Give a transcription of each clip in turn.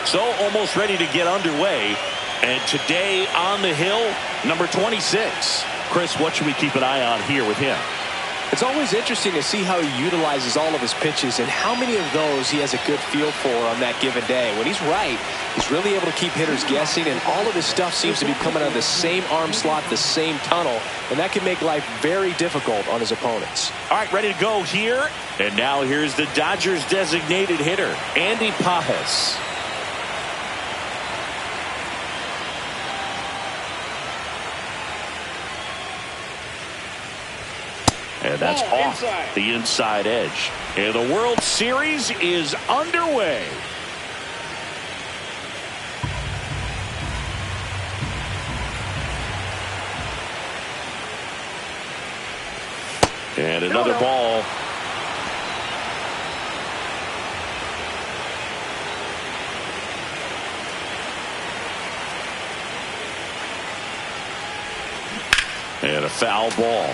So almost ready to get underway. And today on the hill, number 26. Chris, what should we keep an eye on here with him? It's always interesting to see how he utilizes all of his pitches and how many of those he has a good feel for on that given day. When he's right, he's really able to keep hitters guessing, and all of his stuff seems to be coming out of the same arm slot, the same tunnel, and that can make life very difficult on his opponents. All right, ready to go here. And now here's the Dodgers designated hitter, Andy Pajes. And that's off the inside edge. And the World Series is underway. And another ball. And a foul ball.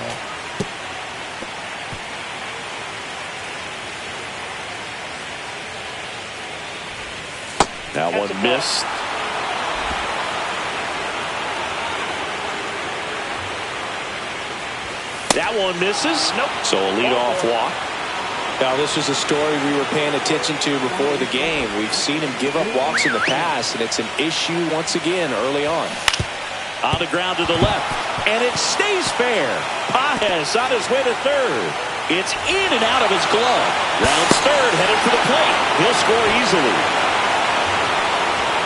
That one missed. That one misses. Nope. So a leadoff walk. Now, this was a story we were paying attention to before the game. We've seen him give up walks in the past, and it's an issue once again early on. On the ground to the left, and it stays fair. Pajes on his way to third. It's in and out of his glove. Rounds third, headed for the plate. He'll score easily.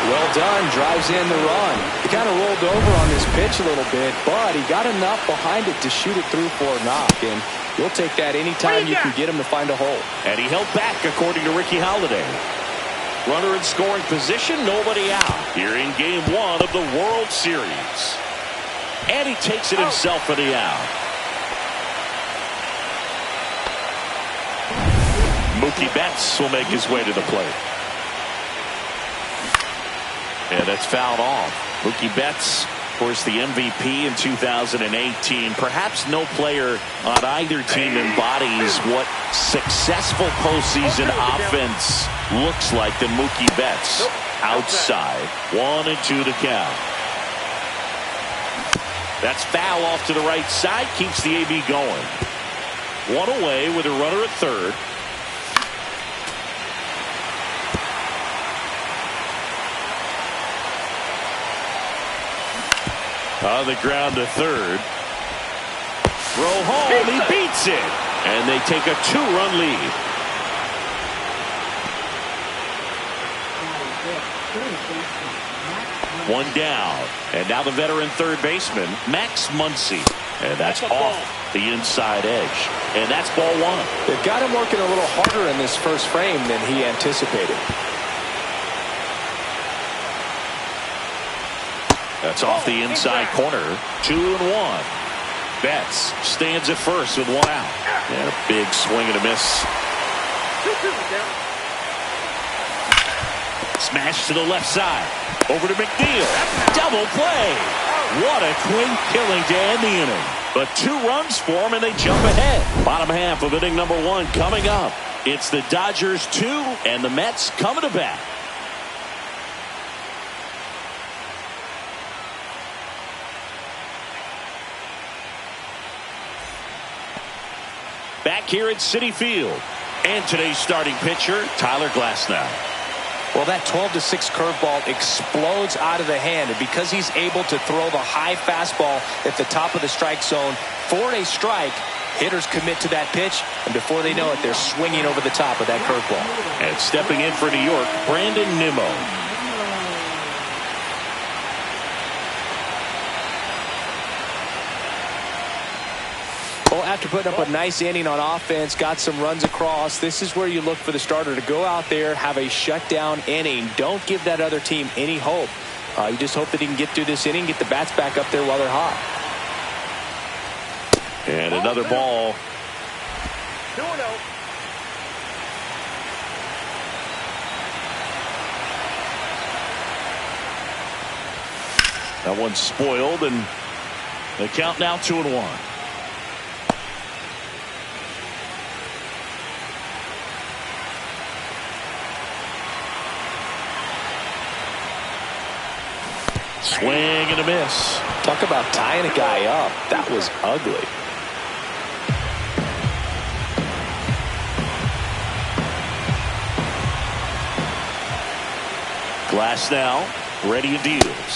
Well done, drives in the run. He kind of rolled over on this pitch a little bit, but he got enough behind it to shoot it through for a knock, and you'll take that anytime you can get him to find a hole. And he held back, according to Ricky Holiday. Runner in scoring position, nobody out. Here in game one of the World Series. And he takes it himself for the out. Mookie Betts will make his way to the plate. And that's fouled off. Mookie Betts, of course, the MVP in 2018. Perhaps no player on either team embodies what successful postseason offense looks like than Mookie Betts. Outside, 1-2 to count. That's foul off to the right side. Keeps the AB going. One away with a runner at third. On the ground to third. Throw home. He beats it. And they take a 2-run lead. One down. And now the veteran third baseman, Max Muncy. And that's off the inside edge. And that's ball one. They've got him working a little harder in this first frame than he anticipated. That's off the inside corner. 2-1. Betts stands at first with one out. And a big swing and a miss. Smash to the left side. Over to McNeil. Double play. What a quick killing to end the inning. But 2 runs for him and they jump ahead. Bottom half of inning number 1 coming up. It's the Dodgers 2 and the Mets coming to bat. Back here at Citi Field. And today's starting pitcher, Tyler Glasnow. Well, that 12-6 curveball explodes out of the hand, and because he's able to throw the high fastball at the top of the strike zone for a strike, hitters commit to that pitch, and before they know it, they're swinging over the top of that curveball. And stepping in for New York, Brandon Nimmo. Well, after putting up a nice inning on offense, got some runs across, this is where you look for the starter to go out there, have a shutdown inning. Don't give that other team any hope. You just hope that he can get through this inning, get the bats back up there while they're hot. And another ball. 2-0. That one's spoiled, and the count now 2-1. Swing and a miss. Talk about tying a guy up. That was ugly. Glass now, ready and deals.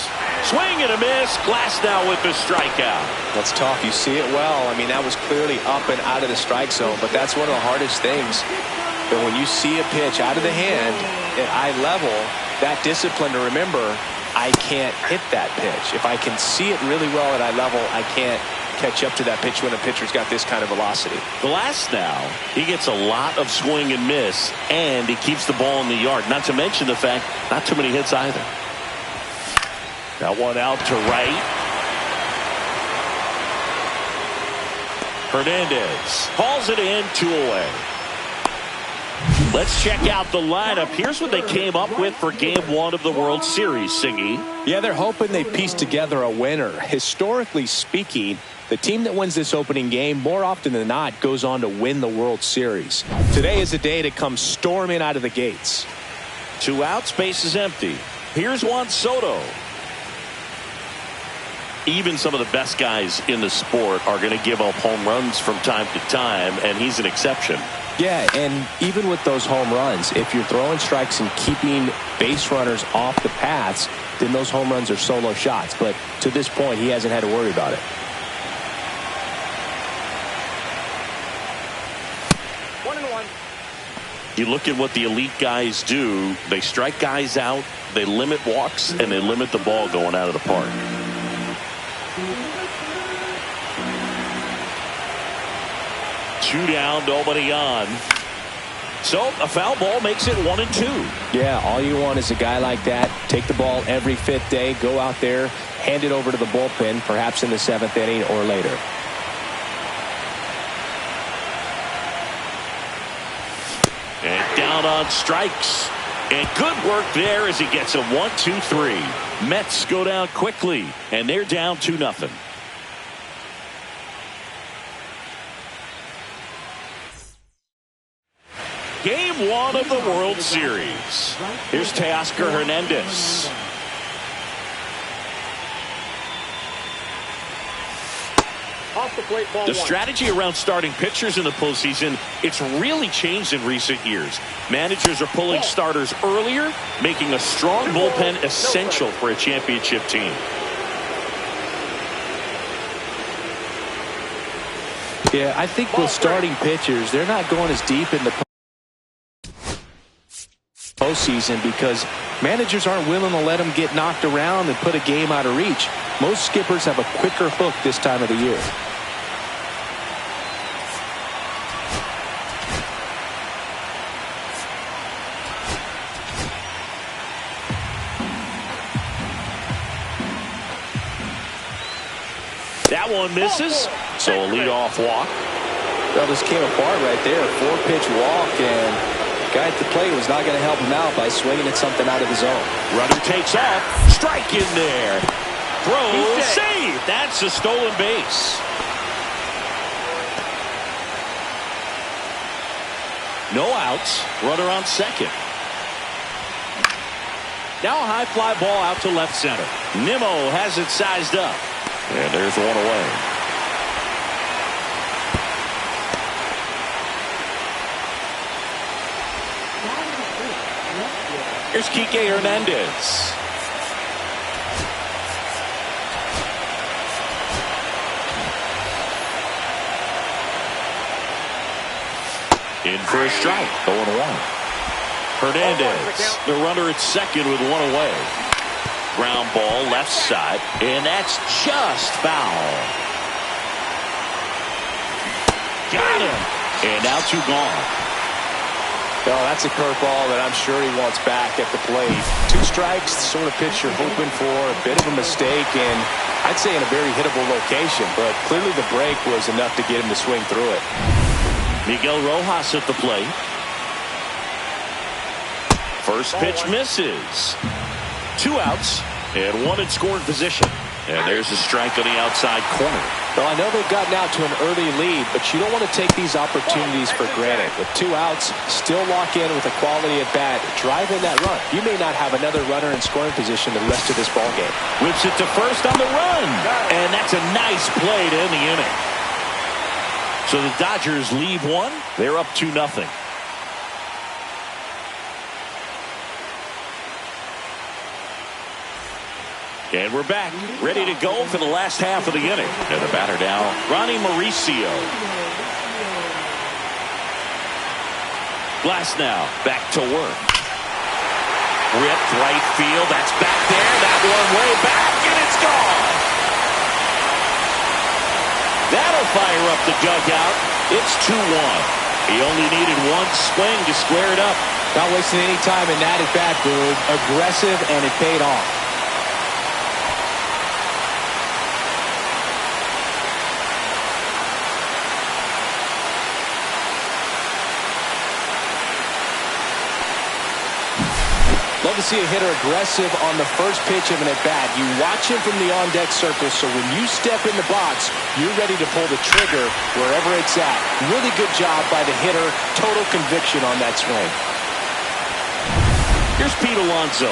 Swing and a miss. Glass now with the strikeout. That's tough. You see it well. I mean, that was clearly up and out of the strike zone, but that's one of the hardest things. But when you see a pitch out of the hand at eye level, that discipline to remember, I can't hit that pitch. If I can see it really well at eye level, I can't catch up to that pitch when a pitcher's got this kind of velocity. Glass now, he gets a lot of swing and miss, and he keeps the ball in the yard. Not to mention the fact, not too many hits either. That one out to right. Hernandez hauls it in, 2 away. Let's check out the lineup. Here's what they came up with for Game 1 of the World Series, Singy. Yeah, they're hoping they piece together a winner. Historically speaking, the team that wins this opening game, more often than not, goes on to win the World Series. Today is a day to come storming out of the gates. 2 outs, base is empty. Here's Juan Soto. Even some of the best guys in the sport are going to give up home runs from time to time, and he's an exception. Yeah, and even with those home runs, if you're throwing strikes and keeping base runners off the paths, then those home runs are solo shots. But to this point, he hasn't had to worry about it. You look at what the elite guys do. They strike guys out, they limit walks, and they limit the ball going out of the park. Two down, nobody on. So a foul ball makes it 1-2. Yeah, all you want is a guy like that. Take the ball every 5th day, go out there, hand it over to the bullpen, perhaps in the 7th inning or later. And down on strikes. And good work there as he gets a 1-2-3. Mets go down quickly, and they're down 2-0. Game 1 of the World Series. Here's Teoscar Hernandez. The strategy around starting pitchers in the postseason, it's really changed in recent years. Managers are pulling starters earlier, making a strong bullpen essential for a championship team. Yeah, I think with starting pitchers, they're not going as deep in the postseason because managers aren't willing to let them get knocked around and put a game out of reach. Most skippers have a quicker hook this time of the year. That one misses, so a leadoff walk. Well, this came apart right there. 4-pitch walk, and the guy at the plate was not going to help him out by swinging at something out of the zone. Runner takes off, strike in there. Throw, save. That's a stolen base. No outs, runner on second. Now a high fly ball out to left center. Nimmo has it sized up. And there's one away. Here's Kike Hernandez. In for a strike, 0-1. Hernandez, the runner at second with one away. Ground ball left side, and that's just foul. Got him. And now 2 gone. Well, that's a curveball that I'm sure he wants back at the plate. 2 strikes, the sort of pitch you're hoping for. A bit of a mistake, and I'd say in a very hittable location, but clearly the break was enough to get him to swing through it. Miguel Rojas at the plate. First pitch misses. 2 outs and 1 in scoring position. And there's a strike on the outside corner. Well, I know they've gotten out to an early lead, but you don't want to take these opportunities for granted. With 2 outs, still lock in with a quality at bat, drive in that run. You may not have another runner in scoring position the rest of this ball game. Whips it to first on the run, and that's a nice play to end the inning. So the Dodgers leave one. They're up 2-0. And we're back, ready to go for the last half of the inning. And the batter now, Ronnie Mauricio. Glass now, back to work. Ripped right field, that's back there. That one way back, and it's gone. That'll fire up the dugout. It's 2-1. He only needed one swing to square it up. Not wasting any time in that at bat, Boog. Aggressive, and it paid off. Love to see a hitter aggressive on the first pitch of an at-bat. You watch him from the on-deck circle, so when you step in the box, you're ready to pull the trigger wherever it's at. Really good job by the hitter. Total conviction on that swing. Here's Pete Alonso.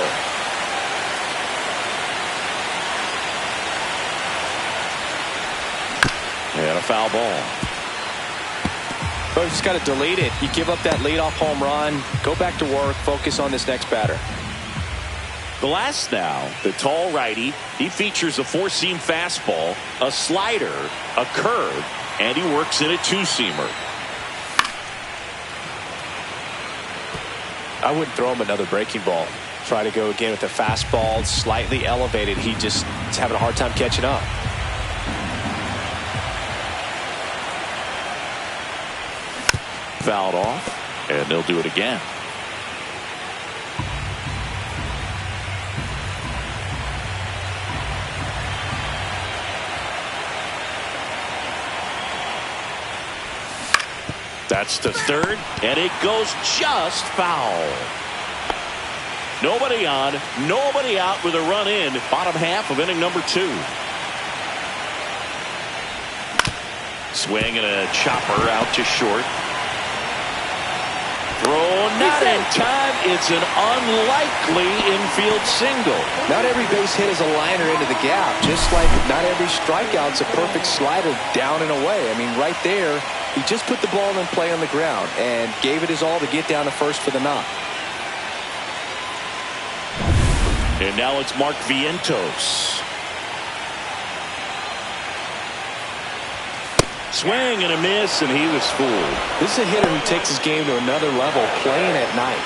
And a foul ball. But you just got to delete it. You give up that leadoff home run, go back to work, focus on this next batter. The last now, the tall righty. He features a four-seam fastball, a slider, a curve, and he works in a two-seamer. I wouldn't throw him another breaking ball. Try to go again with a fastball, slightly elevated. He just is having a hard time catching up. Fouled off, and they'll do it again. That's to third, and it goes just foul. Nobody on, nobody out with a run in. Bottom half of inning number 2. Swing and a chopper out to short. Throw not in time. It's an unlikely infield single. Not every base hit is a liner into the gap, just like not every strikeout's a perfect slider down and away. I mean, right there, he just put the ball in play on the ground and gave it his all to get down to first for the knock. And now it's Mark Vientos. Swing and a miss, and he was fooled. This is a hitter who takes his game to another level, playing at night.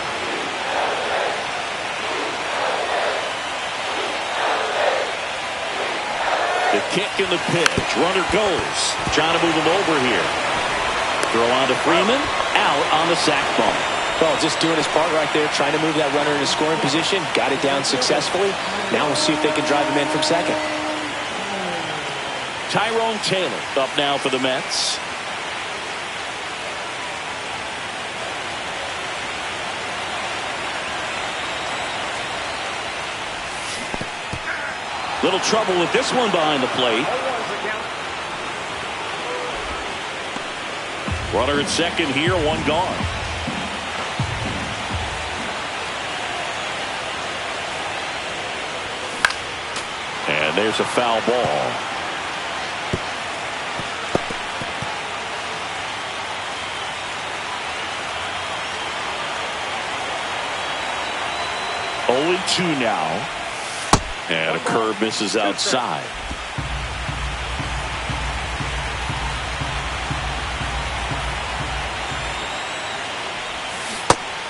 The kick and the pitch. Runner goes. Trying to move him over here. Throw on to Freeman. Out on the sac bump. Well, just doing his part right there, trying to move that runner into scoring position. Got it down successfully. Now we'll see if they can drive him in from second. Tyrone Taylor up now for the Mets. Little trouble with this one behind the plate. Runner at second here, one gone. And there's a foul ball. Only 2 now. And a curve misses outside.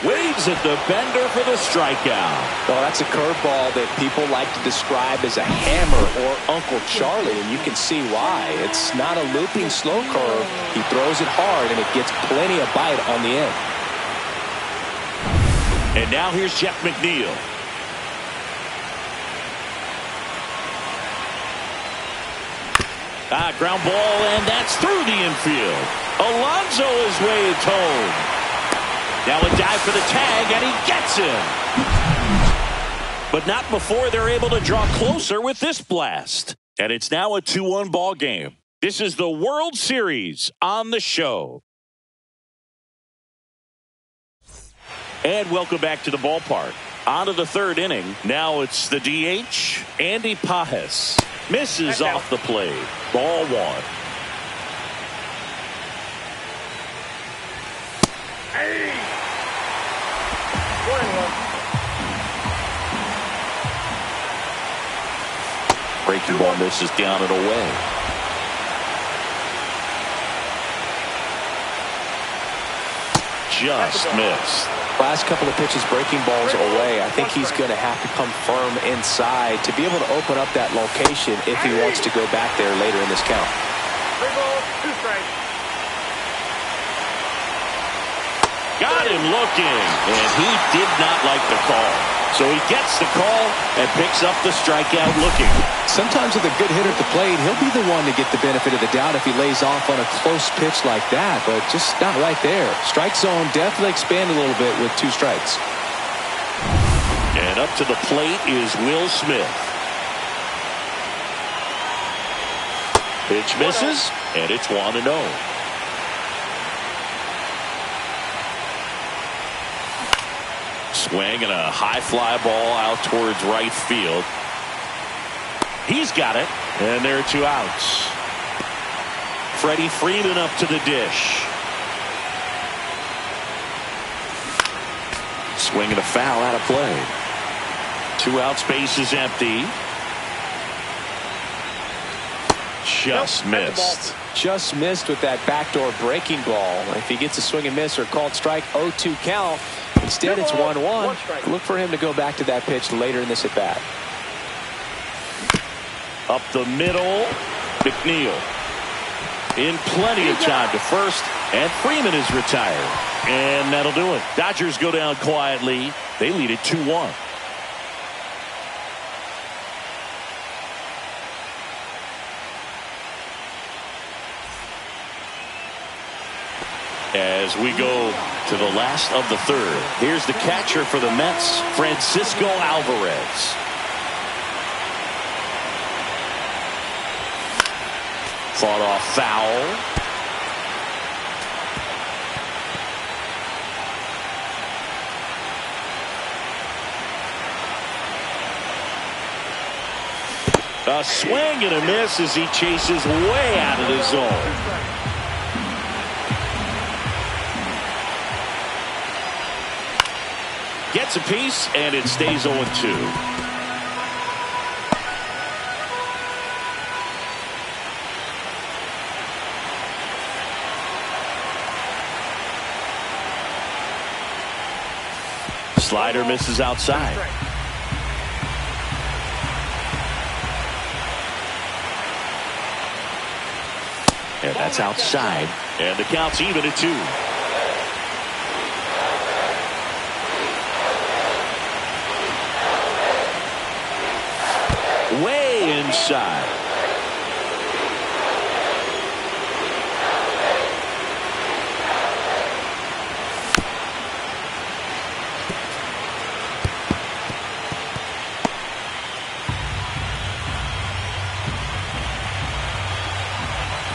Waves at the bender for the strikeout. Well, that's a curveball that people like to describe as a hammer or Uncle Charlie, and you can see why. It's not a looping slow curve. He throws it hard, and it gets plenty of bite on the end. And now here's Jeff McNeil. Ground ball, and that's through the infield. Alonso is way home. Now a dive for the tag, and he gets him. But not before they're able to draw closer with this blast. And it's now a 2-1 ball game. This is the World Series on the show. And welcome back to the ballpark. On to the third inning. Now it's the DH, Andy Pajes. Misses off the plate. Ball one. Hey! Breaking ball misses down and away. Just missed. Last couple of pitches breaking balls away. I think he's going to have to come firm inside to be able to open up that location if he wants to go back there later in this count. 3 balls, 2 strikes. Got him looking, and he did not like the call. So he gets the call and picks up the strikeout looking. Sometimes with a good hitter at the plate, he'll be the one to get the benefit of the doubt if he lays off on a close pitch like that, but just not right there. Strike zone definitely expand a little bit with 2 strikes. And up to the plate is Will Smith. Pitch misses, and it's 1-0. Swing and a high fly ball out towards right field. He's got it, and there are 2 outs. Freddie Freeman up to the dish. Swing and a foul out of play. 2 outs, base is empty. Just missed. Just missed with that backdoor breaking ball. If he gets a swing and miss or called strike, 0-2 count. Instead, it's 1-1. Look for him to go back to that pitch later in this at bat. Up the middle, McNeil. In plenty of time to first, and Freeman is retired. And that'll do it. Dodgers go down quietly. They lead it 2-1. As we go to the last of the third, here's the catcher for the Mets, Francisco Alvarez. Fought off foul. A swing and a miss as he chases way out of the zone. Gets a piece, and it stays 0-2. Slider misses outside. And that's outside. And the count's even at 2. Way inside.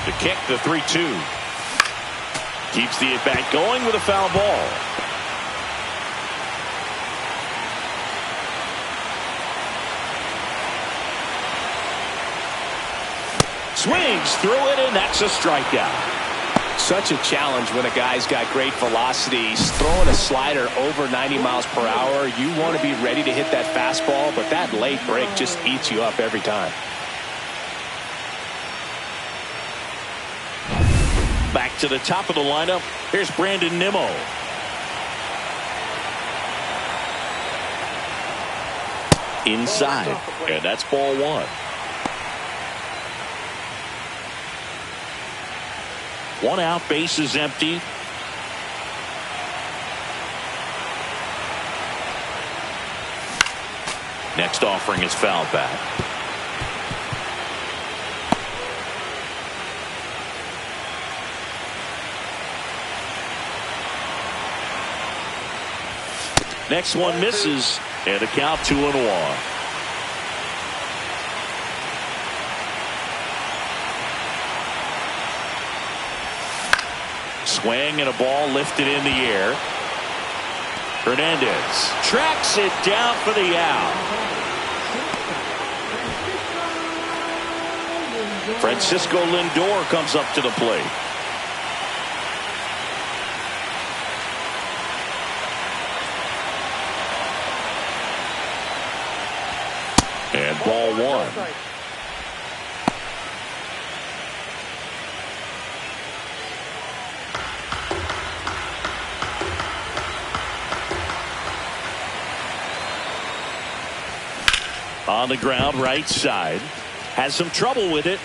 The kick, the 3-2. Keeps the at-bat going with a foul ball. Swings through it, and that's a strikeout. Such a challenge when a guy's got great velocity. He's throwing a slider over 90 miles per hour. You want to be ready to hit that fastball, but that late break just eats you up every time. Back to the top of the lineup. Here's Brandon Nimmo. Inside, and that's ball 1. 1 out, base is empty. Next offering is fouled back. Next one misses, and the count 2-1. Swing and a ball lifted in the air. Hernandez tracks it down for the out. Francisco Lindor comes up to the plate. And ball one. On the ground, right side. Has some trouble with it.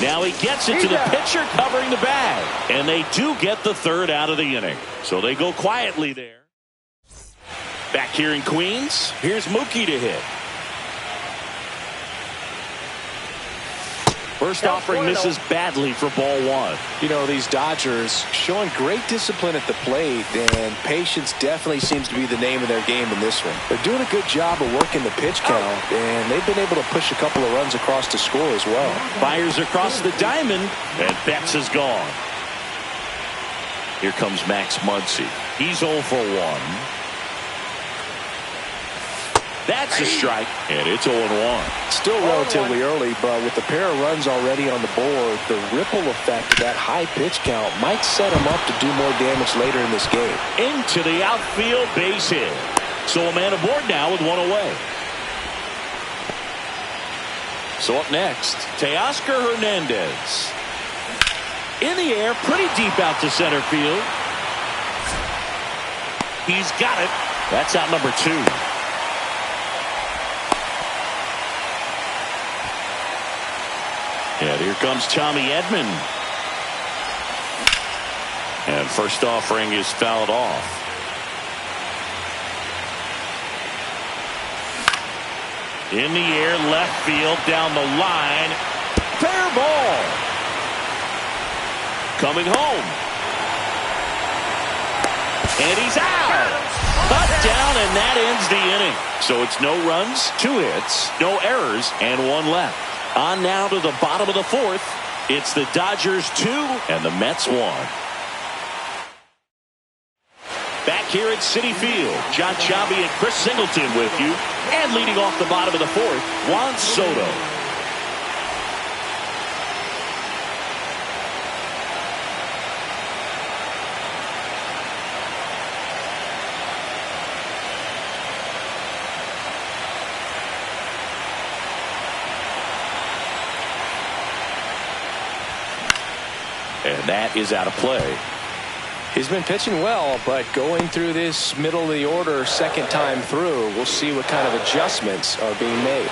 Now he gets it to the pitcher covering the bag. And they do get the third out of the inning. So they go quietly there. Back here in Queens, here's Mookie to hit. First offering misses badly for ball one. You know, these Dodgers showing great discipline at the plate, and patience definitely seems to be the name of their game in this one. They're doing a good job of working the pitch count, and they've been able to push a couple of runs across the score as well. Fires across the diamond, and Betts is gone. Here comes Max Muncy. He's 0 for 1. That's a strike, and it's 0-1. Still relatively early, but with a pair of runs already on the board, the ripple effect of that high pitch count might set him up to do more damage later in this game. Into the outfield, base hit. So a man aboard now with one away. So up next, Teoscar Hernandez. In the air, pretty deep out to center field. He's got it. That's out number 2. And here comes Tommy Edman. And first offering is fouled off. In the air, left field, down the line. Fair ball. Coming home. And he's out. Cut down, and that ends the inning. So it's no runs, 2 hits, no errors, and 1 left. On now to the bottom of the 4th. It's the Dodgers 2 and the Mets 1. Back here at Citi Field, John Chabi and Chris Singleton with you. And leading off the bottom of the 4th, Juan Soto. And that is out of play. He's been pitching well, but going through this middle of the order second time through, we'll see what kind of adjustments are being made.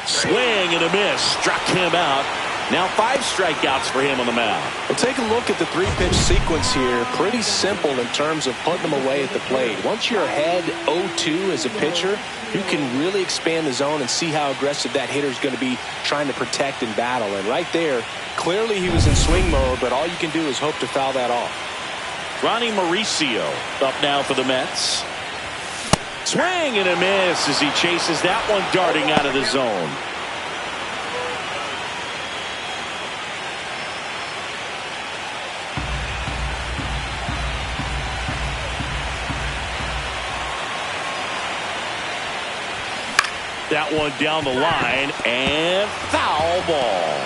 Swing and a miss. Struck him out. Now 5 strikeouts for him on the mound. Well, take a look at the 3-pitch sequence here. Pretty simple in terms of putting them away at the plate. Once you're ahead 0-2 as a pitcher, you can really expand the zone and see how aggressive that hitter is going to be trying to protect and battle. And right there, clearly he was in swing mode, but all you can do is hope to foul that off. Ronnie Mauricio up now for the Mets. Swing and a miss as he chases that one darting out of the zone. That one down the line, and foul ball.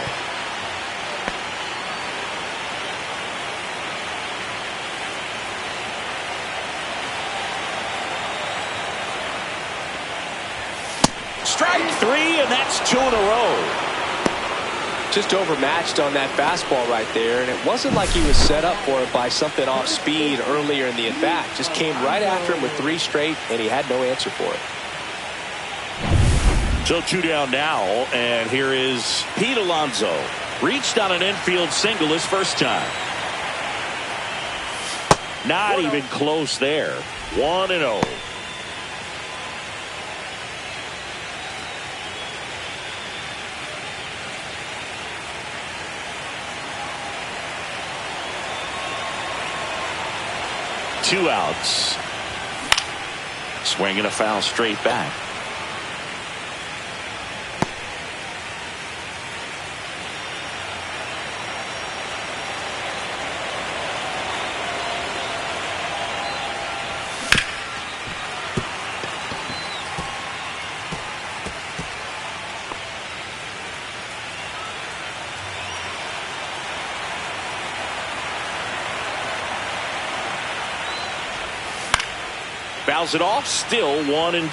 Strike 3, and that's 2 in a row. Just overmatched on that fastball right there, and it wasn't like he was set up for it by something off speed earlier in the at-bat. Just came right after him with 3 straight, and he had no answer for it. So 2 down now, and here is Pete Alonso. Reached on an infield single his first time. Not even close there. 1-0. 2 outs. Swinging a foul straight back. Fouls it off, still 1-2.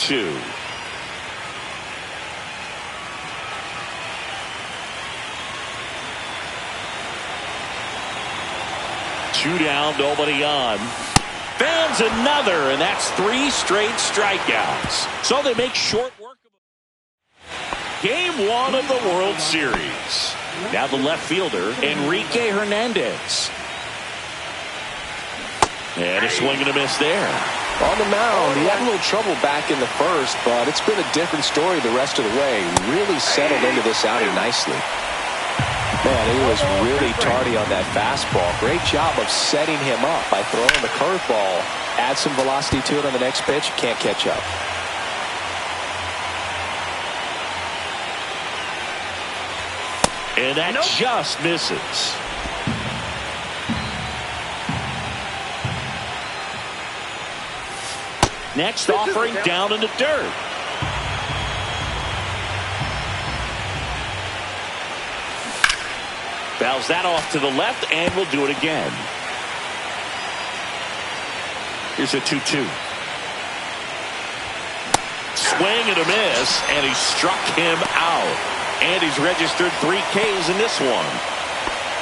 Two down, nobody on. Fans another, and that's 3 straight strikeouts. So they make short work of it. Game 1 of the World Series. Now the left fielder, Enrique Hernandez. And a swing and a miss there. On the mound, he had a little trouble back in the first, but it's been a different story the rest of the way. Really settled into this outing nicely. Man, he was really tardy on that fastball. Great job of setting him up by throwing the curveball. Add some velocity to it on the next pitch, can't catch up. And that just misses. Next offering down in the dirt. Fouls that off to the left, and we'll do it again. Here's a 2-2. Swing and a miss, and he struck him out. And he's registered 3 Ks in this one.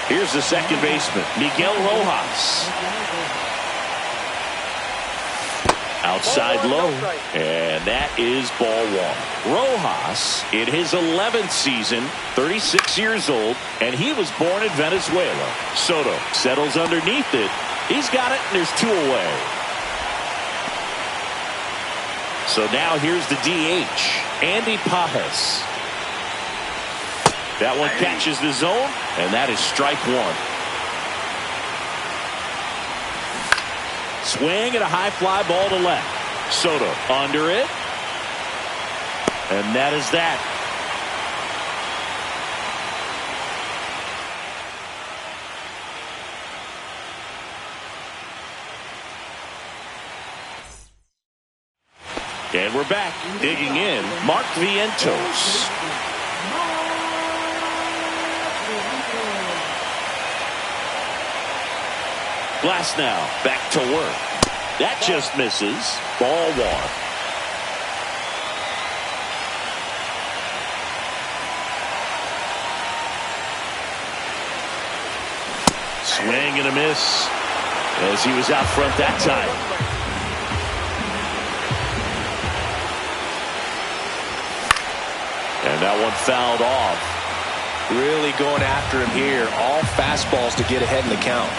Here's the second baseman, Miguel Rojas. Outside low, and that is ball 1. Rojas, in his 11th season, 36 years old, and he was born in Venezuela. Soto settles underneath it. He's got it, and there's 2 away. So now here's the DH, Andy Pajas. That one catches the zone, and that is strike 1. Swing and a high fly ball to left. Soto under it. And that is that. And we're back. Digging in, Mark Vientos. Glass now, back to work. That just misses. Ball 1. Swing and a miss as he was out front that time. And that one fouled off. Really going after him here. All fastballs to get ahead in the count.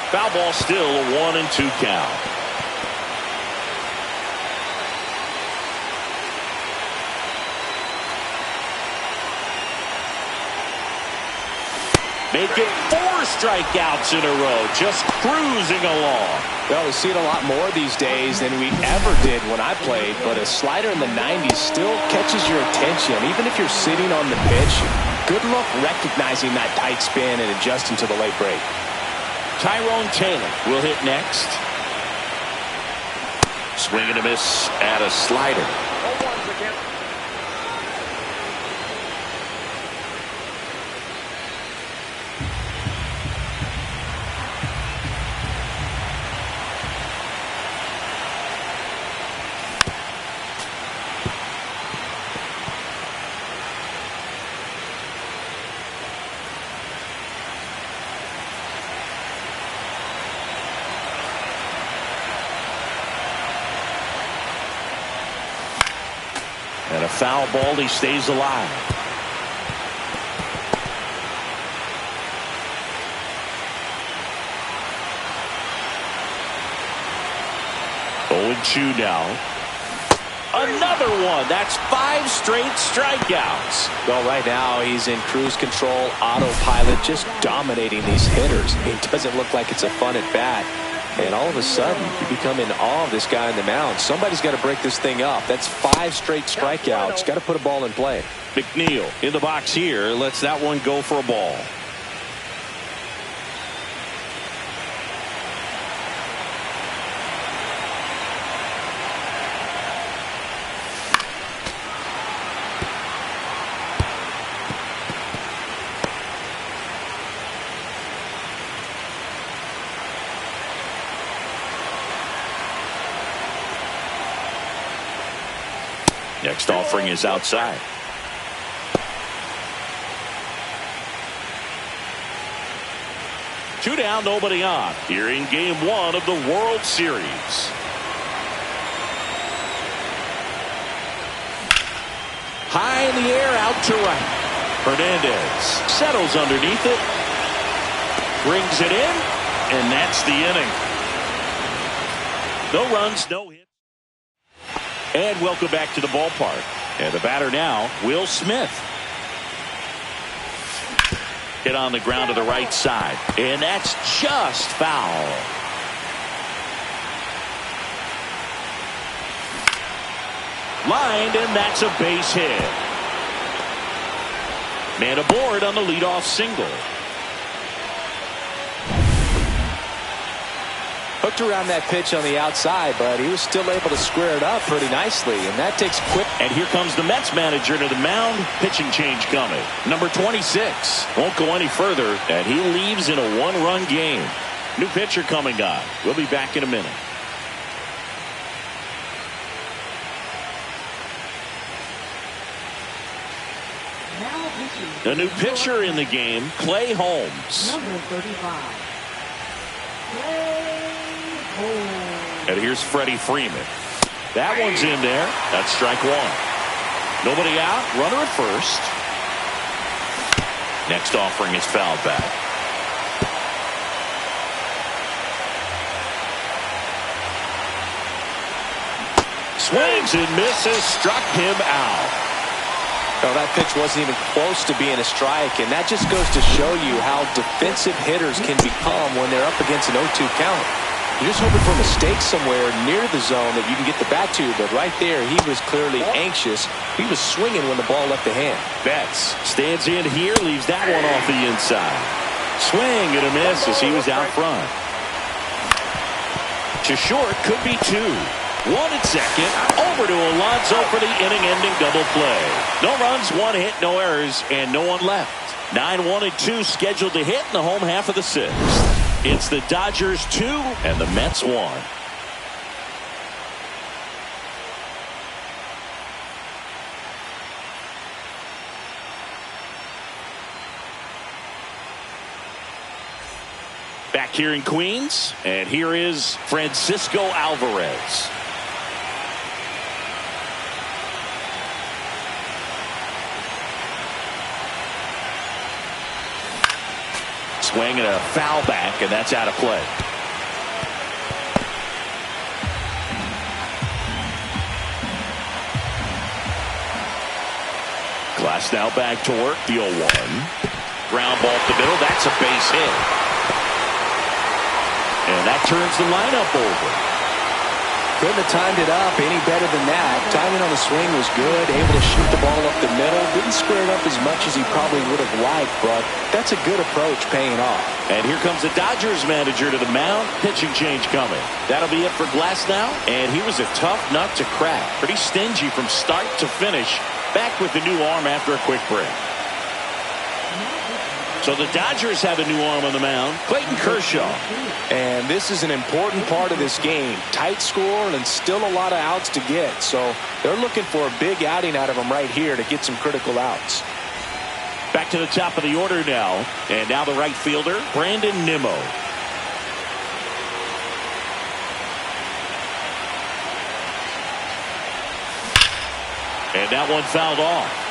Foul ball, still a 1-2 count. Making 4 strikeouts in a row, just cruising along. Well, we see it a lot more these days than we ever did when I played, but a slider in the 90s still catches your attention, even if you're sitting on the pitch. Good luck recognizing that tight spin and adjusting to the late break. Tyrone Taylor will hit next. Swing and a miss at a slider. And a foul ball, he stays alive. Oh, 2 now. Another one. That's 5 straight strikeouts. Well, right now he's in cruise control, autopilot, just dominating these hitters. It doesn't look like it's a fun at bat. And all of a sudden, you become in awe of this guy on the mound. Somebody's got to break this thing up. That's 5 straight strikeouts. Got to put a ball in play. McNeil in the box here. Lets that one go for a ball. Next offering is outside. Two down, nobody on. Here in game 1 of the World Series. High in the air, out to right. Hernandez settles underneath it. Brings it in, and that's the inning. No runs, no hits. And welcome back to the ballpark. And the batter now, Will Smith. Hit on the ground to the right side. And that's just foul. Lined, and that's a base hit. Man aboard on the leadoff single. Hooked around that pitch on the outside, but he was still able to square it up pretty nicely, and that takes quick. And here comes the Mets manager to the mound. Pitching change coming. Number 26 won't go any further, and he leaves in a 1-run game. New pitcher coming on. We'll be back in a minute. The new pitcher in the game, Clay Holmes. Number 35. And here's Freddie Freeman. That one's in there. That's strike 1. Nobody out. Runner at first. Next offering is fouled back. Swings and misses. Struck him out. No, that pitch wasn't even close to being a strike, and that just goes to show you how defensive hitters can become when they're up against an 0-2 count. You're just hoping for a mistake somewhere near the zone that you can get the bat to, but right there he was clearly anxious. He was swinging when the ball left the hand. Betts stands in here, leaves that one off the inside. Swing and a miss as he was out front. To short, could be 2. 1 at second, over to Alonso for the inning-ending double play. No runs, 1 hit, no errors, and no one left. 9-1-2 scheduled to hit in the home half of the 6th. It's the Dodgers 2 and the Mets 1. Back here in Queens, and here is Francisco Alvarez. Swing and a foul back, and that's out of play. Glass now back to work, the 0-1. Ground ball up the middle, that's a base hit. And that turns the lineup over. Couldn't have timed it up any better than that. Timing on the swing was good, able to shoot the ball up the middle. Didn't square it up as much as he probably would have liked, but that's a good approach paying off. And here comes the Dodgers manager to the mound. Pitching change coming. That'll be it for Glass now. And he was a tough nut to crack. Pretty stingy from start to finish. Back with the new arm after a quick break. So the Dodgers have a new arm on the mound, Clayton Kershaw. And this is an important part of this game. Tight score and still a lot of outs to get. So they're looking for a big outing out of him right here to get some critical outs. Back to the top of the order now. And now the right fielder, Brandon Nimmo. And that one fouled off.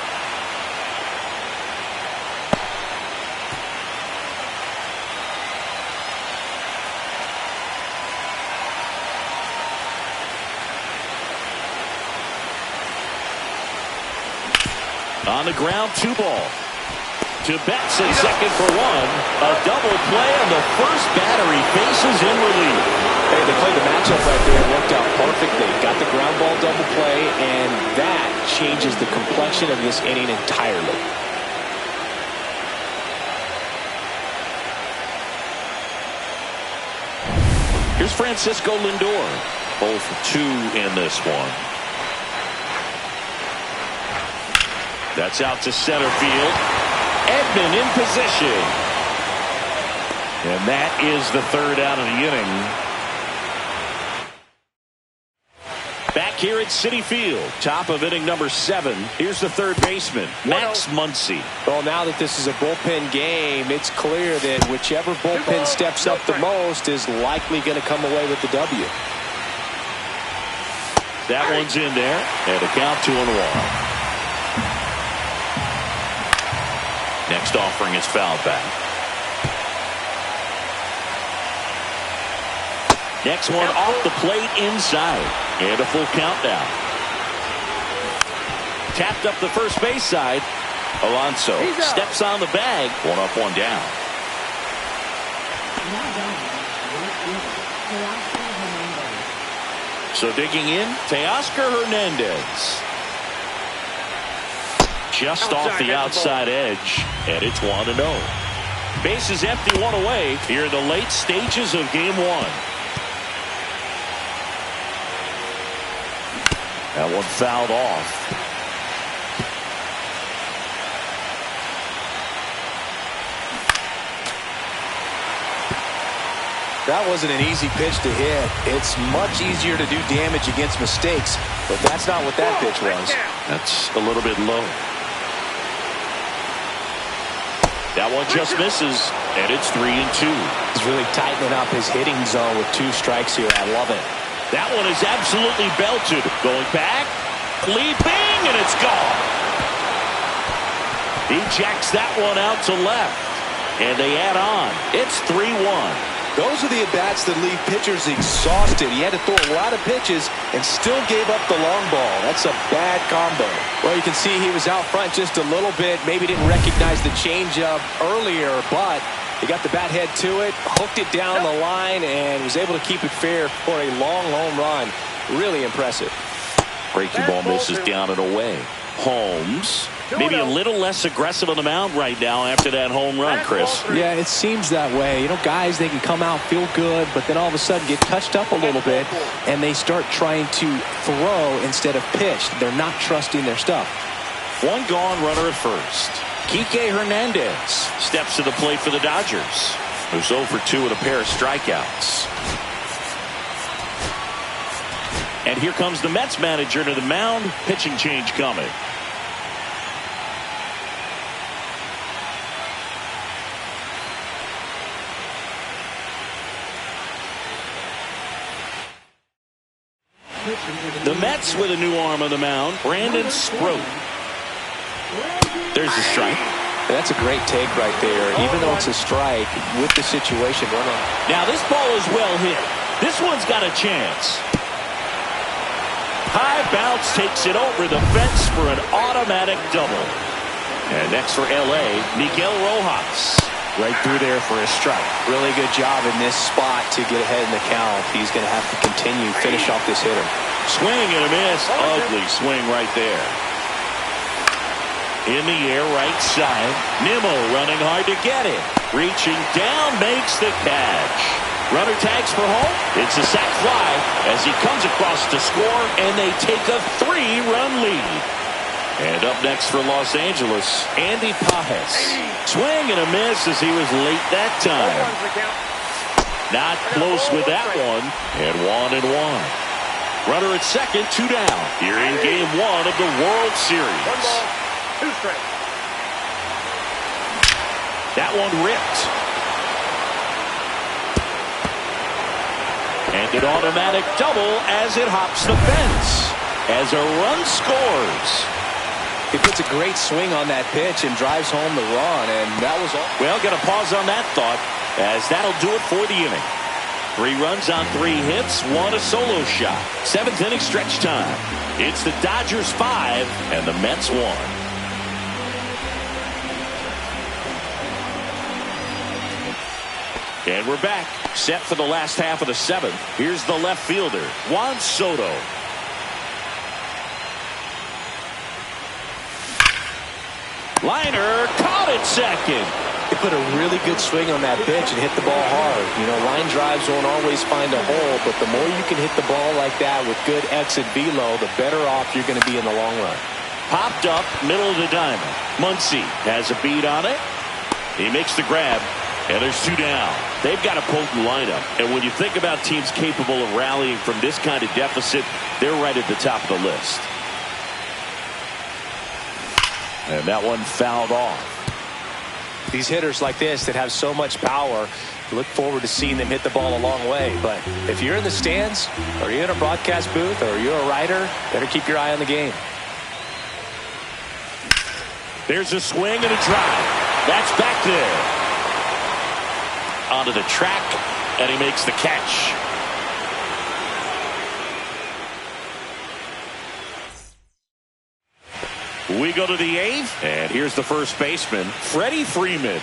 On the ground, 2 ball. To Betts at second for 1. A double play, and the first batter he faces in relief. Hey, they played the matchup right there. It worked out perfectly. Got the ground ball double play, and that changes the complexion of this inning entirely. Here's Francisco Lindor. 0 for 2 in this one. That's out to center field. Edman in position. And that is the 3rd out of the inning. Back here at Citi Field, top of inning number 7. Here's the 3rd baseman, Max Muncy. Well, now that this is a bullpen game, it's clear that whichever bullpen steps up the most is likely going to come away with the W. That one's in there, and a count 2-1. Next offering is fouled back. Next one off the plate inside. And a full countdown. Tapped up the first base side. Alonso steps on the bag. 1 up, 1 down. So digging in, Teoscar Hernandez. Just off the outside edge, and it's 1-0. Base is empty, 1 away here in the late stages of game 1. That one fouled off. That wasn't an easy pitch to hit. It's much easier to do damage against mistakes, but that's not what that pitch was. That's a little bit low. That one just misses, and it's 3-2. He's really tightening up his hitting zone with 2 strikes here. I love it. That one is absolutely belted. Going back, leaping, and it's gone. He jacks that one out to left, and they add on. It's 3-1. Those are the at-bats that leave pitchers exhausted. He had to throw a lot of pitches and still gave up the long ball. That's a bad combo. Well, you can see he was out front just a little bit. Maybe didn't recognize the changeup earlier, but he got the bat head to it, hooked it down the line, and was able to keep it fair for a long home run. Really impressive. Breaking ball misses down and away. Holmes, maybe a little less aggressive on the mound right now after that home run, Chris. Yeah, it seems that way. You know, guys, they can come out, feel good, but then all of a sudden get touched up a little bit, and they start trying to throw instead of pitch. They're not trusting their stuff. 1 gone, runner at first. Kike Hernandez steps to the plate for the Dodgers, who's 0 for 2 with a pair of strikeouts. And here comes the Mets manager to the mound. Pitching change coming. The Mets with a new arm on the mound, Brandon Sproat. There's the strike. That's a great take right there. Even though it's a strike, with the situation, run on. Now this ball is well hit. This one's got a chance. High bounce takes it over the fence for an automatic double. And next for L.A., Miguel Rojas. Right through there for a strike. Really good job in this spot to get ahead in the count. He's going to have to continue, finish off this hitter. Swing and a miss. Ugly swing right there. In the air, right side. Nimmo running hard to get it. Reaching down, makes the catch. Runner tags for home. It's a sac fly as he comes across to score, and they take a 3-run lead. And up next for Los Angeles, Andy Pages. Swing and a miss as he was late that time. Not close with that one. And 1-1. Runner at second, 2 down. Here in game 1 of the World Series. 1 ball, 2 strikes. That one ripped. And an automatic double as it hops the fence. As a run scores. He puts a great swing on that pitch and drives home the run, and that was all. Well, got to pause on that thought, as that'll do it for the inning. 3 runs on 3 hits, 1 a solo shot. 7th inning stretch time. It's the Dodgers 5 and the Mets 1. And we're back, set for the last half of the seventh. Here's the left fielder, Juan Soto. Liner caught at second. He put a really good swing on that pitch and hit the ball hard. You know, line drives won't always find a hole, but the more you can hit the ball like that with good exit velo, the better off you're going to be in the long run. Popped up, middle of the diamond. Muncy has a beat on it. He makes the grab, and there's two down. They've got a potent lineup, and when you think about teams capable of rallying from this kind of deficit, they're right at the top of the list. And that one fouled off. These hitters like this that have so much power, look forward to seeing them hit the ball a long way. But if you're in the stands, or you're in a broadcast booth, or you're a writer, better keep your eye on the game. There's a swing and a drive. That's back there. Onto the track, and he makes the catch. We go to the eighth, and here's the first baseman, Freddie Freeman.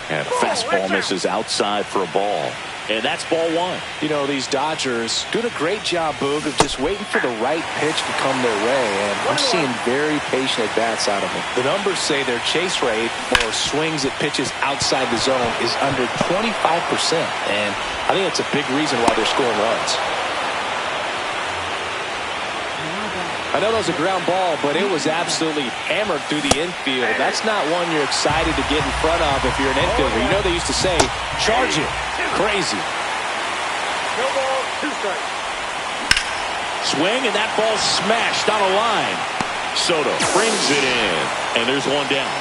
And fastball misses outside for a ball. And that's ball one. You know, these Dodgers doing a great job, Boog, of just waiting for the right pitch to come their way. And I'm seeing very patient at-bats out of them. The numbers say their chase rate or swings at pitches outside the zone is under 25%. And I think that's a big reason why they're scoring runs. I know that was a ground ball, but it was absolutely hammered through the infield. That's not one you're excited to get in front of if you're an infielder. You know they used to say, charge it. Crazy. No ball, 2 strikes. Swing, and that ball smashed on a line. Soto brings it in, and there's one down.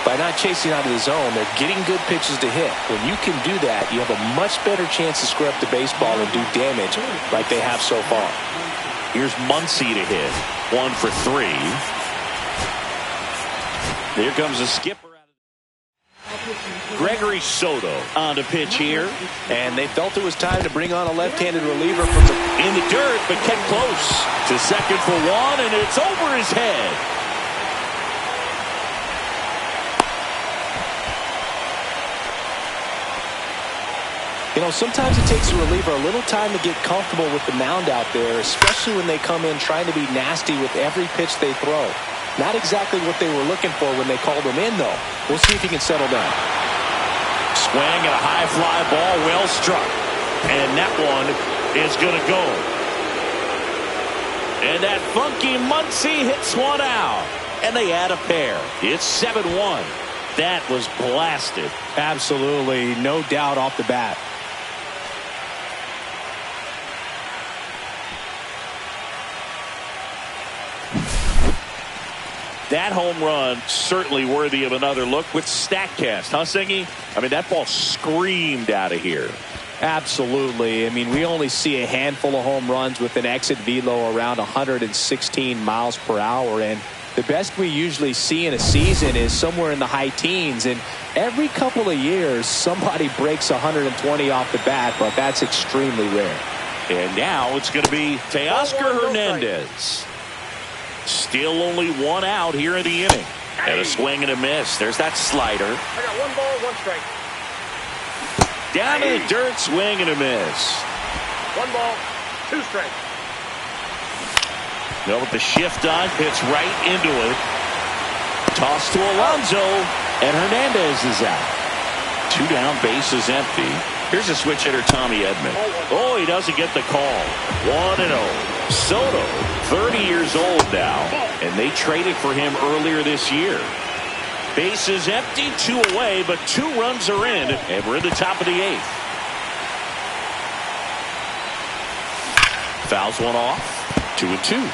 By not chasing out of the zone, they're getting good pitches to hit. When you can do that, you have a much better chance to square up the baseball and do damage like they have so far. Here's Muncy to hit. 1 for 3. Here comes a skipper. Gregory Soto on the pitch here. And they felt it was time to bring on a left-handed reliever from in the dirt, but kept close to second for 1, and it's over his head. You know, sometimes it takes a reliever a little time to get comfortable with the mound out there, especially when they come in trying to be nasty with every pitch they throw. Not exactly what they were looking for when they called him in, though. We'll see if he can settle down. Swing and a high fly ball, well struck. And that one is going to go. And that funky Muncy hits one out. And they add a pair. It's 7-1. That was blasted. Absolutely, no doubt off the bat. That home run certainly worthy of another look with StatCast, huh, Singy? I mean, that ball screamed out of here. Absolutely. I mean, we only see a handful of home runs with an exit velo around 116 miles per hour, and the best we usually see in a season is somewhere in the high teens, and every couple of years somebody breaks 120 off the bat, but that's extremely rare. And now it's going to be Teoscar Hernandez. Still only 1 out here in the inning. And a swing and a miss. There's that slider. I got 1 ball, 1 strike. Down in the dirt, swing and a miss. 1 ball, 2 strikes. No, with the shift on, hits right into it. Toss to Alonso, and Hernandez is out. 2 down, bases empty. Here's a switch hitter, Tommy Edman. Oh, he doesn't get the call. 1-0. Soto, 30 years old now, and they traded for him earlier this year. Bases empty, 2 away, but 2 runs are in, and we're in the top of the 8th. Fouls one off. 2-2.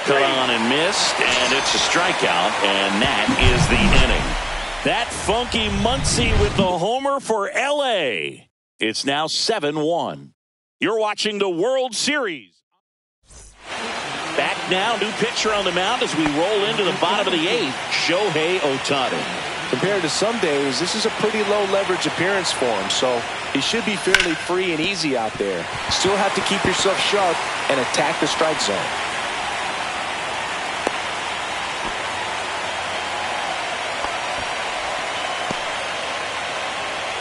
Cut on and missed, and it's a strikeout, and that is the inning. That funky Muncy with the homer for L.A. It's now 7-1. You're watching the World Series. Back now, new pitcher on the mound as we roll into the bottom of the 8th, Shohei Ohtani. Compared to some days, this is a pretty low leverage appearance for him, so he should be fairly free and easy out there. Still have to keep yourself sharp and attack the strike zone.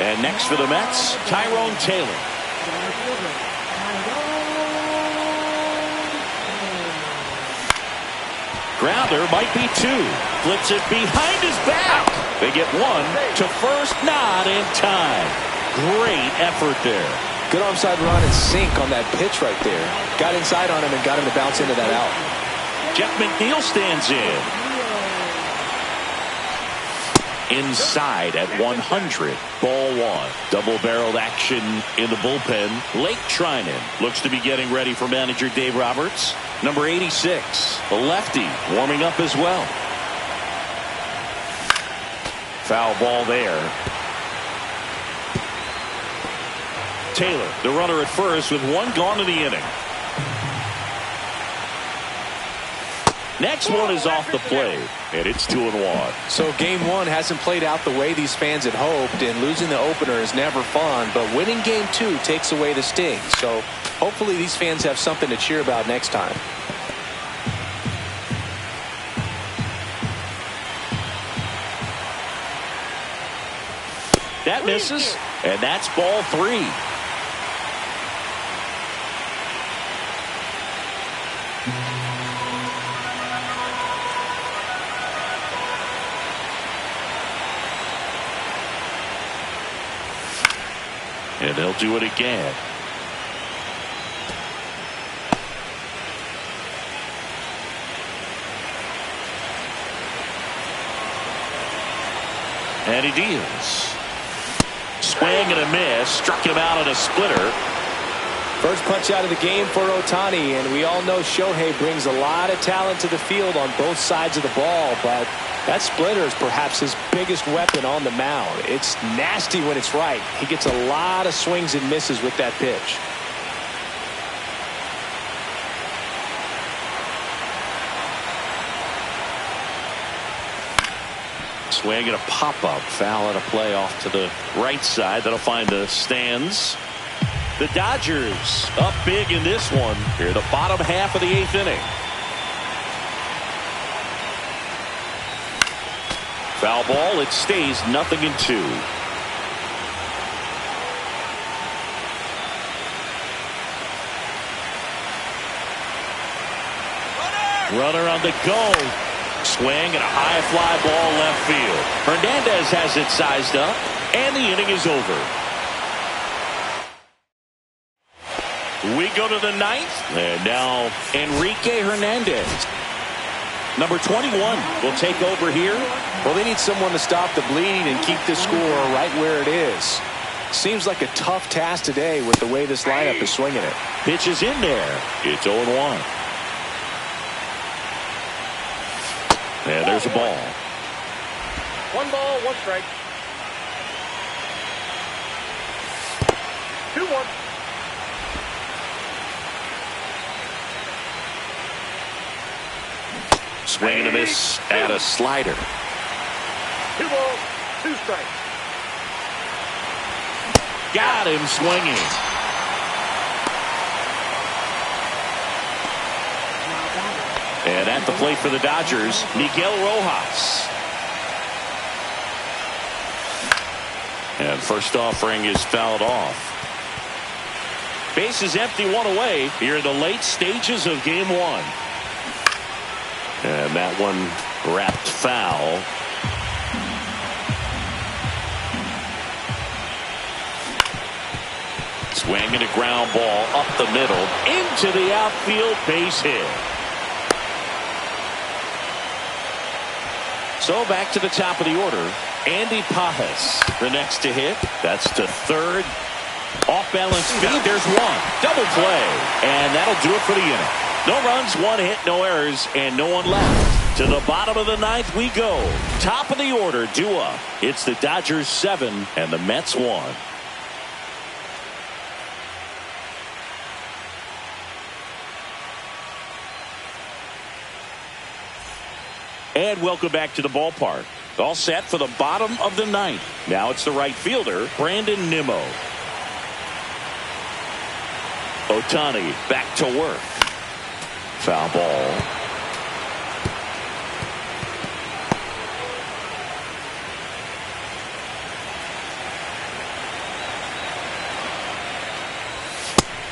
And next for the Mets, Tyrone Taylor. Grounder might be two. Flips it behind his back. They get one to first, not in time. Great effort there. Good onside run and sink on that pitch right there. Got inside on him and got him to bounce into that out. Jeff McNeil stands in. Inside at 100. Ball one. Double-barreled action in the bullpen. Blake Trinan looks to be getting ready for manager Dave Roberts. Number 86, the lefty, warming up as well. Foul ball there. Taylor, the runner at first with one gone in the inning. Next one is off the plate, and it's 2-1. So game one hasn't played out the way these fans had hoped, and losing the opener is never fun, but winning game two takes away the sting. So hopefully these fans have something to cheer about next time. That misses, and that's ball three. And they'll do it again. And he deals. Swing and a miss. Struck him out on a splitter. First punch out of the game for Ohtani, and we all know Shohei brings a lot of talent to the field on both sides of the ball, but that splitter is perhaps his biggest weapon on the mound. It's nasty when it's right. He gets a lot of swings and misses with that pitch. Swing and a pop-up. Foul at a play off to the right side. That'll find the stands. The Dodgers up big in this one. Here, the bottom half of the eighth inning. Foul ball. It stays 0-2. Runner on the go. Swing and a high fly ball left field. Hernandez has it sized up, and the inning is over. We go to the ninth, and now Enrique Hernandez. Number 21 will take over here. Well, they need someone to stop the bleeding and keep this score right where it is. Seems like a tough task today with the way this lineup is swinging it. Pitch is in there. It's 0-1. And there's a ball. 1 ball, 1 strike. 2-1. Swing and a miss at a slider. 2 balls, 2 strikes. Got him swinging. And at the plate for the Dodgers, Miguel Rojas. And first offering is fouled off. Base is empty, 1 away here in the late stages of game 1. And that one wrapped foul. Swing and a ground ball up the middle into the outfield, base hit. So back to the top of the order. Andy Pajas, the next to hit. That's to third. Off balance feed. There's one. Double play. And that'll do it for the inning. No runs, 1 hit, no errors, and no one left. To the bottom of the ninth we go. Top of the order, due up. It's the Dodgers 7 and the Mets 1. And welcome back to the ballpark. All set for the bottom of the ninth. Now it's the right fielder, Brandon Nimmo. Ohtani back to work. Foul ball.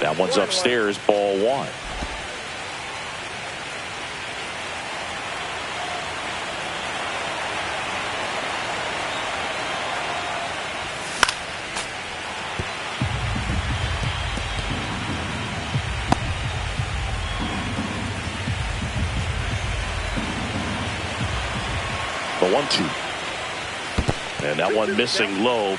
That one's upstairs, ball one. The 1-2. And that one missing low.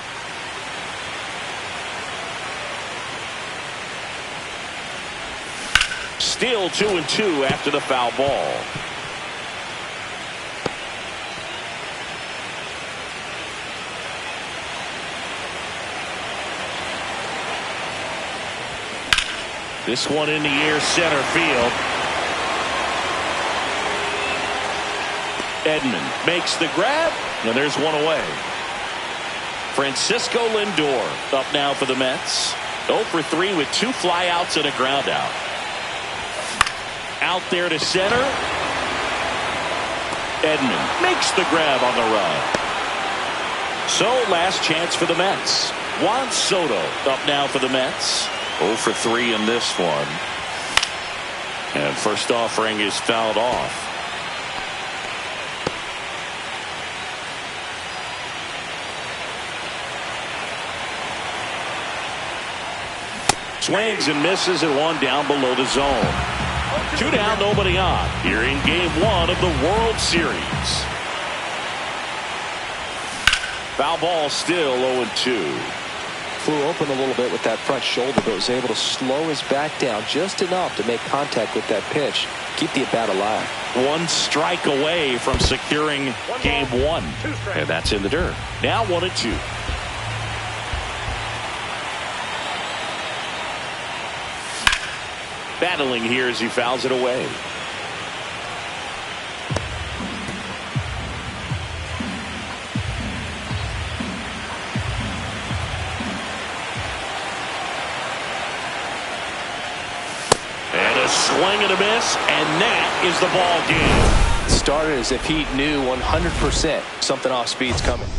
Still 2-2 after the foul ball. This one in the air, center field. Edman makes the grab, and there's one away. Francisco Lindor up now for the Mets. 0 for 3 with 2 flyouts and a ground out. Out there to center. Edman makes the grab on the run. So last chance for the Mets. Juan Soto up now for the Mets. 0 for 3 in this one. And first offering is fouled off. Swings and misses at one down below the zone. 2 down, nobody on. Here in game 1 of the World Series. Foul ball still 0-2. Flew open a little bit with that front shoulder, but was able to slow his back down just enough to make contact with that pitch. Keep the at-bat alive. 1 strike away from securing game 1. And that's in the dirt. Now 1-2. Battling here as he fouls it away. And a swing and a miss, and that is the ball game. Started as if he knew 100% something off speed's coming.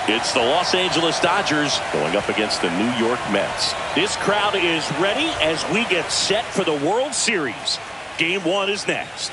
It's the Los Angeles Dodgers going up against the New York Mets. This crowd is ready as we get set for the World Series. Game 1 is next.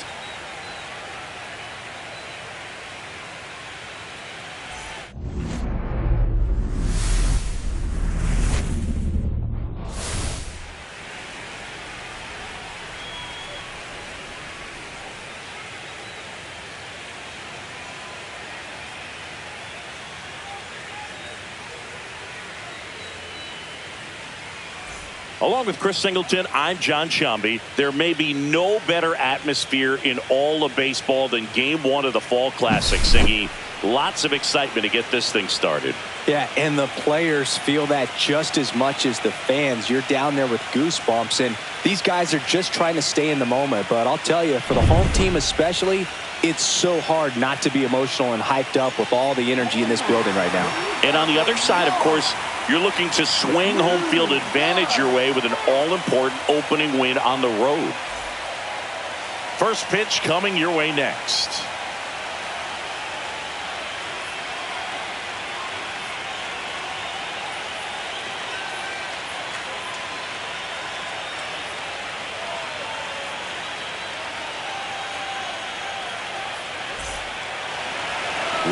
Along with Chris Singleton, I'm John Shambi. There may be no better atmosphere in all of baseball than Game 1 of the Fall Classic, Singy. Lots of excitement to get this thing started. Yeah, and the players feel that just as much as the fans. You're down there with goosebumps, and these guys are just trying to stay in the moment. But I'll tell you, for the home team especially, it's so hard not to be emotional and hyped up with all the energy in this building right now. And on the other side, of course, you're looking to swing home field advantage your way with an all-important opening win on the road. First pitch coming your way next.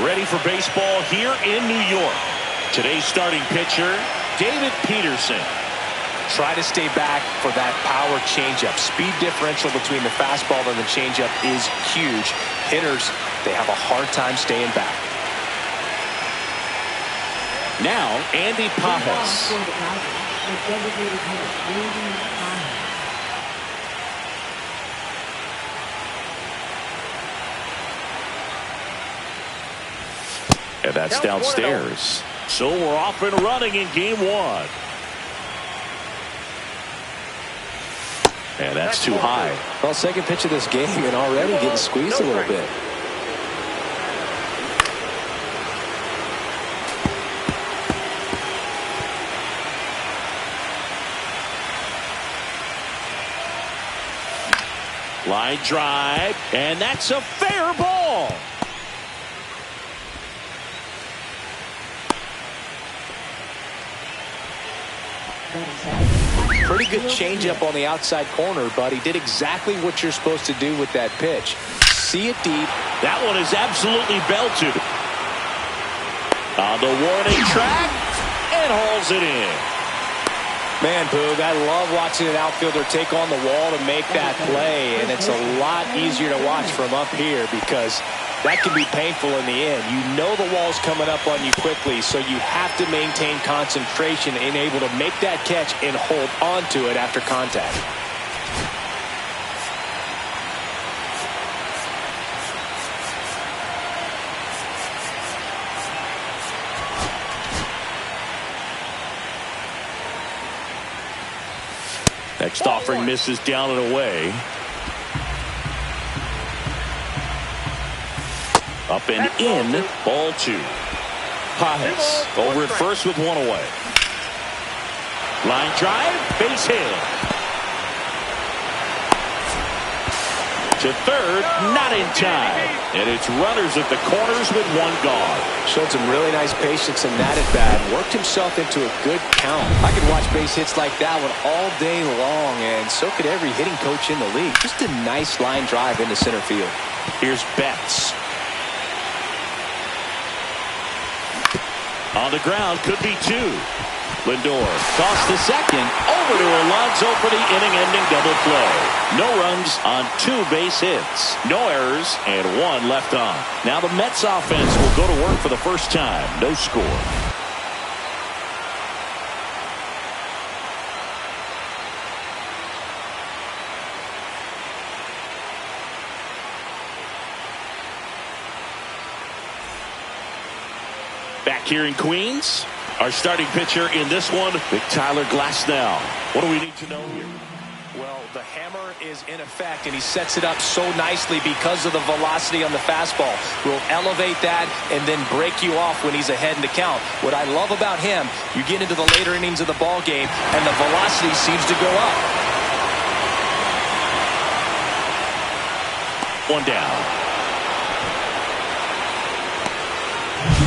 Ready for baseball here in New York. Today's starting pitcher, David Peterson. Try to stay back for that power changeup. Speed differential between the fastball and the changeup is huge. Hitters, they have a hard time staying back. Now, Andy Pajas. And that's downstairs. So we're off and running in Game 1. And that's too high. Well, second pitch of this game and already getting squeezed a little bit. Line drive, and that's a fair ball. Pretty good changeup on the outside corner, but he did exactly what you're supposed to do with that pitch. See it deep. That one is absolutely belted. On the warning track, and hauls it in. Man, Boog, I love watching an outfielder take on the wall to make that play, and it's a lot easier to watch from up here because that can be painful in the end. You know the wall's coming up on you quickly, so you have to maintain concentration and able to make that catch and hold on to it after contact. Next offering misses down and away. Up and in, ball 2. Pajas over at first with one away. Line drive, base hit. To third, not in time. And it's runners at the corners with one gone. Showed some really nice patience in that at bat. Worked himself into a good count. I could watch base hits like that one all day long, and so could every hitting coach in the league. Just a nice line drive into center field. Here's Betts. On the ground, could be 2. Lindor toss to second, over to Alonso for the inning-ending double play. No runs on 2 base hits, no errors, and 1 left on. Now the Mets offense will go to work for the first time. No score. Back here in Queens, our starting pitcher in this one, Big Tyler Glasnow. What do we need to know here? Well, the hammer is in effect, and he sets it up so nicely because of the velocity on the fastball. Will elevate that and then break you off when he's ahead in the count. What I love about him, you get into the later innings of the ball game, and the velocity seems to go up. 1 down.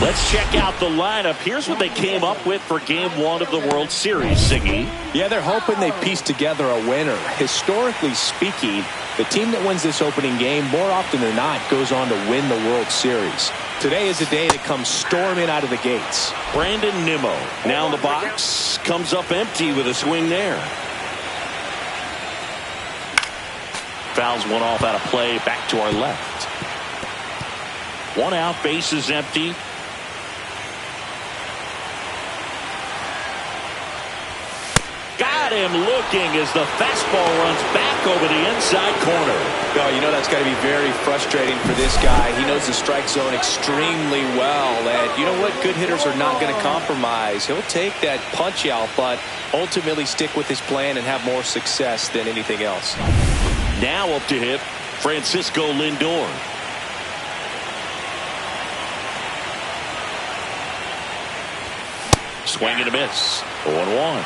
Let's check out the lineup. Here's what they came up with for Game 1 of the World Series, Siggy. Yeah, they're hoping they piece together a winner. Historically speaking, the team that wins this opening game, more often than not, goes on to win the World Series. Today is a day that comes storming out of the gates. Brandon Nimmo now in the box. Comes up empty with a swing there. Fouls one off out of play. Back to our left. 1 out, bases empty. Got him looking as the fastball runs back over the inside corner. Oh, you know that's got to be very frustrating for this guy. He knows the strike zone extremely well. And you know what? Good hitters are not going to compromise. He'll take that punch out, but ultimately stick with his plan and have more success than anything else. Now up to hit, Francisco Lindor. Swing and a miss. 0-1. 0-1.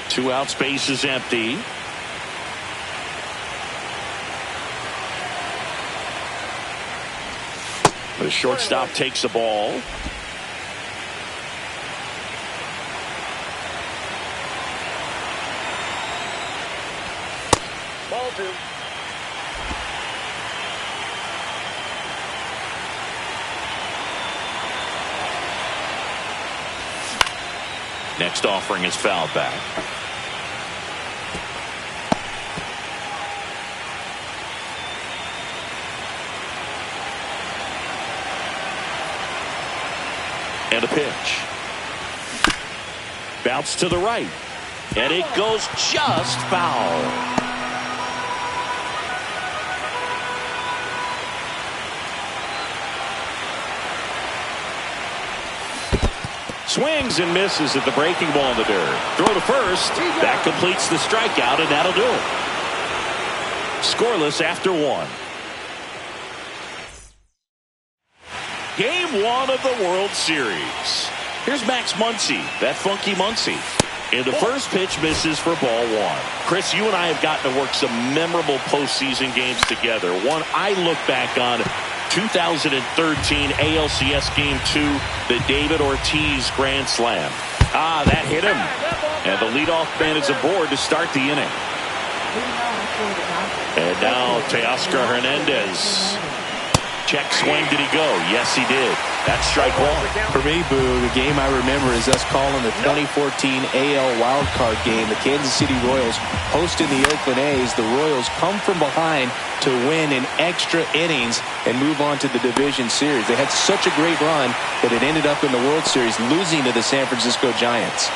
Two out, space is empty. The shortstop takes the ball. Ball 2. Next offering is fouled back. And a pitch. Bounce to the right. And it goes just foul. Swings and misses at the breaking ball in the dirt. Throw to first. That completes the strikeout, and that'll do it. Scoreless after 1. Game 1 of the World Series. Here's Max Muncy, that funky Muncy. And the first pitch misses for ball 1. Chris, you and I have gotten to work some memorable postseason games together. One I look back on, 2013 ALCS Game 2, the David Ortiz Grand Slam. That hit him. And the leadoff man is aboard to start the inning. And now Teoscar Hernandez. Check swing. Did he go? Yes, he did. That's strike 1. For me, Boo, the game I remember is us calling the 2014 AL wildcard game. The Kansas City Royals hosting the Oakland A's. The Royals come from behind to win in extra innings and move on to the division series. They had such a great run that it ended up in the World Series losing to the San Francisco Giants.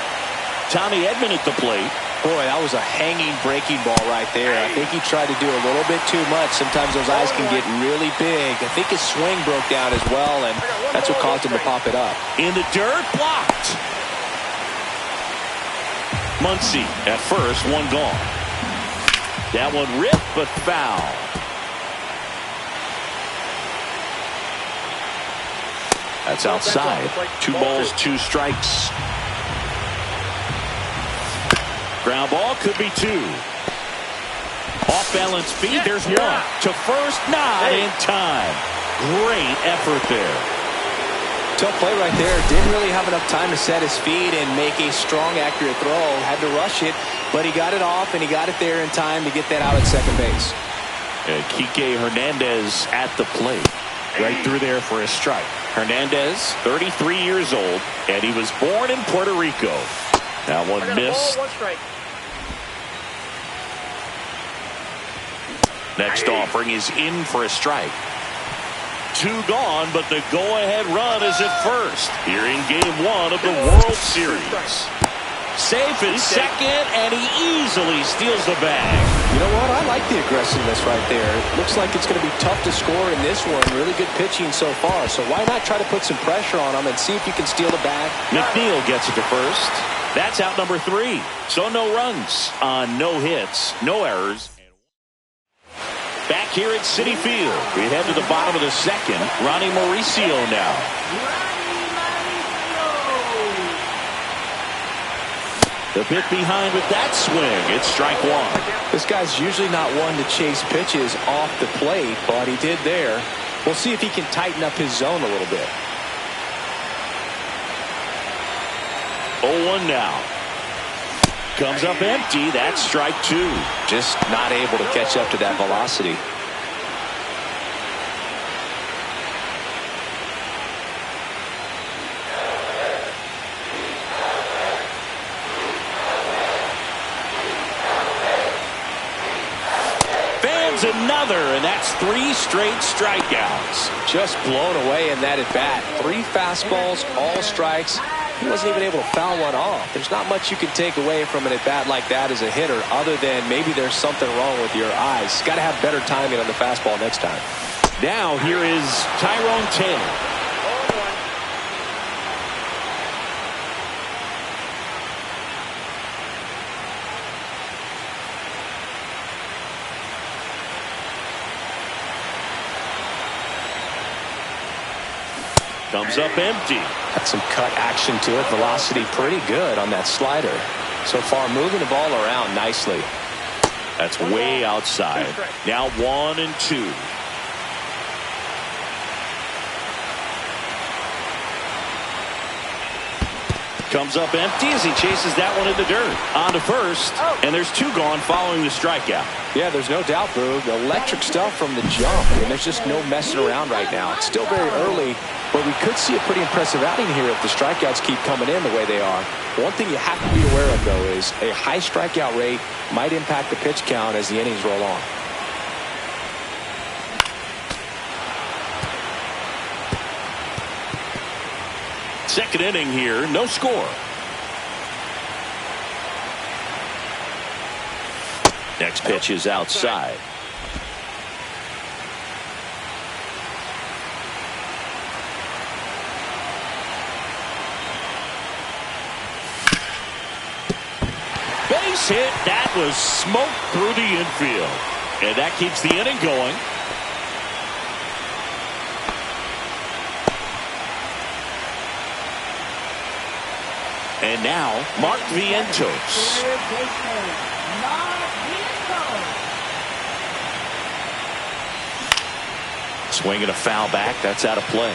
Tommy Edman at the plate. Boy, that was a hanging breaking ball right there. I think he tried to do a little bit too much. Sometimes those eyes can get really big. I think his swing broke down as well, and that's what caused him to pop it up. In the dirt, blocked. Muncy at first, 1 gone. That one ripped, but foul. That's outside. 2 balls, 2 strikes. Ground ball could be 2. Off balance feet. There's 1 to first, not in time. Great effort there. Tough play right there. Didn't really have enough time to set his feet and make a strong, accurate throw. Had to rush it, but he got it off and he got it there in time to get that out at second base. And Kike Hernandez at the plate. Right through there for a strike. Hernandez, 33 years old, and he was born in Puerto Rico. That one missed. Ball, one strike. Next offering is in for a strike. 2 gone, but the go-ahead run is at first here in Game 1 of the World Series. Safe at second, and he easily steals the bag. You know what? I like the aggressiveness right there. It looks like it's going to be tough to score in this one. Really good pitching so far. So why not try to put some pressure on him and see if you can steal the bag? McNeil gets it to first. That's out number 3. So no runs on no hits, no errors. Back here at Citi Field, we head to the bottom of the second. Ronnie Mauricio now. The bit behind with that swing. It's strike 1. This guy's usually not one to chase pitches off the plate, but he did there. We'll see if he can tighten up his zone a little bit. 0-1 now. Comes up empty. That's strike 2. Just not able to catch up to that velocity. Another, and that's 3 straight strikeouts. Just blown away in that at bat. 3 fastballs, all strikes. He wasn't even able to foul one off. There's not much you can take away from an at bat like that as a hitter, other than maybe there's something wrong with your eyes. Got to have better timing on the fastball next time. Now here is Tyrone Taylor. Comes up empty. Got some cut action to it. Velocity pretty good on that slider. So far moving the ball around nicely. That's way outside. Now 1 and 2. Comes up empty as he chases that one in the dirt. On to first, and there's 2 gone following the strikeout. Yeah, there's no doubt, Boog. Electric stuff from the jump. I mean, there's just no messing around right now. It's still very early, but we could see a pretty impressive outing here if the strikeouts keep coming in the way they are. One thing you have to be aware of, though, is a high strikeout rate might impact the pitch count as the innings roll on. Second inning here, no score. Next pitch is outside. Base hit. That was smoked through the infield. And that keeps the inning going. And now, Mark Vientos. Swinging a foul back. That's out of play.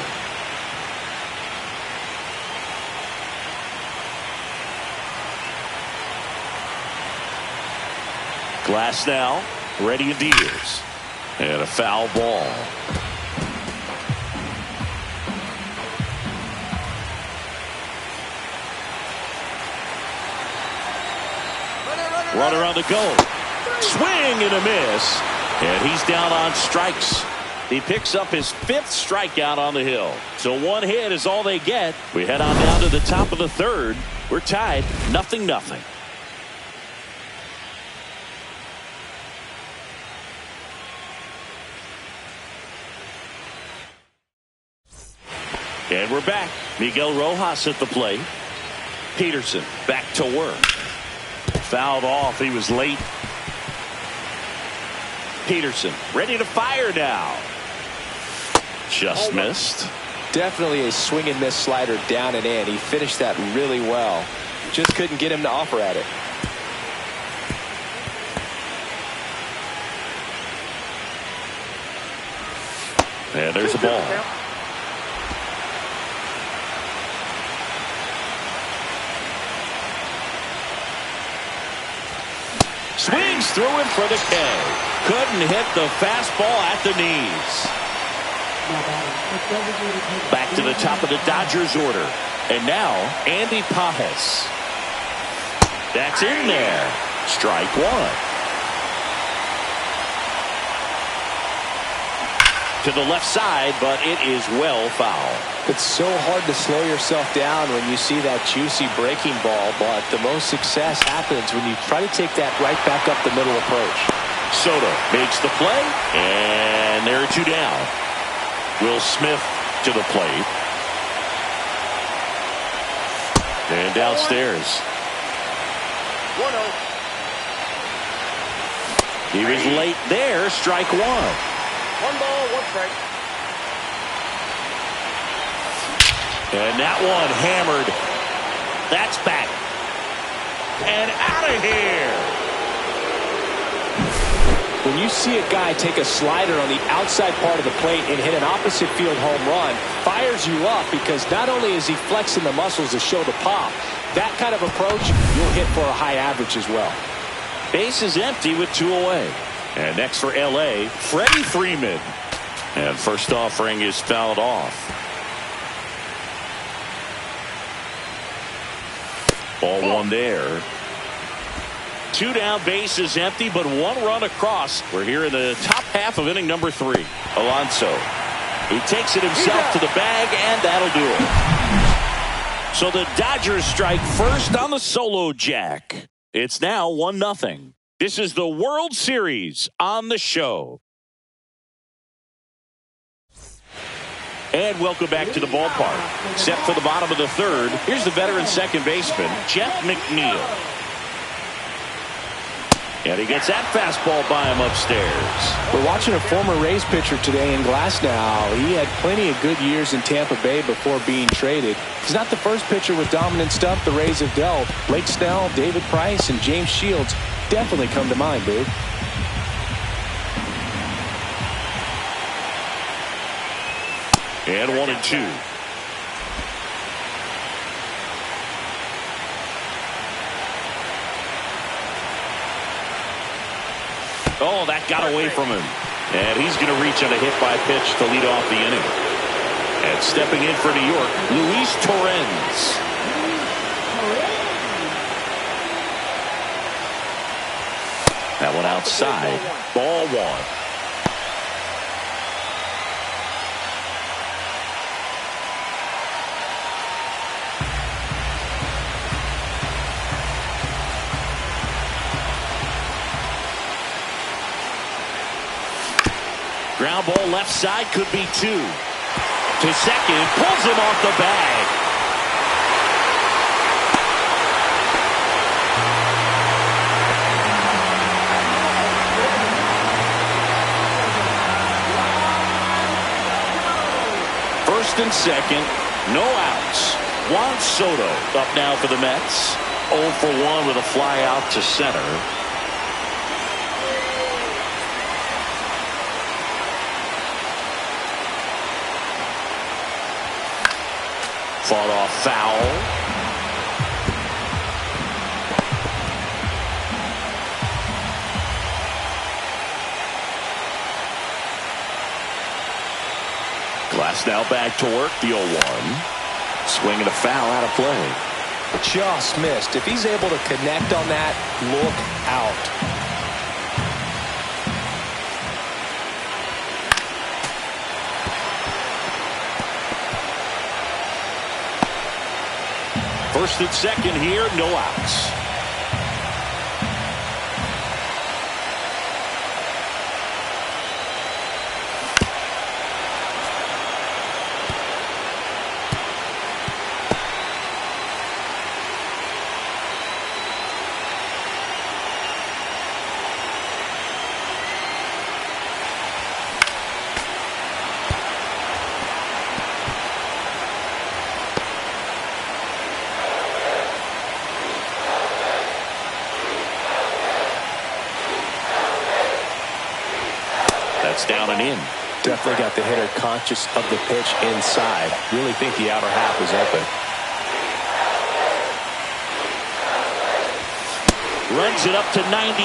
Glass now, ready and deals. And a foul ball. Runner on the go. Swing and a miss. And he's down on strikes. He picks up his 5th strikeout on the hill. So 1 hit is all they get. We head on down to the top of the 3rd. We're tied 0-0. And we're back. Miguel Rojas at the plate. Peterson back to work. Fouled off. He was late. Peterson ready to fire now. Just missed. Definitely a swing and miss slider down and in. He finished that really well. Just couldn't get him to offer at it. And there's a ball. Swings through him for the K. Couldn't hit the fastball at the knees. Back to the top of the Dodgers order. And now, Andy Pajes. That's in there. Strike one. To the left side, but it is well foul. It's so hard to slow yourself down when you see that juicy breaking ball, but the most success happens when you try to take that right back up the middle approach. Soto makes the play, and there are two down. Will Smith to the plate. And downstairs. 1-0. He was late there. Strike one. 1 ball, 1 strike. And that one hammered. That's back. And out of here. When you see a guy take a slider on the outside part of the plate and hit an opposite field home run, fires you up because not only is he flexing the muscles to show the pop, that kind of approach, you'll hit for a high average as well. Base is empty with 2 away. And next for L.A., Freddie Freeman. And first offering is fouled off. Ball one there. 2 down, base is empty, but 1 run across. We're here in the top half of inning number 3. Alonso. He takes it himself to the bag, and that'll do it. So the Dodgers strike first on the solo jack. It's now 1-0. This is the World Series on the show. And welcome back to the ballpark. Set for the bottom of the 3rd. Here's the veteran second baseman, Jeff McNeil. And he gets that fastball by him upstairs. We're watching a former Rays pitcher today in Glasnow. He had plenty of good years in Tampa Bay before being traded. He's not the first pitcher with dominant stuff the Rays have dealt. Blake Snell, David Price, and James Shields definitely come to mind, dude. And 1-2. Oh, that got away from him. And he's going to reach on a hit by pitch to lead off the inning. And stepping in for New York, Luis Torrens. That one outside. Ball one. Ground ball left side, could be 2. To second, pulls him off the bag. First and second, no outs. Juan Soto up now for the Mets. 0 for 1 with a fly out to center. Fought off foul. Glass now back to work. The 0-1. Swinging a foul out of play. Just missed. If he's able to connect on that, look out. First and second here, no outs. Down and in. Definitely got the hitter conscious of the pitch inside. Really think the outer half is open. Runs it up to 96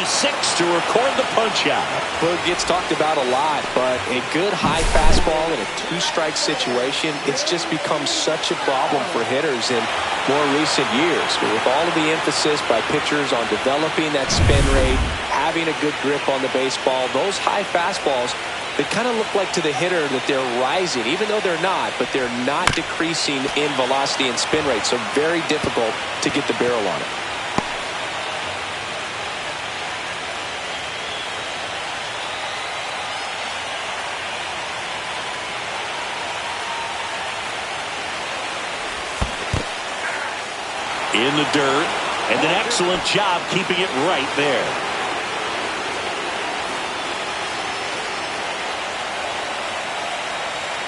to record the punch out. Well, it gets talked about a lot, but a good high fastball in a two-strike situation, it's just become such a problem for hitters in more recent years. With all of the emphasis by pitchers on developing that spin rate, having a good grip on the baseball, those high fastballs, they kind of look like to the hitter that they're rising, even though they're not, but they're not decreasing in velocity and spin rate, so very difficult to get the barrel on it. In the dirt, and an excellent job keeping it right there.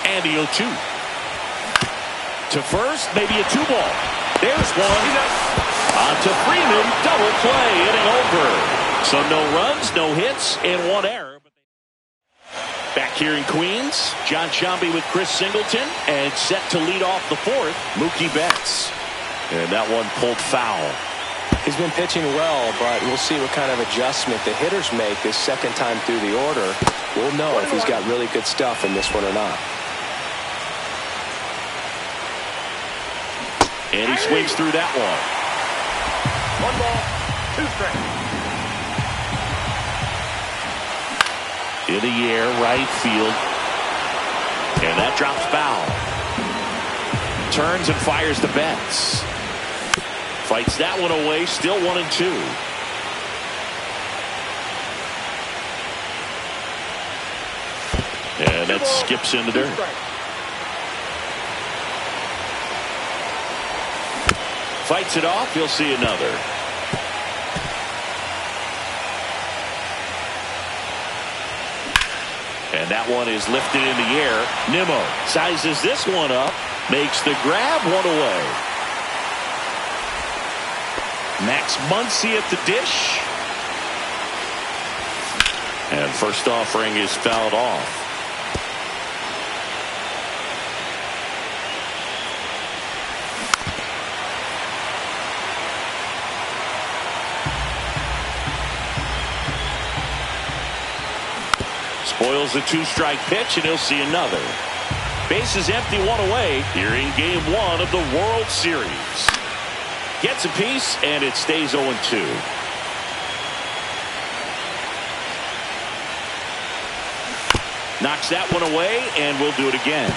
And the 0-2. To first, maybe a 2-ball. There's one. On to Freeman, double play, inning over. So no runs, no hits, and one error. Back here in Queens, John Shambi with Chris Singleton, and set to lead off the fourth, Mookie Betts. And that one pulled foul. He's been pitching well, but we'll see what kind of adjustment the hitters make this second time through the order. We'll know if he's got really good stuff in this one or not. And he swings through that one. 1 ball, 2 strikes. In the air, right field. And that drops foul. Turns and fires the Betts. Fights that one away, still 1-2. And that skips in the dirt. Fights it off, you'll see another. And that one is lifted in the air. Nimmo sizes this one up, makes the grab, one away. Max Muncy at the dish. And first offering is fouled off. Spoils the 2-strike pitch, and he'll see another. Bases empty, one away here in Game 1 of the World Series. Gets a piece, and it stays 0-2. Knocks that one away, and we'll do it again.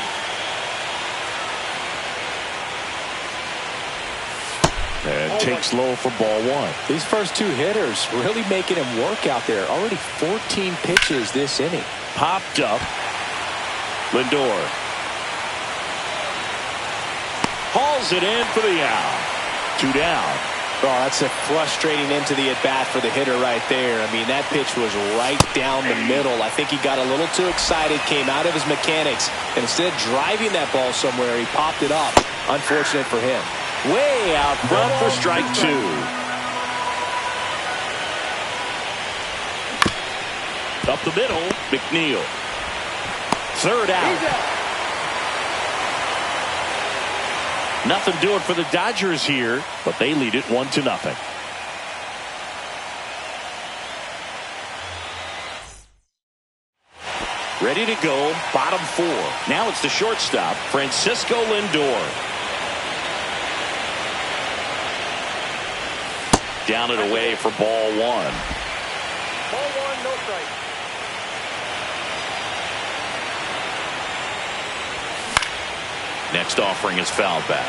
And takes low for ball 1. These first 2 hitters really making him work out there. Already 14 pitches this inning. Popped up. Lindor. Hauls it in for the out. 2 down. Oh, that's a frustrating end to the at-bat for the hitter right there. I mean, that pitch was right down the middle. I think he got a little too excited, came out of his mechanics, and instead of driving that ball somewhere, he popped it up. Unfortunate for him. Way out front for strike 2. Up the middle, McNeil. Third out. Nothing doing for the Dodgers here, but they lead it 1-0. Ready to go, bottom 4. Now it's the shortstop, Francisco Lindor. Down and away for ball 1. Ball 1, no strike. Next offering is fouled back.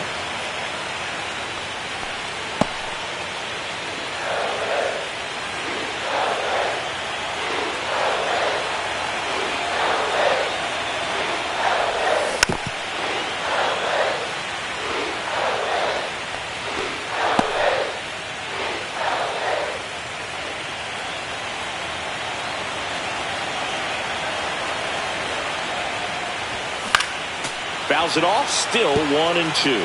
Fouls it off, still 1-2.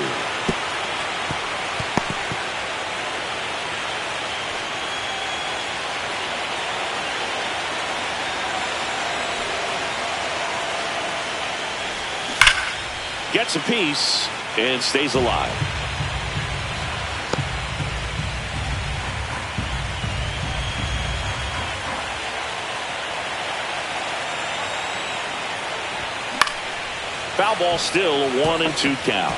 Gets a piece and stays alive. Foul ball, still a 1-2 count.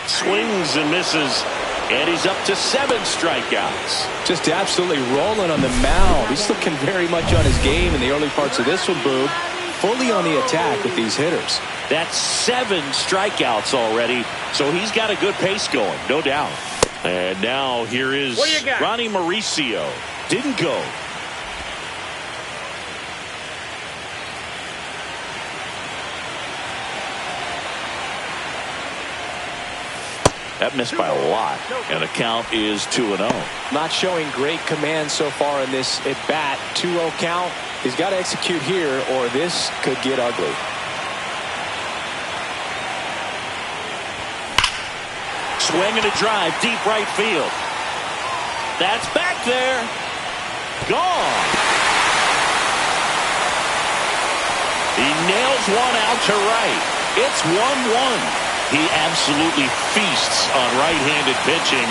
Swings and misses, and he's up to 7 strikeouts. Just absolutely rolling on the mound. He's looking very much on his game in the early parts of this one, Boog. Fully on the attack with these hitters. That's 7 strikeouts already, so he's got a good pace going, no doubt. And now here is Ronnie Mauricio. Didn't go. That missed by a lot, and the count is 2-0. Not showing great command so far in this at-bat. 2-0 count. He's got to execute here, or this could get ugly. Swing and a drive, deep right field. That's back there. Gone. He nails one out to right. It's 1-1. He absolutely feasts on right-handed pitching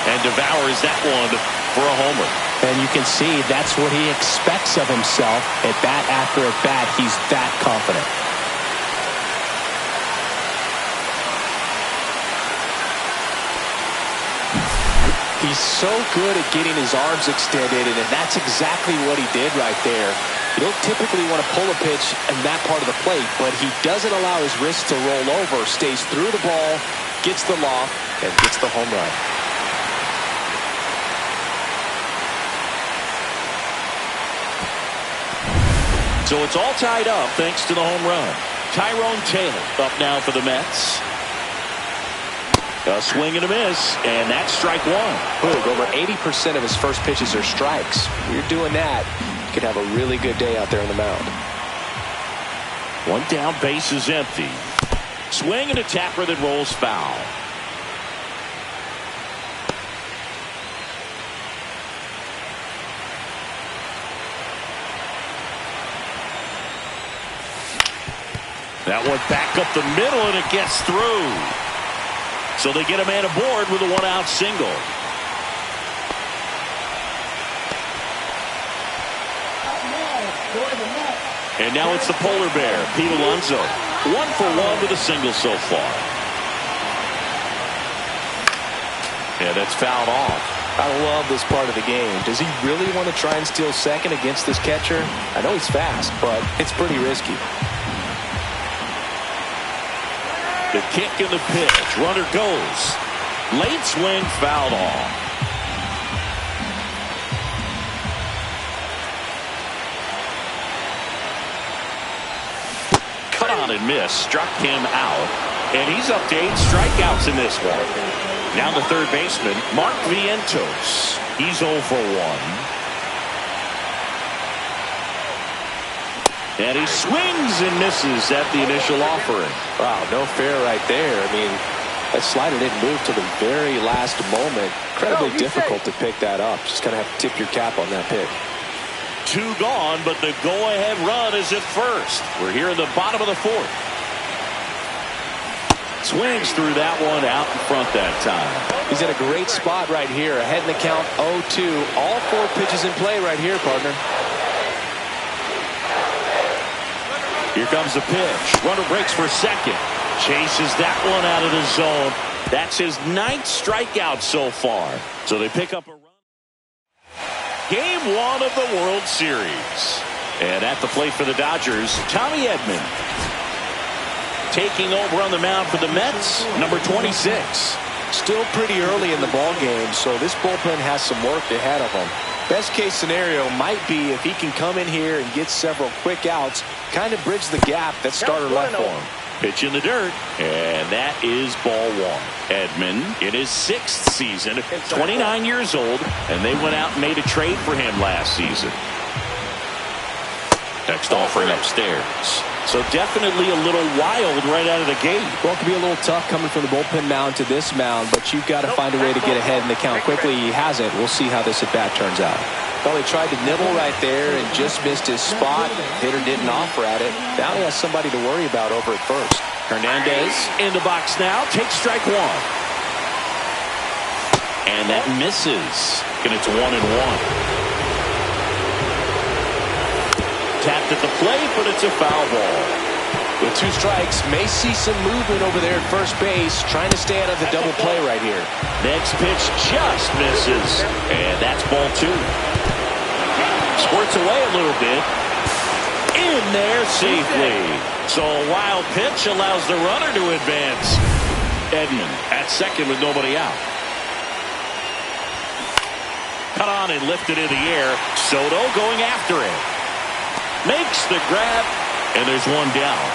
and devours that one for a homer. And you can see that's what he expects of himself at bat after at bat. He's that confident. He's so good at getting his arms extended, and that's exactly what he did right there. You don't typically want to pull a pitch in that part of the plate, but he doesn't allow his wrist to roll over, stays through the ball, gets the loft, and gets the home run. So it's all tied up thanks to the home run. Tyrone Taylor up now for the Mets. A swing and a miss, and that's strike one. Boog, over 80% of his first pitches are strikes. When you're doing that, you could have a really good day out there on the mound. One down, base is empty. Swing and a tapper that rolls foul. That one back up the middle, and it gets through. So they get a man aboard with a one-out single. And now it's the polar bear, Pete Alonso. 1 for 1 with a single so far. Yeah, that's fouled off. I love this part of the game. Does he really want to try and steal second against this catcher? I know he's fast, but it's pretty risky. The kick and the pitch. Runner goes. Late swing, fouled off. Cut on and miss. Struck him out. And he's up to 8 strikeouts in this one. Now the third baseman, Mark Vientos. He's 0 for 1. And he swings and misses at the initial offering. Wow, no fair right there. I mean, that slider didn't move till the very last moment. Incredibly difficult to pick that up. Just kind of have to tip your cap on that pick. 2 gone, but the go-ahead run is at first. We're here in the bottom of the 4th. Swings through that one out in front that time. He's in a great spot right here. Ahead in the count 0-2. All 4 pitches in play right here, partner. Here comes the pitch. Runner breaks for second. Chases that one out of the zone. That's his 9th strikeout so far. So they pick up a run. Game 1 of the World Series. And at the plate for the Dodgers, Tommy Edman. Taking over on the mound for the Mets, number 26. Still pretty early in the ball game, so this bullpen has some work ahead of him. Best case scenario might be if he can come in here and get several quick outs, kind of bridge the gap that starter left for him. Pitch in the dirt, and that is ball 1. Edman in his 6th season, 29 years old, and they went out and made a trade for him last season. Next offering upstairs. So definitely a little wild right out of the gate. Well, it could be a little tough coming from the bullpen mound to this mound, but you've got to find a way to get ahead in the count quickly. He hasn't. We'll see how this at-bat turns out. Well, he tried to nibble right there and just missed his spot. Hitter didn't offer at it. Now he has somebody to worry about over at first. Hernandez in the box now. Takes strike 1. And that misses. And it's 1-1. Tapped at the plate, but it's a foul ball. With 2 strikes, may see some movement over there at first base, trying to stay out of the double play right here. Next pitch just misses. And that's ball 2. Squirts away a little bit. In there safely. So a wild pitch allows the runner to advance. Edman at second with nobody out. Cut on and lifted in the air. Soto going after it. Makes the grab, and there's 1 down.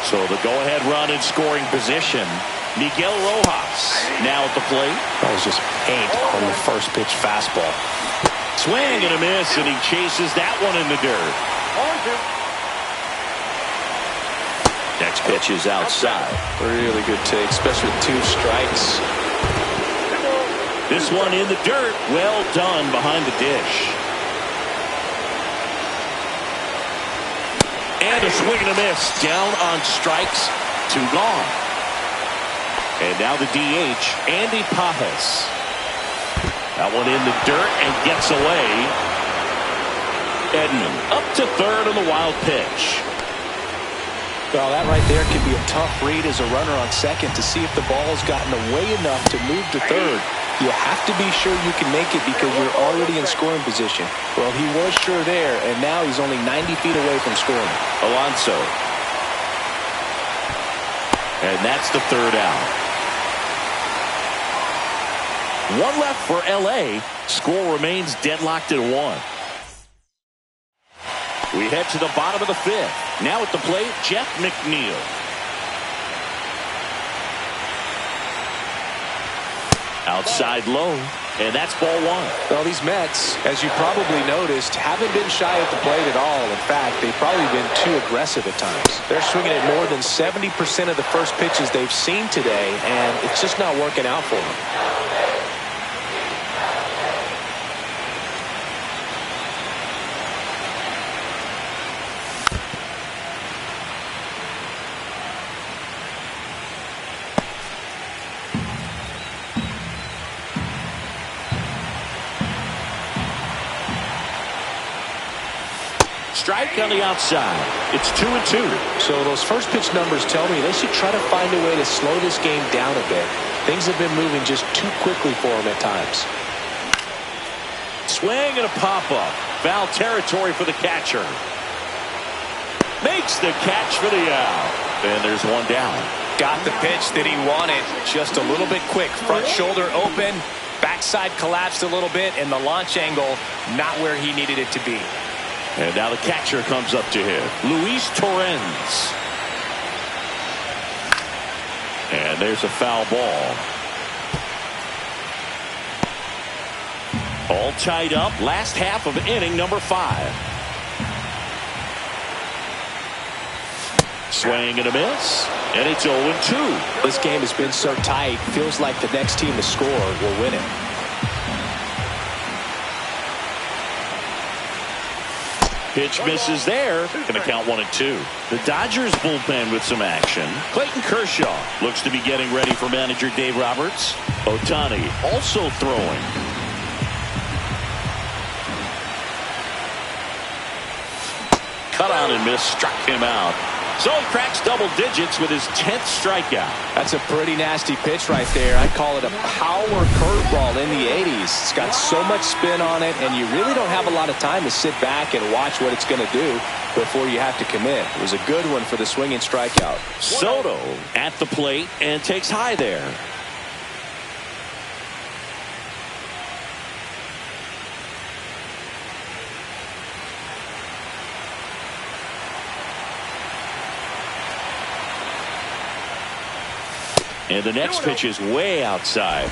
So the go-ahead run in scoring position. Miguel Rojas now at the plate. That was just paint on the first pitch fastball. Swing and a miss, and he chases that one in the dirt. Next pitch is outside. Really good take, especially with 2 strikes. This one in the dirt. Well done behind the dish. And a swing and a miss. Down on strikes. 2 gone. And now the DH, Andy Pajes. That one in the dirt and gets away. Edman up to third on the wild pitch. Well, that right there can be a tough read as a runner on second to see if the ball's gotten away enough to move to third. You have to be sure you can make it because you're already in scoring position. Well, he was sure there, and now he's only 90 feet away from scoring. Alonso. And that's the 3rd out. 1 left for L.A. Score remains deadlocked at 1. We head to the bottom of the 5th. Now at the plate, Jeff McNeil. Outside low, and that's ball 1. Well, these Mets, as you probably noticed, haven't been shy at the plate at all. In fact, they've probably been too aggressive at times. They're swinging at more than 70% of the first pitches they've seen today, and it's just not working out for them. Strike on the outside. It's 2-2. So those first pitch numbers tell me they should try to find a way to slow this game down a bit. Things have been moving just too quickly for them at times. Swing and a pop-up. Foul territory for the catcher. Makes the catch for the out. And there's 1 down. Got the pitch that he wanted. Just a little bit quick. Front shoulder open. Backside collapsed a little bit. And the launch angle not where he needed it to be. And now the catcher comes up to him. Luis Torrens. And there's a foul ball. All tied up. Last half of inning number 5. Swing and a miss. And it's 0-2. This game has been so tight. Feels like the next team to score will win it. Pitch misses there. Gonna count 1-2. The Dodgers bullpen with some action. Clayton Kershaw looks to be getting ready for manager Dave Roberts. Ohtani also throwing. Cut on and miss. Struck him out. So he cracks double digits with his 10th strikeout. That's a pretty nasty pitch right there. I'd call it a power curveball in the 80s. It's got so much spin on it, and you really don't have a lot of time to sit back and watch what it's going to do before you have to commit. It was a good one for the swinging strikeout. Soto at the plate and takes high there. And the next pitch is way outside.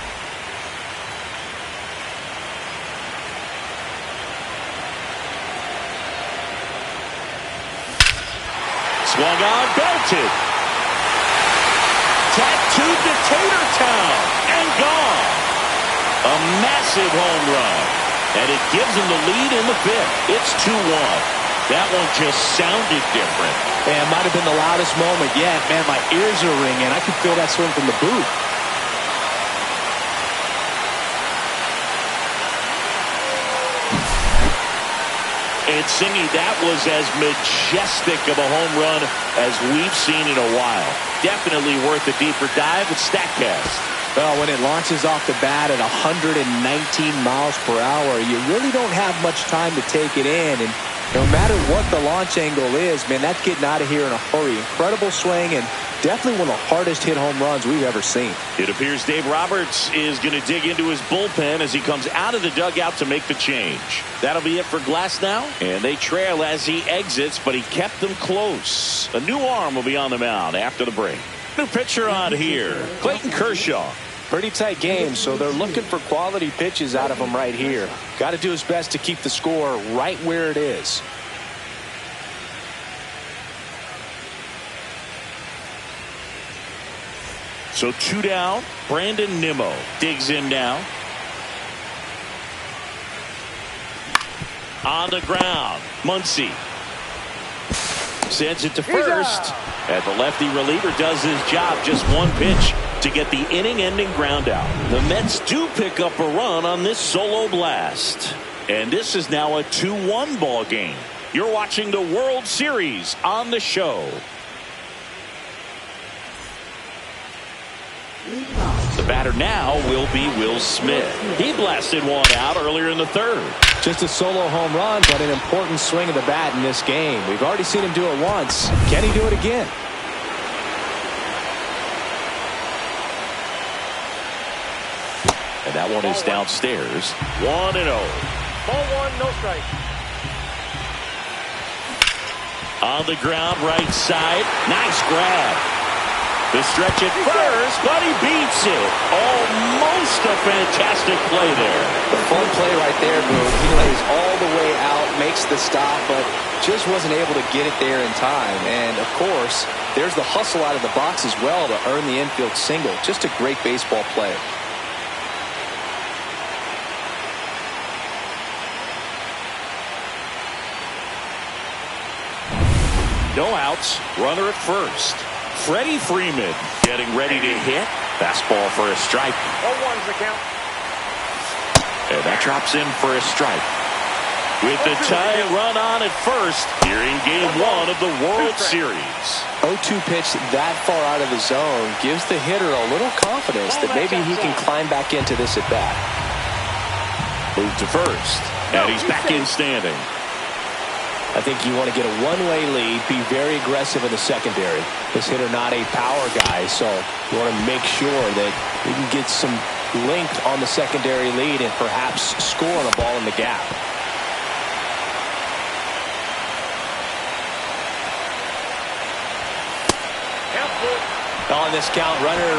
Swung on, belted. Tattooed to Tater Town and gone. A massive home run. And it gives him the lead in the 5th. It's 2-1. That one just sounded different. And it might have been the loudest moment yet. Man, my ears are ringing. I could feel that swing from the booth. And Singy, that was as majestic of a home run as we've seen in a while. Definitely worth a deeper dive with StatCast. Well, when it launches off the bat at 119 miles per hour, you really don't have much time to take it in. And no matter what the launch angle is, man, that's getting out of here in a hurry. Incredible swing and definitely one of the hardest hit home runs we've ever seen. It appears Dave Roberts is going to dig into his bullpen as he comes out of the dugout to make the change. That'll be it for Glass now. And they trail as he exits, but he kept them close. A new arm will be on the mound after the break. New pitcher on here, Clayton Kershaw. Pretty tight game, so they're looking for quality pitches out of him right here. Got to do his best to keep the score right where it is. So 2 down. Brandon Nimmo digs in now. On the ground, Muncy sends it to first. And the lefty reliever does his job. Just one pitch to get the inning-ending ground out. The Mets do pick up a run on this solo blast. And this is now a 2-1 ball game. You're watching the World Series on the show. The batter now will be Will Smith. He blasted one out earlier in the third. Just a solo home run, but an important swing of the bat in this game. We've already seen him do it once. Can he do it again? And that one is downstairs. 1-0. Ball one, no strike. On the ground, right side. Nice grab. The stretch at first, but he beats it. Almost a fantastic play there. The fun play right there, Boone. He lays all the way out, makes the stop, but just wasn't able to get it there in time. And, of course, there's the hustle out of the box as well to earn the infield single. Just a great baseball play. No outs. Runner at first. Freddie Freeman getting ready to hit. Fastball for a strike. 0-1's the count. And that drops in for a strike. With the tying run on at first here in Game 1 of the World Series. 0-2 pitch that far out of the zone gives the hitter a little confidence that maybe he can climb back into this at bat. Move to first. And he's back in standing. I think you want to get a one-way lead, be very aggressive in the secondary. This hitter not a power guy, so you want to make sure that you can get some length on the secondary lead and perhaps score on a ball in the gap. On this count, runner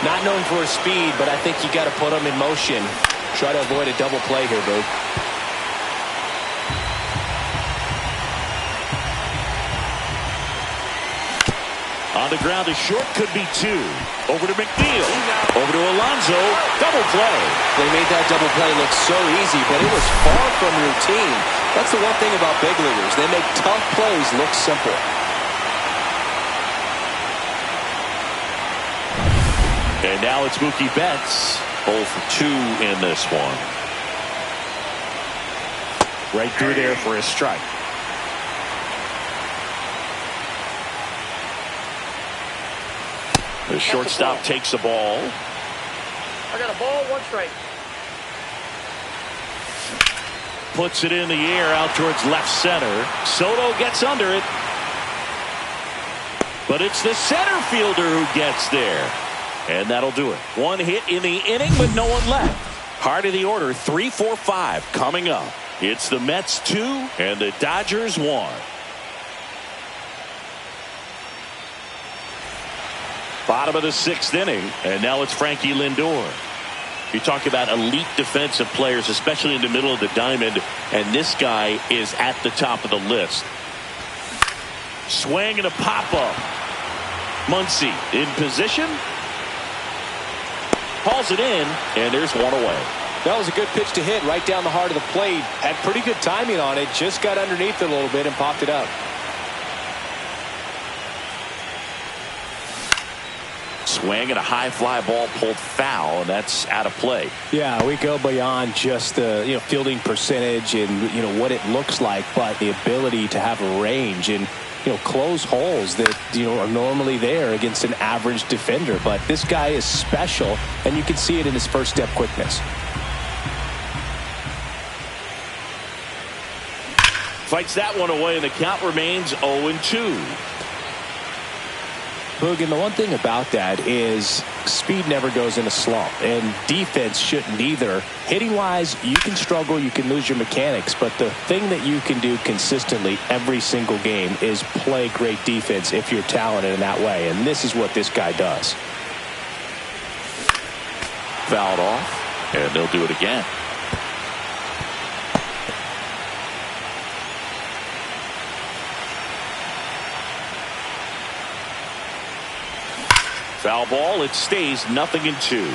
not known for his speed, but I think you got to put him in motion. Try to avoid a double play here, Boo. On the ground, a short could be 2. Over to McNeil. Over to Alonso. Double play. They made that double play look so easy, but it was far from routine. That's the one thing about big leaguers. They make tough plays look simple. And now it's Mookie Betts. 0 for 2 in this one. Right through there for a strike. The shortstop takes the ball. I got a ball, 1 strike. Puts it in the air out towards left center. Soto gets under it. But it's the center fielder who gets there. And that'll do it. 1 hit in the inning, but no one left. Heart of the order, 3, 4, 5 coming up. It's the Mets 2 and the Dodgers 1. Bottom of the 6th inning, and now it's Frankie Lindor. You talk about elite defensive players, especially in the middle of the diamond, and this guy is at the top of the list. Swing and a pop-up. Muncy in position. Hauls it in, and there's one away. That was a good pitch to hit right down the heart of the plate. Had pretty good timing on it. Just got underneath it a little bit and popped it up. Swing and a high fly ball pulled foul, and that's out of play. Yeah, we go beyond just the fielding percentage and what it looks like, but the ability to have a range and close holes that are normally there against an average defender. But this guy is special, and you can see it in his first step quickness. Fights that one away, and the count remains 0-2. Boog, and the one thing about that is speed never goes in a slump, and defense shouldn't either. Hitting-wise, you can struggle, you can lose your mechanics, but the thing that you can do consistently every single game is play great defense if you're talented in that way, and this is what this guy does. Fouled off, and they'll do it again. Foul ball, it stays 0-2.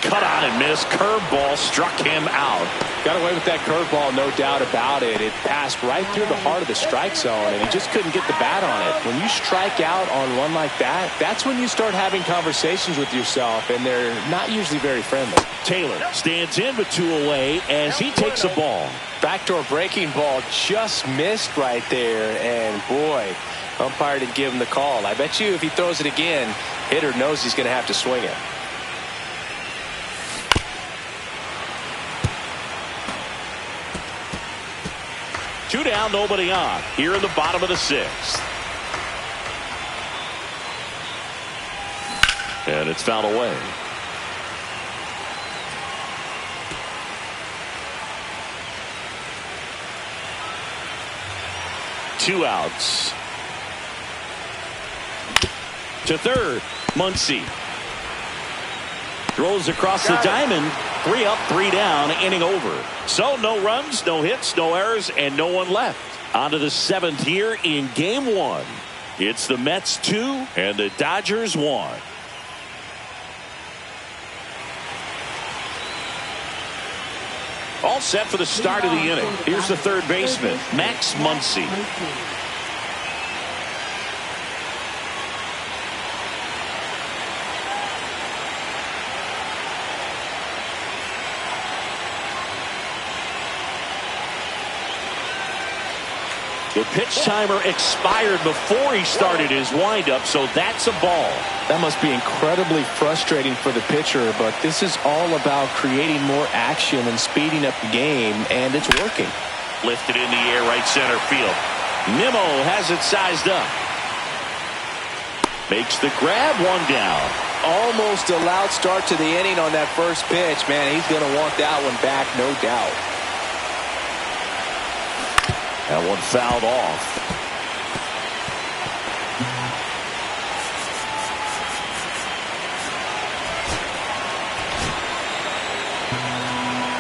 Cut on and miss. Curveball struck him out. Got away with that curveball, no doubt about it. It passed right through the heart of the strike zone, and he just couldn't get the bat on it. When you strike out on one like that, that's when you start having conversations with yourself, and they're not usually very friendly. Taylor stands in with 2 away as he takes a ball. Backdoor breaking ball just missed right there, and boy, umpire didn't give him the call. I bet you if he throws it again, hitter knows he's going to have to swing it. Two down, nobody on. Here in the bottom of the 6th. And it's fouled away. Two outs. To third, Muncy. Throws across the diamond. 3 up, 3 down, inning over. So no runs, no hits, no errors, and no one left. On to the 7th here in game 1. It's the Mets 2 and the Dodgers 1. All set for the start of the inning. Here's the third baseman, Max Muncy. The pitch timer expired before he started his windup, so that's a ball. That must be incredibly frustrating for the pitcher, but this is all about creating more action and speeding up the game, and it's working. Lifted in the air, right center field. Nimmo has it sized up. Makes the grab, 1 down. Almost a loud start to the inning on that first pitch. Man, he's going to want that one back, no doubt. That one fouled off.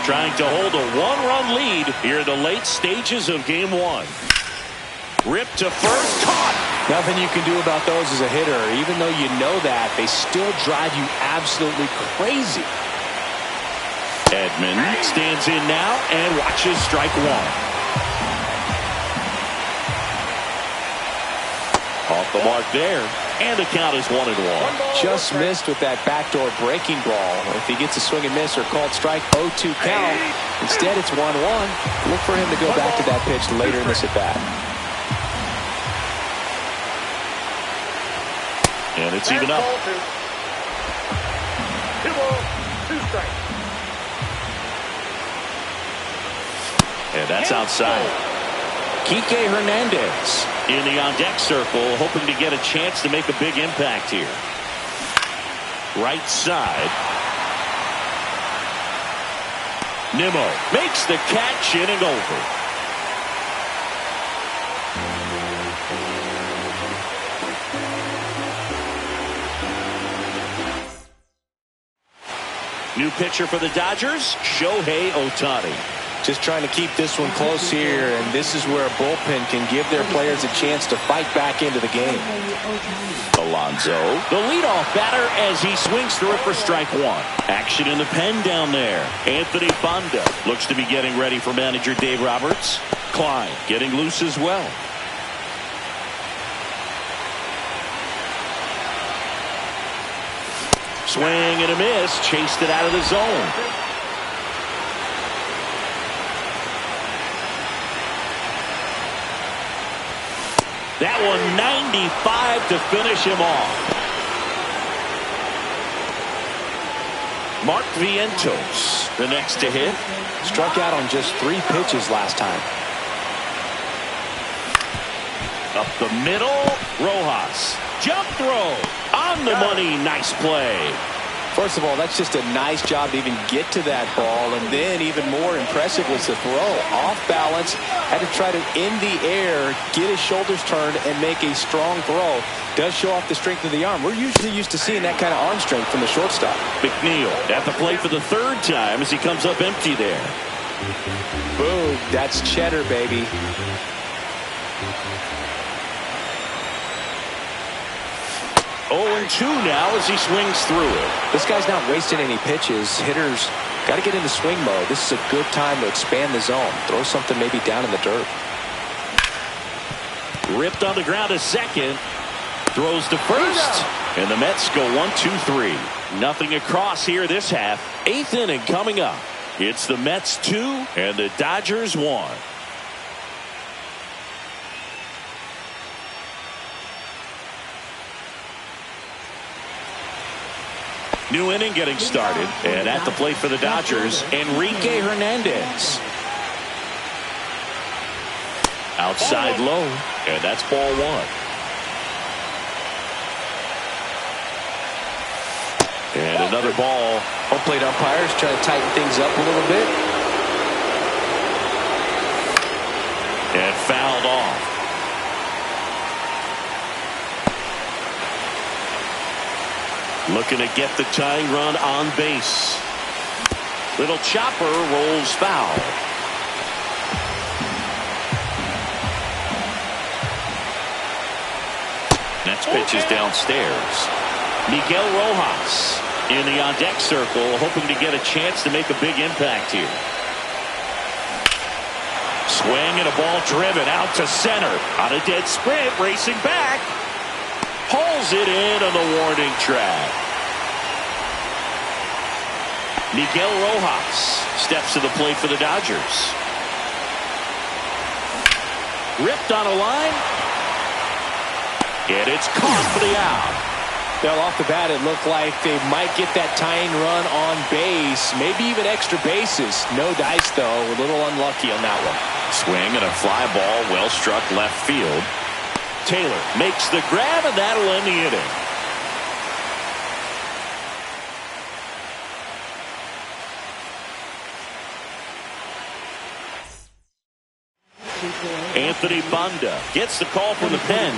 Trying to hold a 1-run lead here in the late stages of game 1. Ripped to first, caught. Nothing you can do about those as a hitter. Even though you know that, they still drive you absolutely crazy. Edman stands in now and watches strike 1. Off the mark there, and the count is 1-1. Just missed with that backdoor breaking ball. If he gets a swing and miss or called strike, 0-2 count. Instead, it's 1-1. Look for him to go back to that pitch later in this at bat. And it's even up. 2 balls, 2 strikes. And that's outside. Kike Hernandez in the on-deck circle, hoping to get a chance to make a big impact here. Right side. Nimmo makes the catch, inning over. New pitcher for the Dodgers, Shohei Ohtani. Just trying to keep this one close here, and this is where a bullpen can give their players a chance to fight back into the game. Alonso, the leadoff batter as he swings through it for strike one. Action in the pen down there. Anthony Banda looks to be getting ready for manager Dave Roberts. Klein getting loose as well. Swing and a miss. Chased it out of the zone. That one 95 to finish him off. Mark Vientos, the next to hit. Struck out on just 3 pitches last time. Up the middle, Rojas. Jump throw on the money. Nice play. First of all, that's just a nice job to even get to that ball, and then even more impressive was the throw. Off balance, had to try to in the air, get his shoulders turned, and make a strong throw. Does show off the strength of the arm. We're usually used to seeing that kind of arm strength from the shortstop. McNeil at the plate for the 3rd time as he comes up empty there. Boom, that's cheddar, baby. 0-2 now as he swings through it. This guy's not wasting any pitches. Hitters got to get into swing mode. This is a good time to expand the zone. Throw something maybe down in the dirt. Ripped on the ground to second. Throws to first. And the Mets go 1-2-3. Nothing across here this half. 8th inning coming up. It's the Mets 2 and the Dodgers 1. New inning getting started, and at the plate for the Dodgers, Enrique Hernandez. Outside low, and that's ball 1. And another ball. Home plate umpires trying to tighten things up a little bit. And fouled off. Looking to get the tying run on base. Little chopper rolls foul. Next pitch is downstairs. Miguel Rojas in the on-deck circle, hoping to get a chance to make a big impact here. Swing and a ball driven out to center. On a dead sprint, racing back. Pulls it in on the warning track. Miguel Rojas steps to the plate for the Dodgers. Ripped on a line. And it's caught for the out. Well, off the bat, it looked like they might get that tying run on base. Maybe even extra bases. No dice, though. A little unlucky on that one. Swing and a fly ball well struck left field. Taylor makes the grab, and that'll end the inning. Anthony Banda gets the call from the pen.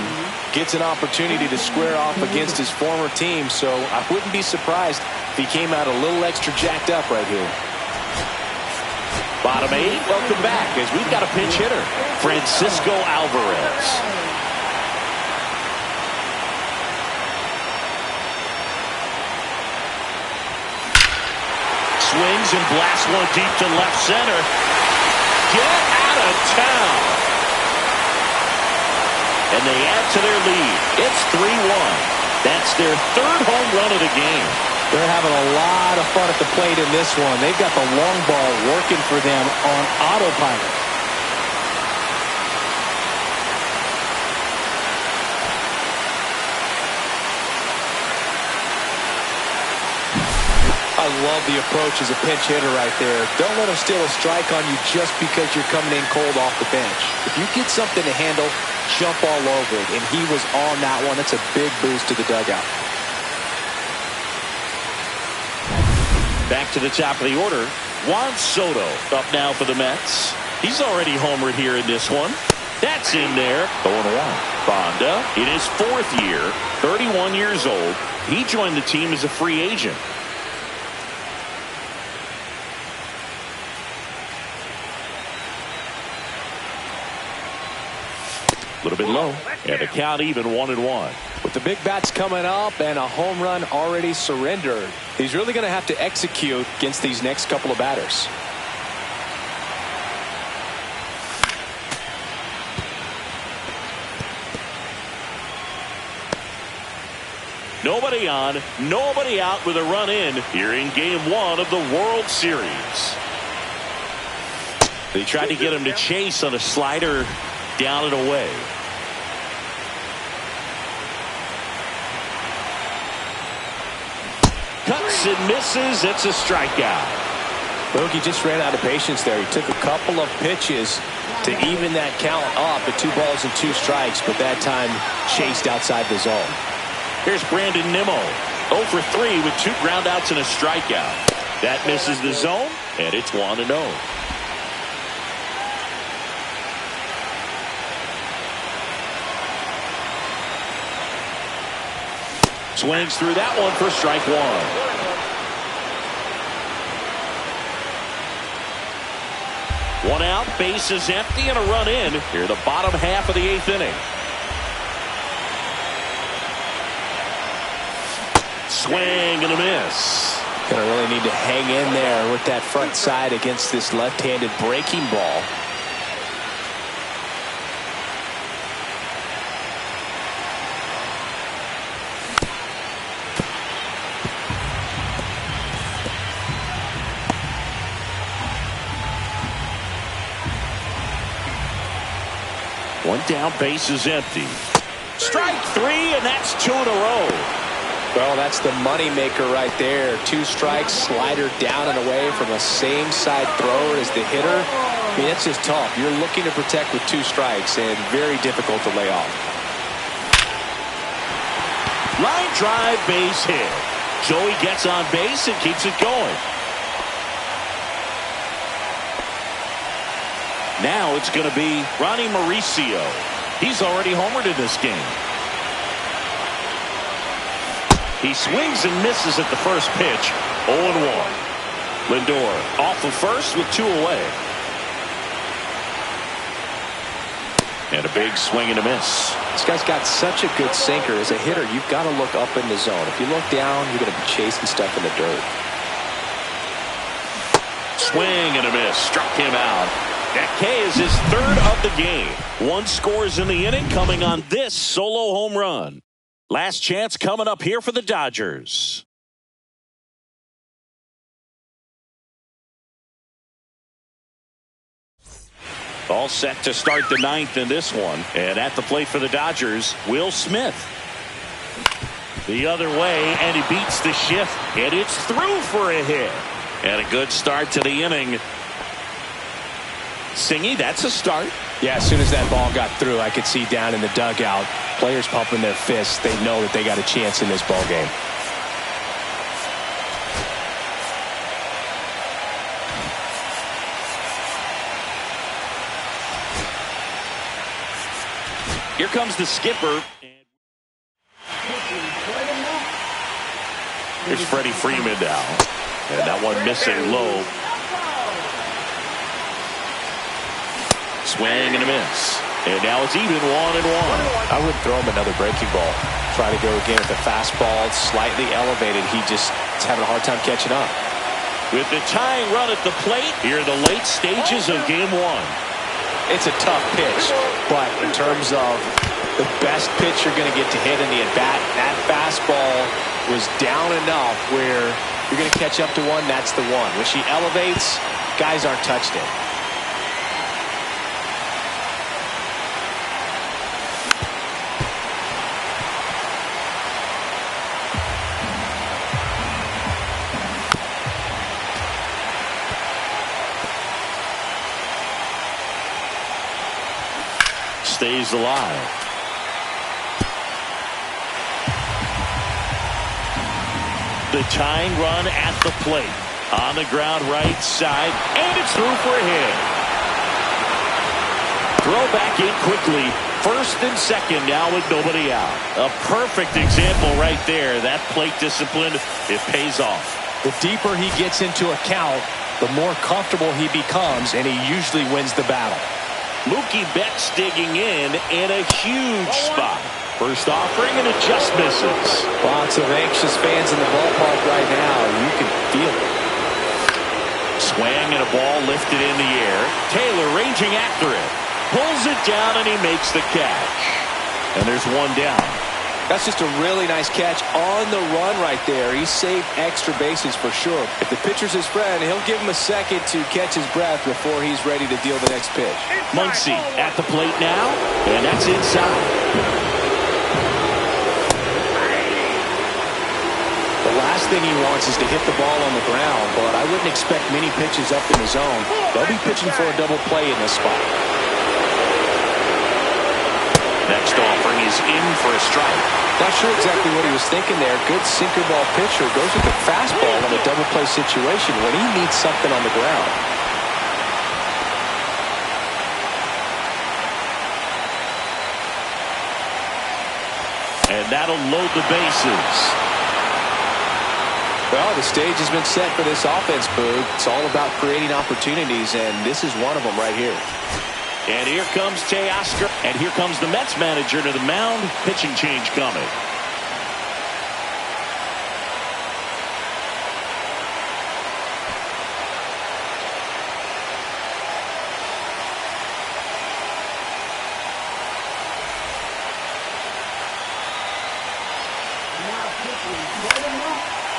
Gets an opportunity to square off against his former team, so I wouldn't be surprised if he came out a little extra jacked up right here. Bottom 8, welcome back as we've got a pinch hitter, Francisco Alvarez. Swings and blasts one deep to left center. Get out of town. And they add to their lead. It's 3-1. That's their 3rd home run of the game. They're having a lot of fun at the plate in this one. They've got the long ball working for them on autopilot. I love the approach as a pinch hitter right there. Don't let him steal a strike on you just because you're coming in cold off the bench. If you get something to handle, jump all over it. And he was on that one. That's a big boost to the dugout. Back to the top of the order. Juan Soto up now for the Mets. He's already homered here in this one. That's in there. 0-1. Banda in his 4th year, 31 years old. He joined the team as a free agent. it low. And the count even 1-1. With the big bats coming up and a home run already surrendered, he's really going to have to execute against these next couple of batters. Nobody on, nobody out with a run in here in game 1 of the World Series. They tried to get him to chase on a slider down and away. Cuts and misses. It's a strikeout. Look, he just ran out of patience there. He took a couple of pitches to even that count up at 2 balls and 2 strikes, but that time chased outside the zone. Here's Brandon Nimmo, 0 for 3 with 2 groundouts and a strikeout. That misses the zone, and it's 1-0. Swings through that one for strike 1. One out, base is empty, and a run in here the bottom half of the 8th inning. Swing and a miss. Gonna really need to hang in there with that front side against this left-handed breaking ball. One down, base is empty. Strike 3, and that's 2 in a row. Well, that's the money maker right there. 2 strikes, slider down and away from a same side thrower as the hitter. I mean, that's just tough. You're looking to protect with 2 strikes and very difficult to lay off. Line drive, base hit. Joey gets on base and keeps it going. Now it's going to be Ronnie Mauricio. He's already homered in this game. He swings and misses at the first pitch. 0-1. Lindor off of first with 2 away. And a big swing and a miss. This guy's got such a good sinker. As a hitter, you've got to look up in the zone. If you look down, you're going to be chasing stuff in the dirt. Swing and a miss. Struck him out. That K is his 3rd of the game. 1 scores in the inning coming on this solo home run. Last chance coming up here for the Dodgers. All set to start the 9th in this one. And at the plate for the Dodgers, Will Smith. The other way, and he beats the shift. And it's through for a hit. And a good start to the inning. Singy, that's a start. Yeah, as soon as that ball got through, I could see down in the dugout, players pumping their fists. They know that they got a chance in this ball game. Here comes the skipper. Here's Freddie Freeman now. And that one missing low. Swing and a miss. And now it's even 1-1. I would throw him another breaking ball. Try to go again with the fastball. It's slightly elevated. He just is having a hard time catching up. With the tying run at the plate, here are the late stages of game 1. It's a tough pitch, but in terms of the best pitch you're going to get to hit in the at-bat, that fastball was down enough where you're going to catch up to one. That's the one. When she elevates, guys aren't touched it. Stays alive. The tying run at the plate. On the ground right side. And it's through for a hit. Throw back in quickly. First and second now with nobody out. A perfect example right there. That plate discipline, it pays off. The deeper he gets into a count, the more comfortable he becomes, and he usually wins the battle. Mookie Betts digging in a huge spot. First offering, and it just misses. Lots of anxious fans in the ballpark right now. You can feel it. Swing and a ball lifted in the air. Taylor ranging after it. Pulls it down, and he makes the catch. And there's one down. That's just a really nice catch on the run right there. He saved extra bases for sure. If the pitcher's his friend, he'll give him a second to catch his breath before he's ready to deal the next pitch. Muncy at the plate now, and that's inside. The last thing he wants is to hit the ball on the ground, but I wouldn't expect many pitches up in the zone. They'll be pitching for a double play in this spot. Next offering is in for a strike. Not sure exactly what he was thinking there. Good sinker ball pitcher goes with the fastball in a double play situation when he needs something on the ground. And that'll load the bases. Well, the stage has been set for this offense, Boog. It's all about creating opportunities, and this is one of them right here. And here comes Teoscar. And here comes the Mets manager to the mound. Pitching change coming.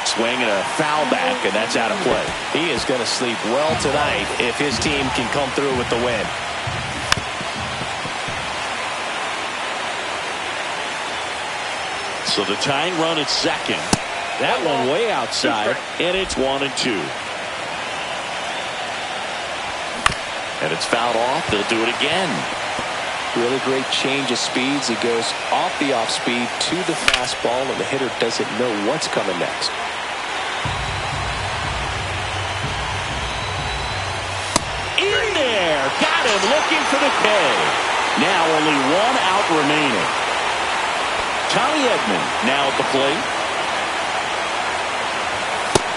Swing and a foul back, and that's out of play. He is going to sleep well tonight if his team can come through with the win. So the tying run at second. That one way outside, and it's 1-2. And it's fouled off. They'll do it again. Really great change of speeds. He goes off the off speed to the fastball, and the hitter doesn't know what's coming next. In there. Got him looking for the K. Now only one out remaining. Tommy Edman now at the plate.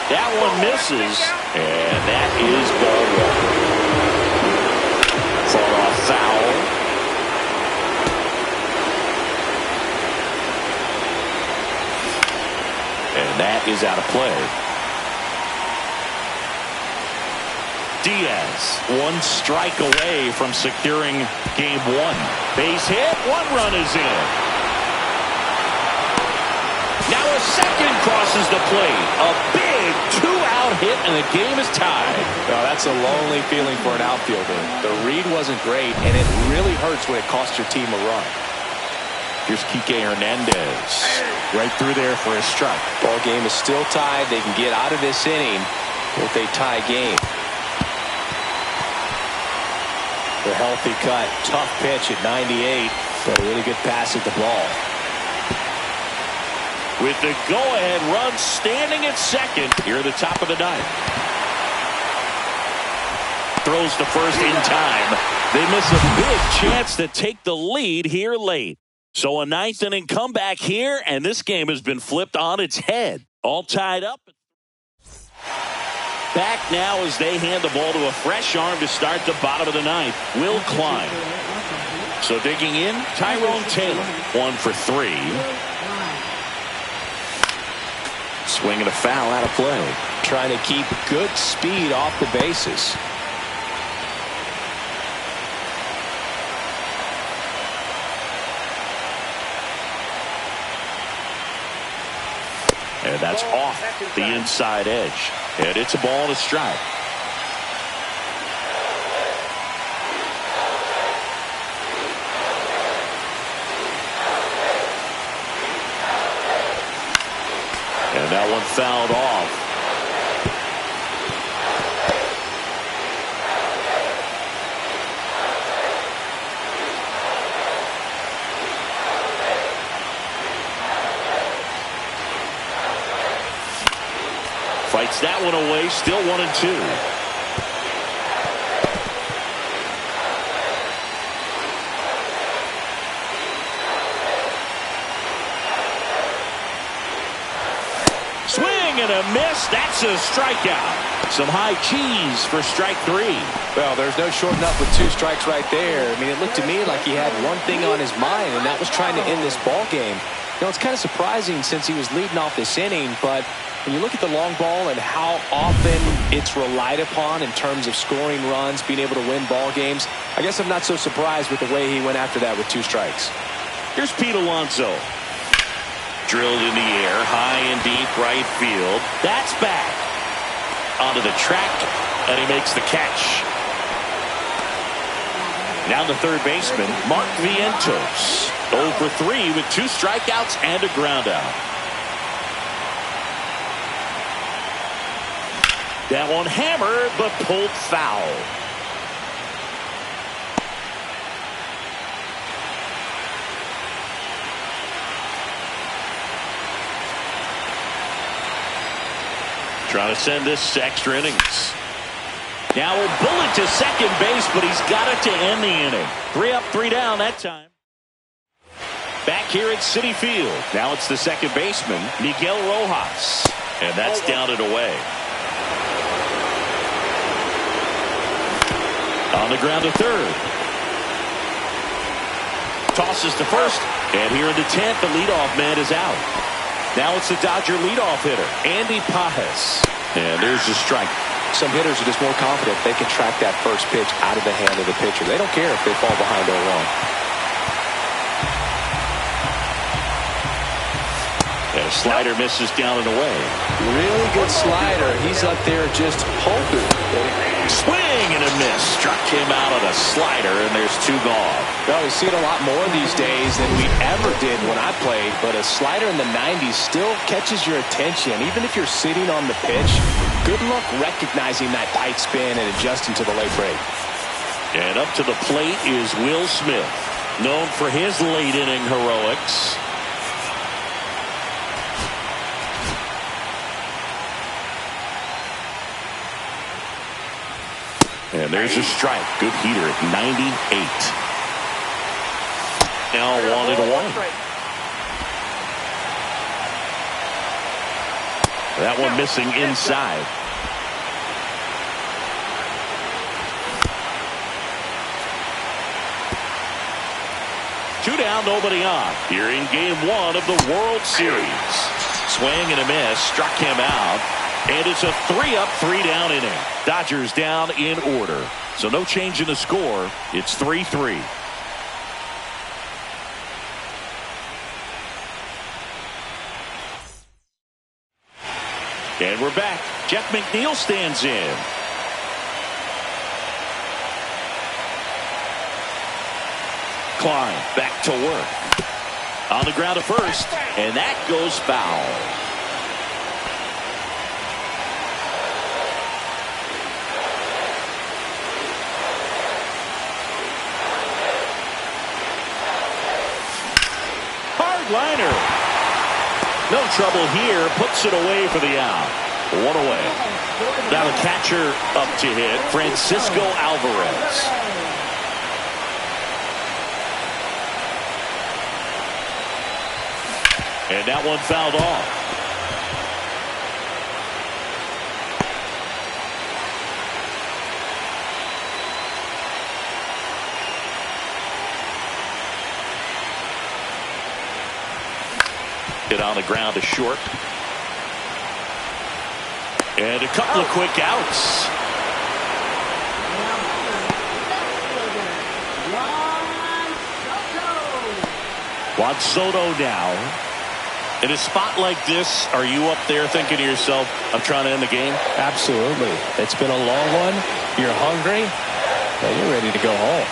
That one misses, and that is ball one. Far off foul. And that is out of play. Diaz, one strike away from securing game one. Base hit, one run is in. Now a second crosses the plate. A big two-out hit, and the game is tied. Well, that's a lonely feeling for an outfielder. The read wasn't great, and it really hurts when it costs your team a run. Here's Kike Hernandez. Right through there for a strike. Ball game is still tied. They can get out of this inning with a tie game. The healthy cut. Tough pitch at 98, but a really good pass at the ball. With the go-ahead run standing at second here at the top of the ninth. Throws to first in time. They miss a big chance to take the lead here late. So a ninth inning comeback here, and this game has been flipped on its head. All tied up. Back now as they hand the ball to a fresh arm to start the bottom of the ninth. Will Klein. So digging in, Tyrone Taylor. 1 for 3. Swing and a foul out of play. Trying to keep good speed off the bases. And that's off the inside edge. And it's a ball to strike. And that one fouled off. Fights that one away, still 1-2. Swing swing and a miss. That's a strikeout. Some high cheese for strike 3. Well, there's no shorting up with 2 strikes right there. I mean, it looked to me like he had one thing on his mind, and that was trying to end this ball game. You know, it's kind of surprising since he was leading off this inning, but when you look at the long ball and how often it's relied upon in terms of scoring runs, being able to win ball games, I guess I'm not so surprised with the way he went after that with 2 strikes. Here's Pete Alonso. Drilled in the air, high and deep right field. That's back. Onto the track, and he makes the catch. Now the third baseman, Mark Vientos. 0 for 3 with 2 strikeouts and a groundout. That one hammered, but pulled foul. Trying to send this to extra innings. Now a bullet to second base, but he's got it to end the inning. 3 up, 3 down that time. Back here at Citi Field. Now it's the second baseman, Miguel Rojas. And that's down and away. On the ground to third. Tosses to first. And here in the 10th, the leadoff man is out. Now it's the Dodger leadoff hitter, Andy Pajes. And there's the strike. Some hitters are just more confident they can track that first pitch out of the hand of the pitcher. They don't care if they fall behind 0-1. And a slider misses down and away. Really good slider. He's up there just hoping. Swing and a miss. Struck him out on a slider, and there's 2 gone. Well, we see it a lot more these days than we ever did when I played, but a slider in the 90s still catches your attention. Even if you're sitting on the pitch, good luck recognizing that tight spin and adjusting to the late break. And up to the plate is Will Smith, known for his late inning heroics. And there's a strike. Good heater at 98. Now 1-1. That one missing inside. Two down, nobody on. Here in game 1 of the World Series. Swing and a miss. Struck him out. And it's a 3-up, 3-down inning. Dodgers down in order. So no change in the score. It's 3-3. And we're back. Jeff McNeil stands in. Klein back to work. On the ground to first. And that goes foul. Liner. No trouble here. Puts it away for the out. 1 away. Now the catcher up to hit, Francisco Alvarez. And that one fouled off. Hit on the ground to short. And a couple of quick outs. Juan Soto now. In a spot like this, are you up there thinking to yourself, I'm trying to end the game? Absolutely. It's been a long one. You're hungry. Well, you're ready to go home.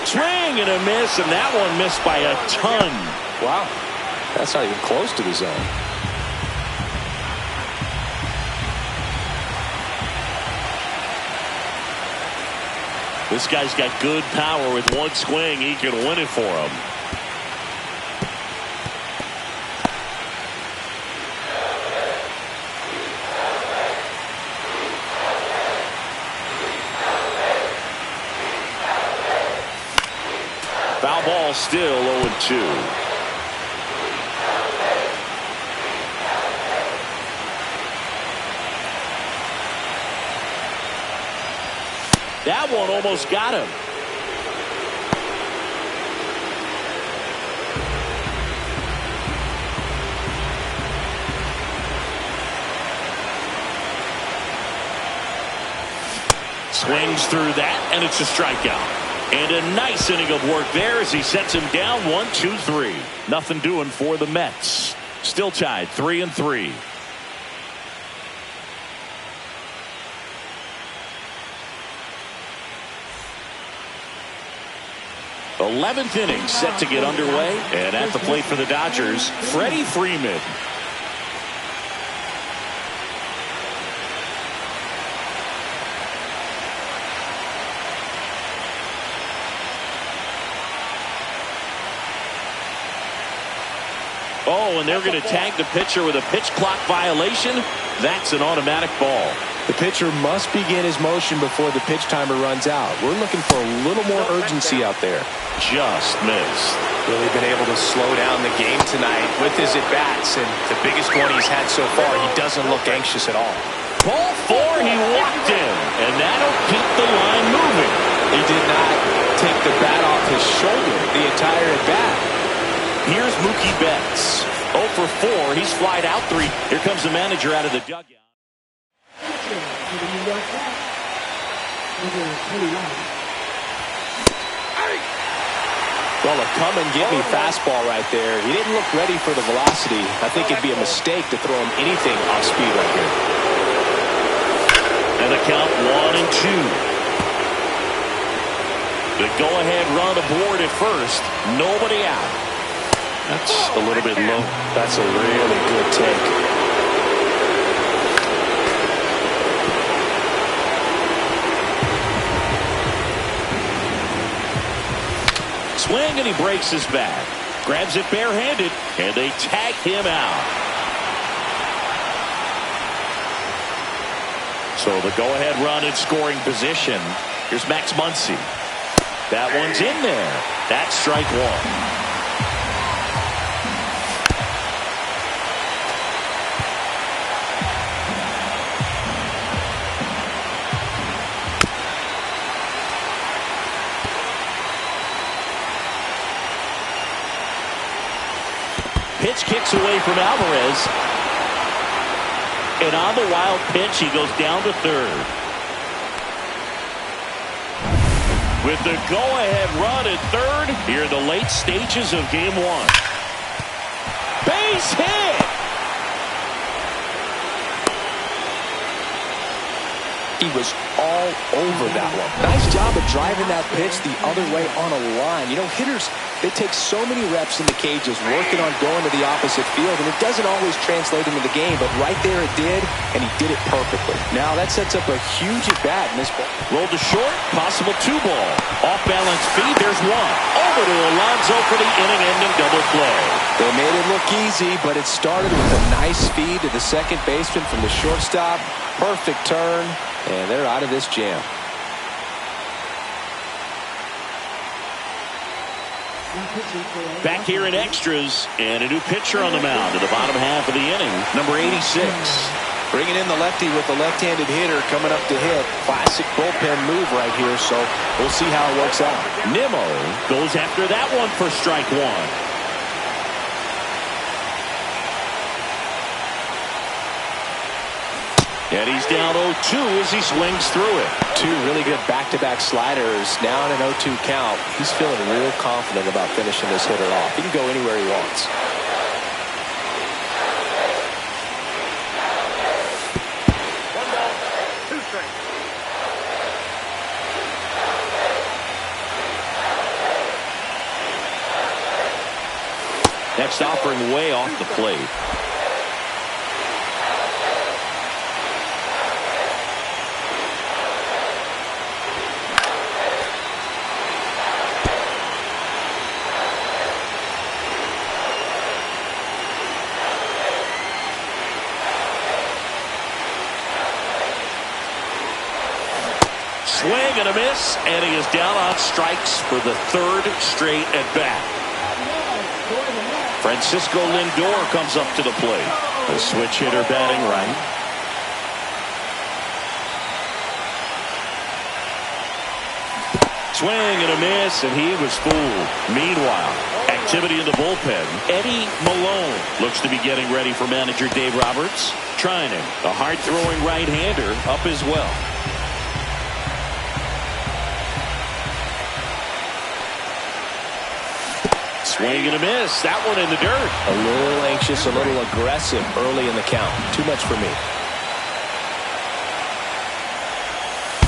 Swing and a miss, and that one missed by a ton. Wow. That's not even close to the zone. This guy's got good power. With one swing, he can win it for him. Foul ball, still 0-2. That one almost got him. Swings through that, and it's a strikeout. And a nice inning of work there as he sets him down 1-2-3. Nothing doing for the Mets. Still tied 3-3. 11th inning set to get underway. And at the plate for the Dodgers, Freddie Freeman. Oh, and they're going to tag the pitcher with a pitch clock violation. That's an automatic ball. The pitcher must begin his motion before the pitch timer runs out. We're looking for a little more urgency out there. Just missed. Really been able to slow down the game tonight with his at-bats, and the biggest one he's had so far, he doesn't look anxious at all. Ball 4, he walked in, and that'll keep the line moving. He did not take the bat off his shoulder the entire at-bat. Here's Mookie Betts. 0 for 4. He's flied out 3. Here comes the manager out of the dugout. Well, a come-and-get-me fastball right there. He didn't look ready for the velocity. I think it'd be a mistake to throw him anything off speed right here. And the count 1-2. The go-ahead run aboard at first. Nobody out. That's a little bit low. That's a really good take. Swing, and he breaks his back. Grabs it barehanded, and they tag him out. So the go-ahead run in scoring position. Here's Max Muncy. That one's in there. That's strike 1. Pitch kicks away from Alvarez. And on the wild pitch, he goes down to third. With the go-ahead run at third, here are the late stages of game 1. Base hit! He was all over that one. Nice job of driving that pitch the other way on a line. You know, hitters, they take so many reps in the cages working on going to the opposite field, and it doesn't always translate into the game, but right there it did, and he did it perfectly. Now that sets up a huge at-bat in this ball. Rolled to short, possible 2 ball. Off-balance feed, there's 1. Over to Alonso for the inning-ending double play. They made it look easy, but it started with a nice feed to the second baseman from the shortstop. Perfect turn, and they're out of this jam. Back here in extras, and a new pitcher on the mound in the bottom half of the inning, number 86. Bringing in the lefty with the left-handed hitter coming up to hit. Classic bullpen move right here, so we'll see how it works out. Nimmo goes after that one for strike 1. And he's down 0-2 as he swings through it. 2 really good back-to-back sliders. Now in an 0-2 count. He's feeling real confident about finishing this hitter off. He can go anywhere he wants. Next offering way off the plate. Swing and a miss, and he is down on strikes for the 3rd straight at bat. Francisco Lindor comes up to the plate. The switch hitter batting right. Swing and a miss, and he was fooled. Meanwhile, activity in the bullpen. Eddie Malone looks to be getting ready for manager Dave Roberts. Trinan, a hard-throwing right-hander, up as well. Swing and a miss. That one in the dirt. A little anxious, a little aggressive early in the count. Too much for me.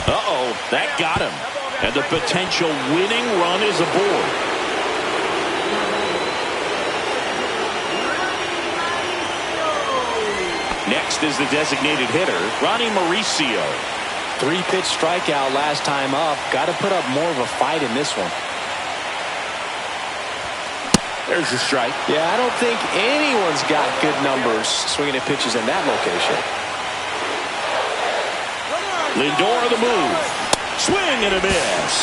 Uh-oh, that got him. And the potential winning run is aboard. Next is the designated hitter, Ronnie Mauricio. 3-pitch strikeout last time up. Got to put up more of a fight in this one. There's the strike. Yeah, I don't think anyone's got good numbers swinging at pitches in that location. Lindor the move. Swing and a miss.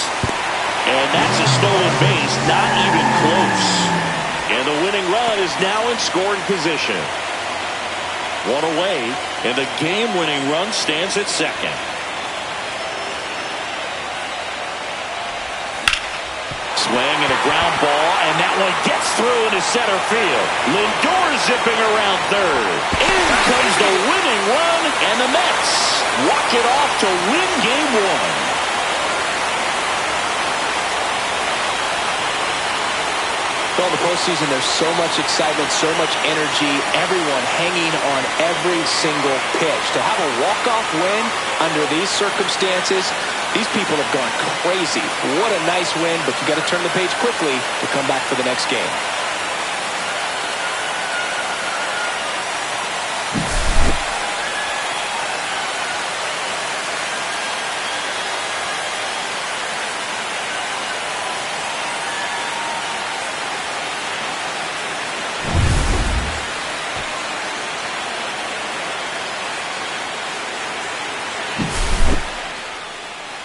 And that's a stolen base, not even close. And the winning run is now in scoring position. One away, and the game-winning run stands at second. Swing and a ground ball, and that one gets through into center field. Lindor zipping around third. In comes the winning run, and the Mets walk it off to win game one. Well, in the postseason, there's so much excitement, so much energy, everyone hanging on every single pitch. To have a walk-off win under these circumstances, these people have gone crazy. What a nice win, but you got to turn the page quickly to come back for the next game.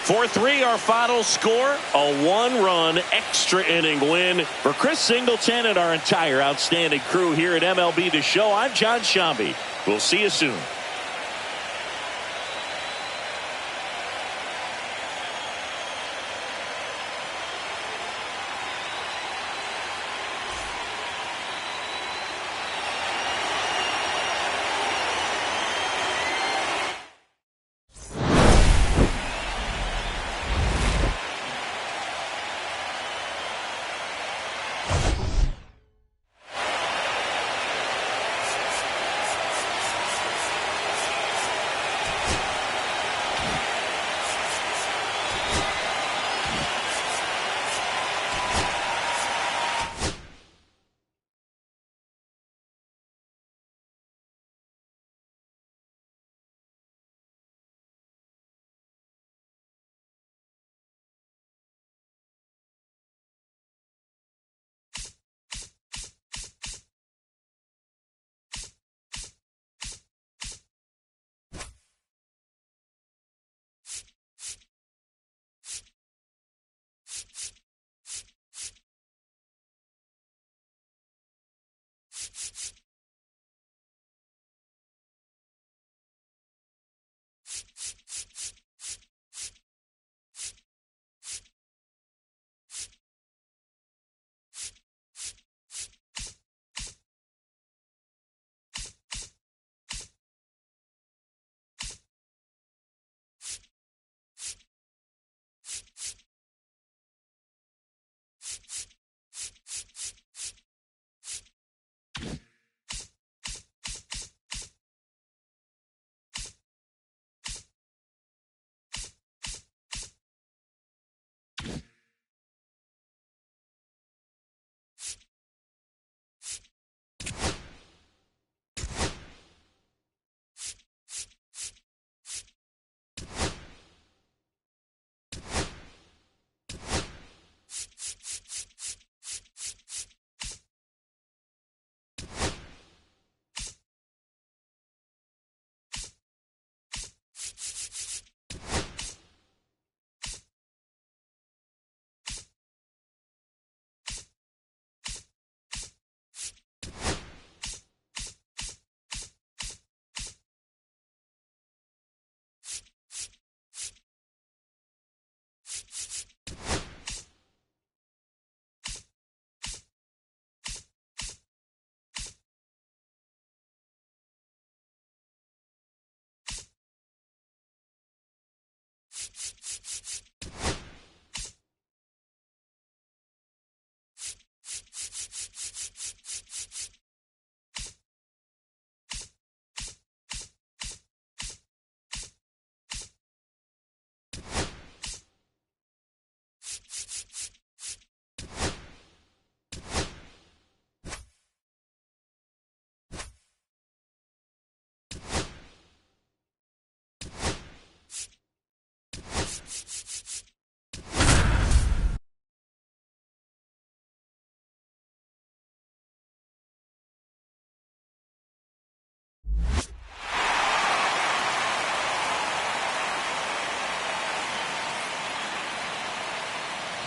(4-3) our final score, a one-run extra inning win for Chris Singleton and our entire outstanding crew here at MLB The Show. I'm John Shambi. We'll see you soon.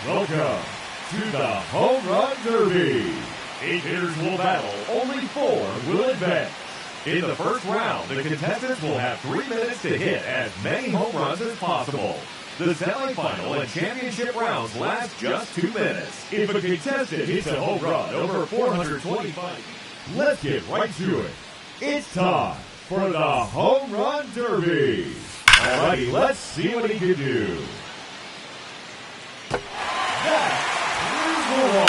Welcome to the Home Run Derby. 8 hitters will battle, only 4 will advance. In the first round, the contestants will have 3 minutes to hit as many home runs as possible. The semifinal and championship rounds last just 2 minutes. If a contestant hits a home run over 425, let's get right to it. It's time for the Home Run Derby. Alrighty, let's see what he can do. That's the wall.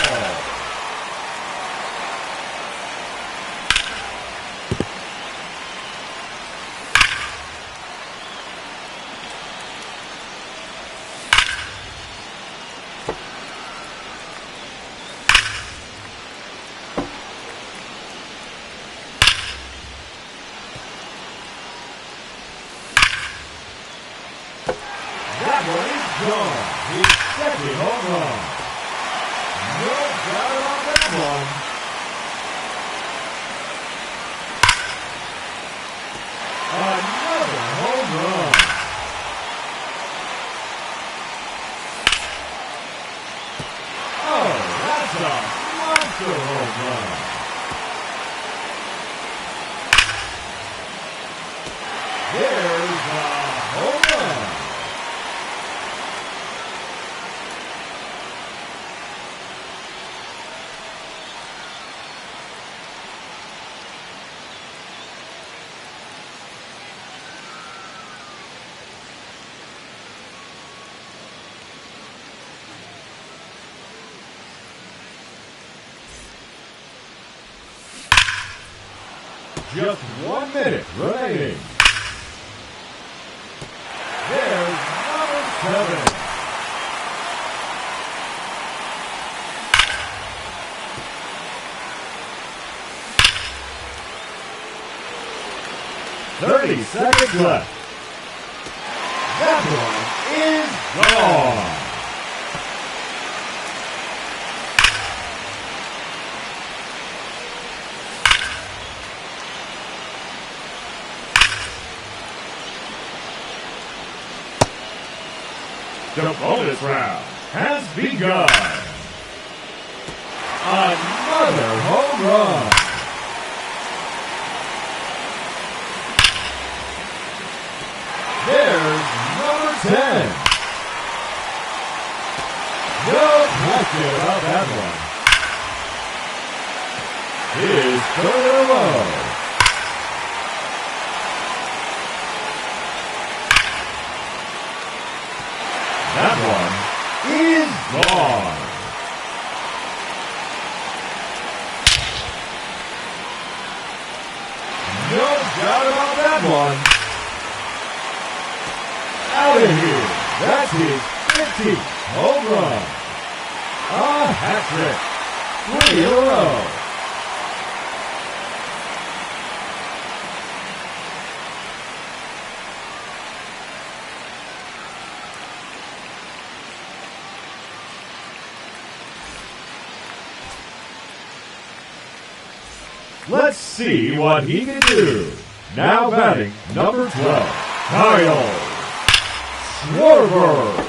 That one is gone. His second home run. No doubt about that one. Another home run. Oh, that's a monster home run. There's a home run. Just 1 minute remaining. There's number 7. "30 seconds left. That one is gone. The bonus round has begun. Another home run. There's number 10. No question about that one. His third in a row. That one is gone. No doubt about that one. Out of here. That's his 15th home run. A hat trick. 3 in a row. Let's see what he can do. Now batting number 12, Kyle Schwarber.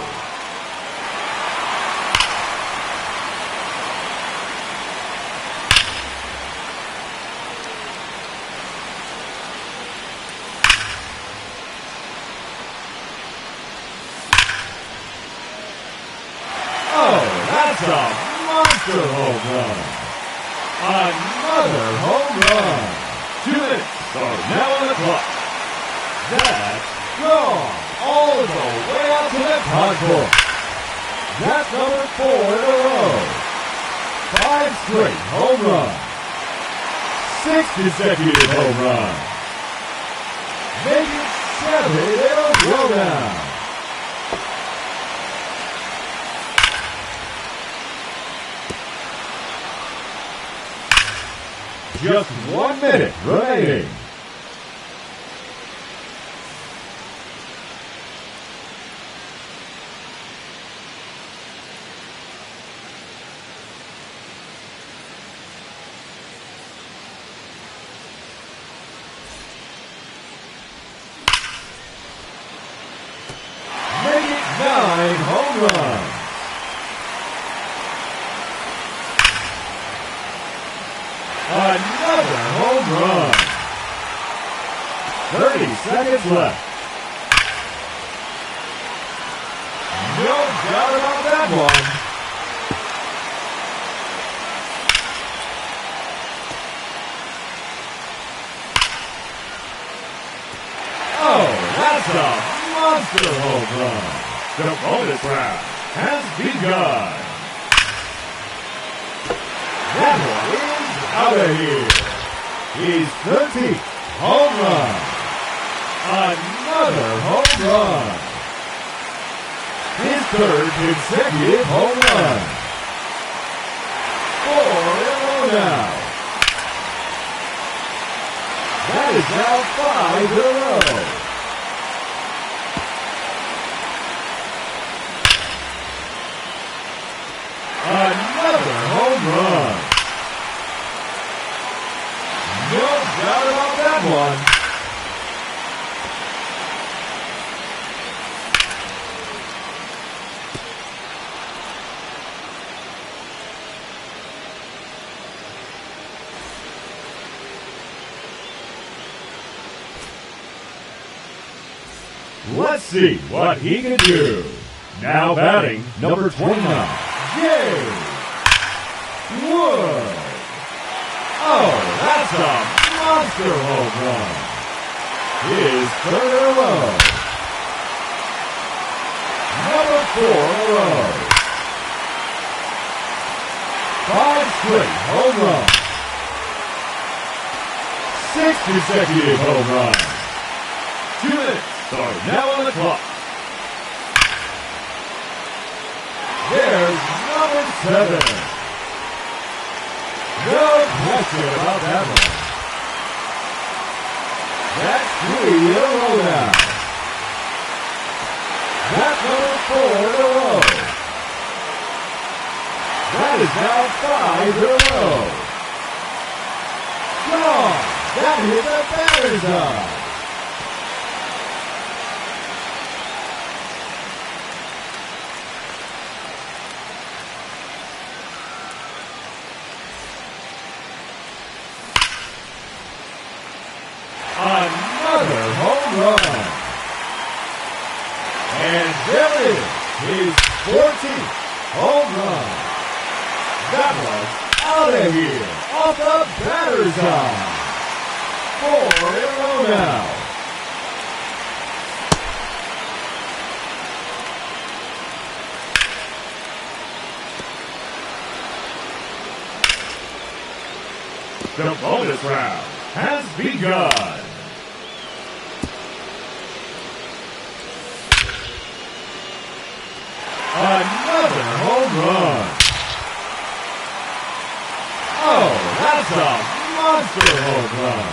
Oh, that's a monster home run. Another home run. 2 minutes are now on the clock. That's gone all the way out to the concourse. That's number 4 in a row. 5 straight home runs. 6 consecutive home runs. Make it 7 in a row now. Just 1 minute remaining. Make it 9 home runs. 30 seconds left. No doubt about that one. Oh, that's a monster home run. The bonus round has begun. That one is out of here. His 13th home run. Another home run. His third consecutive home run. 4 in a row now. That is now 5 in a row. Another home run. No doubt about that one. Let's see what he can do. Now batting, number 29. Yay! Whoa! Oh, that's a monster home run. His third in a row. Number 4 in a row. 5 straight home runs. 6 consecutive home runs. 2 minutes are now on the clock. There's number 7. No question about that one. That's 3 in a row now. That's number 4 in a row. That is now 5 in a row. Come on, that hit the batter's eye. Another home run. And there it is, his 14th home run. That was out of here, off the batter's eye. 4 in a row now. The bonus round has begun. Another home run. Oh, that's a monster home run.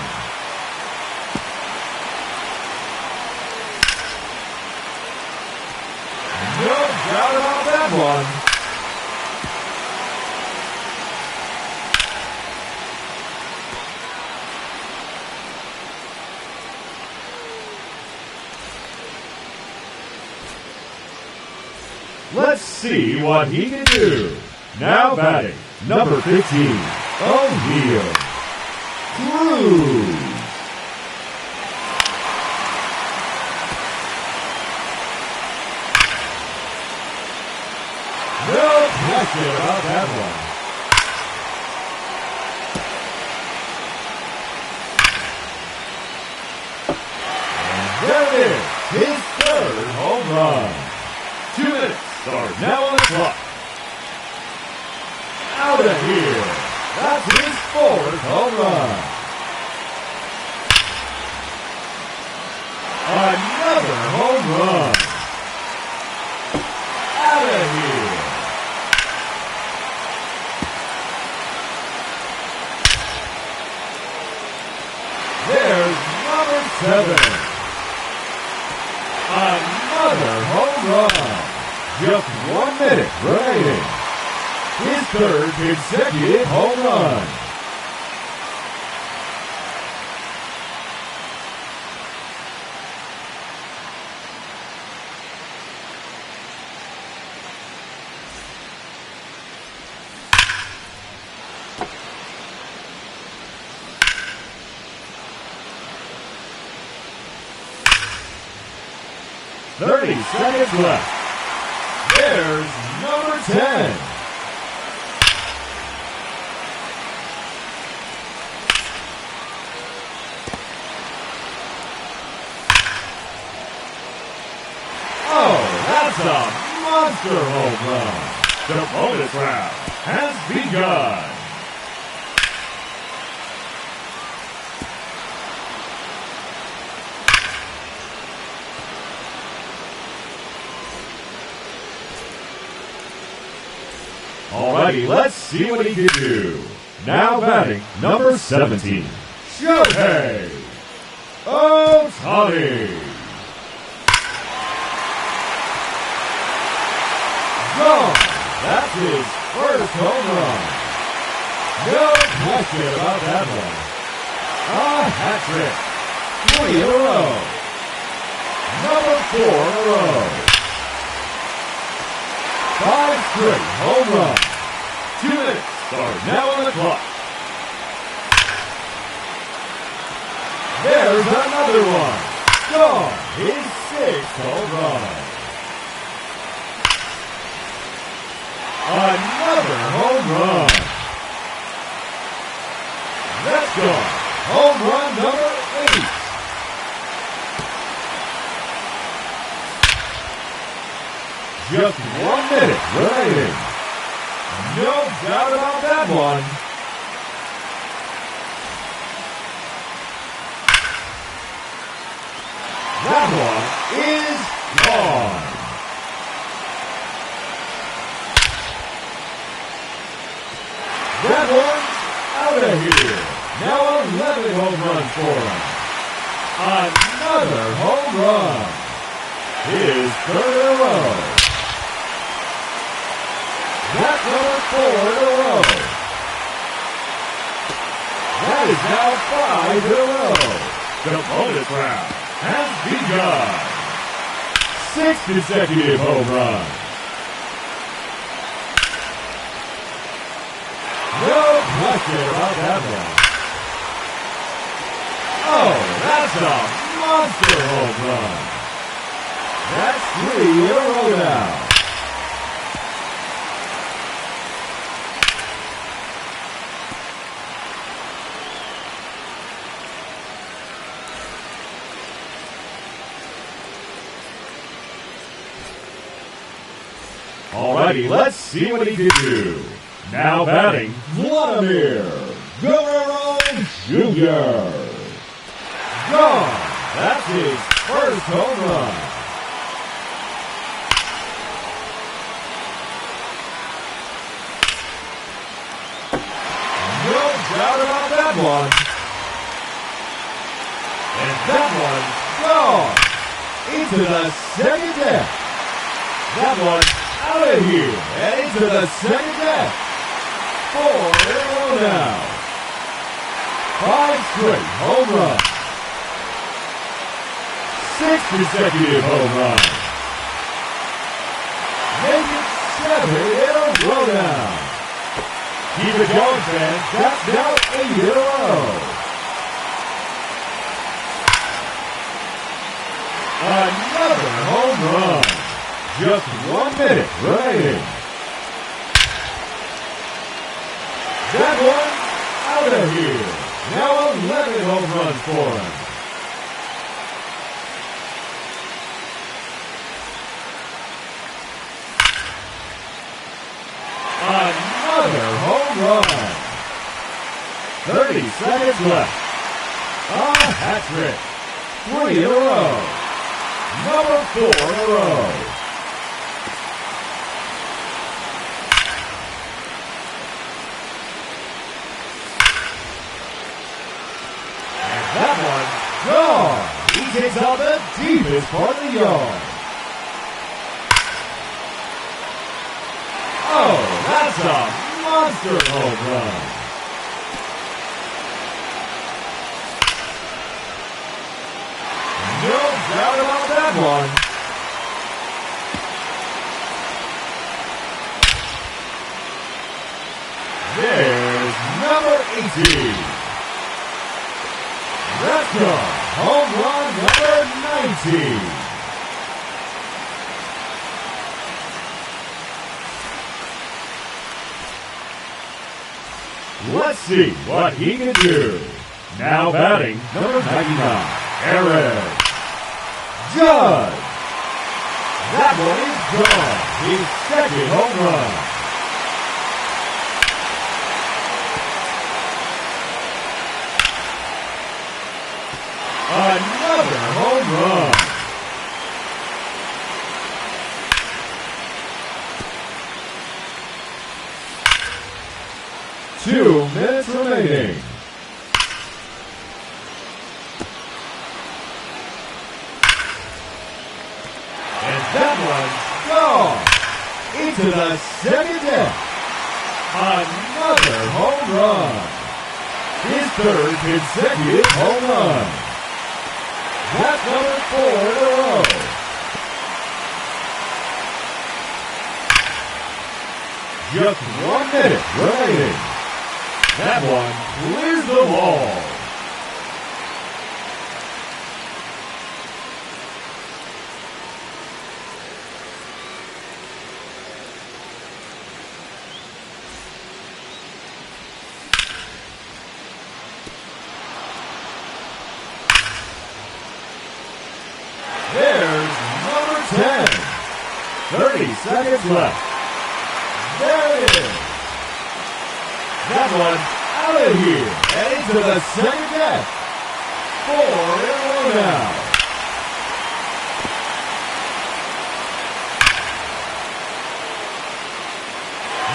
No doubt about that one. Let's see what he can do. Now batting, number 15, O'Neal. Cruz. No question about that one. And there it is, his third home run. 2 minutes are now on the clock. Out of here. That's his 4th home run. Another home run. Out of here. There's number 7. Another home run. Just 1 minute remaining. His third consecutive home run. 30 seconds left. There's number 10. Oh, that's a monster home run. The bonus round has begun. Alrighty, let's see what he can do. Now batting, number 17, Shohei Ohtani. Gone. That's his first home run. No question about that one. A hat trick. 3 in a row. Number 4 in a row. 5 straight home runs. 2 minutes are now on the clock. There's another one. Gone. His 6th home run. Another home run. That's gone. Home run number 8. Just 1 minute remaining. No doubt about that one. That one is gone. That one's out of here. Now 11 home runs for him. Another home run. His 3rd in a row. That's number 4 in a row. That is now 5 in a row. The bonus round has begun. 6 consecutive home runs. No question about that one. Oh, that's a monster home run. That's 3 in a row now. Alrighty, let's see what he can do. Now batting, Vladimir Guerra Jr. Gone. That's his first home run. No doubt about that one. And that one's gone into the second deck. That one out of here and into the second deck. 4 in a row now. 5 straight home runs. 6 consecutive home runs. Make it 7 in a row now. Keep it going, fans. That's now 8 in a row. Another home run. Just 1 minute remaining. That one out of here. Now 11 home runs for him. Another home run. 30 seconds left. A hat trick. 3 in a row. Number 4 in a row. That one's gone. He takes out the deepest part of the yard. Oh, that's a monster home run. No doubt about that one. There's number 18. That's gone. Home run number 19. Let's see what he can do. Now batting, number 99, Aaron Judge. That one is gone. His second home run. Another home run. Two minutes remaining. And that one's gone into the second deck. Another home run. His third consecutive home run. That's number 4 in a row. Just 1 minute remaining. That one clears the ball. There's number 10. 30 seconds left. There it is. That one out of here and into the second deck. 4 in a row now.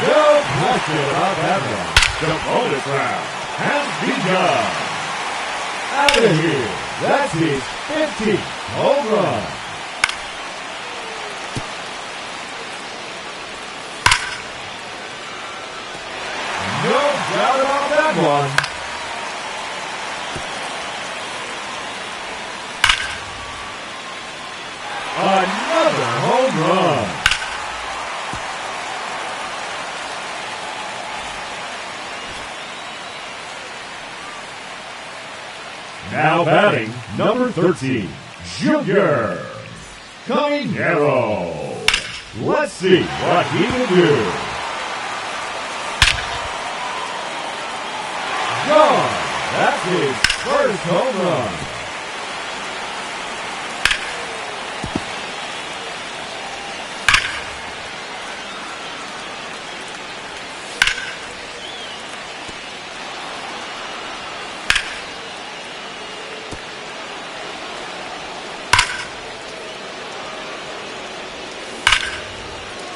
No question about that one. The bonus round has begun. Out of here. That's his 15th home run. No doubt about that one. Another home run. Now batting, number 13, Junior Caminero. Let's see what he can do. Gone. That's his first home run.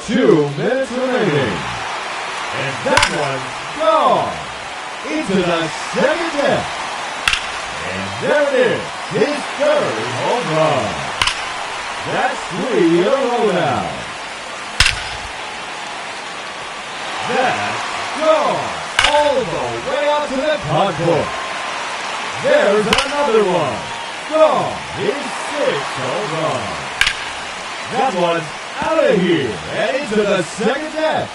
Two minutes remaining. And that one's gone into the second deck. And there it is, his third home run. That's 3 in a row now. That's gone all the way out to the concourse. There's another one. Gone, his 6th home run. That one's out of here and into the second deck.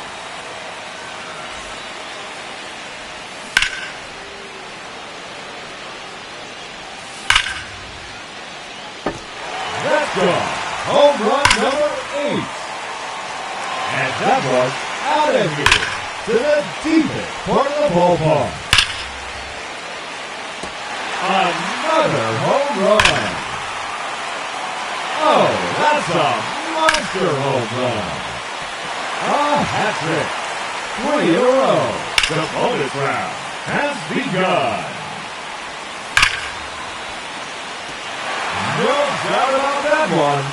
That's gone. Home run number 8. And that was out of here to the deepest part of the ballpark. Another home run. Oh, that's a monster home run. A hat trick. 3 in a row. The bonus round has begun. No doubt about that one.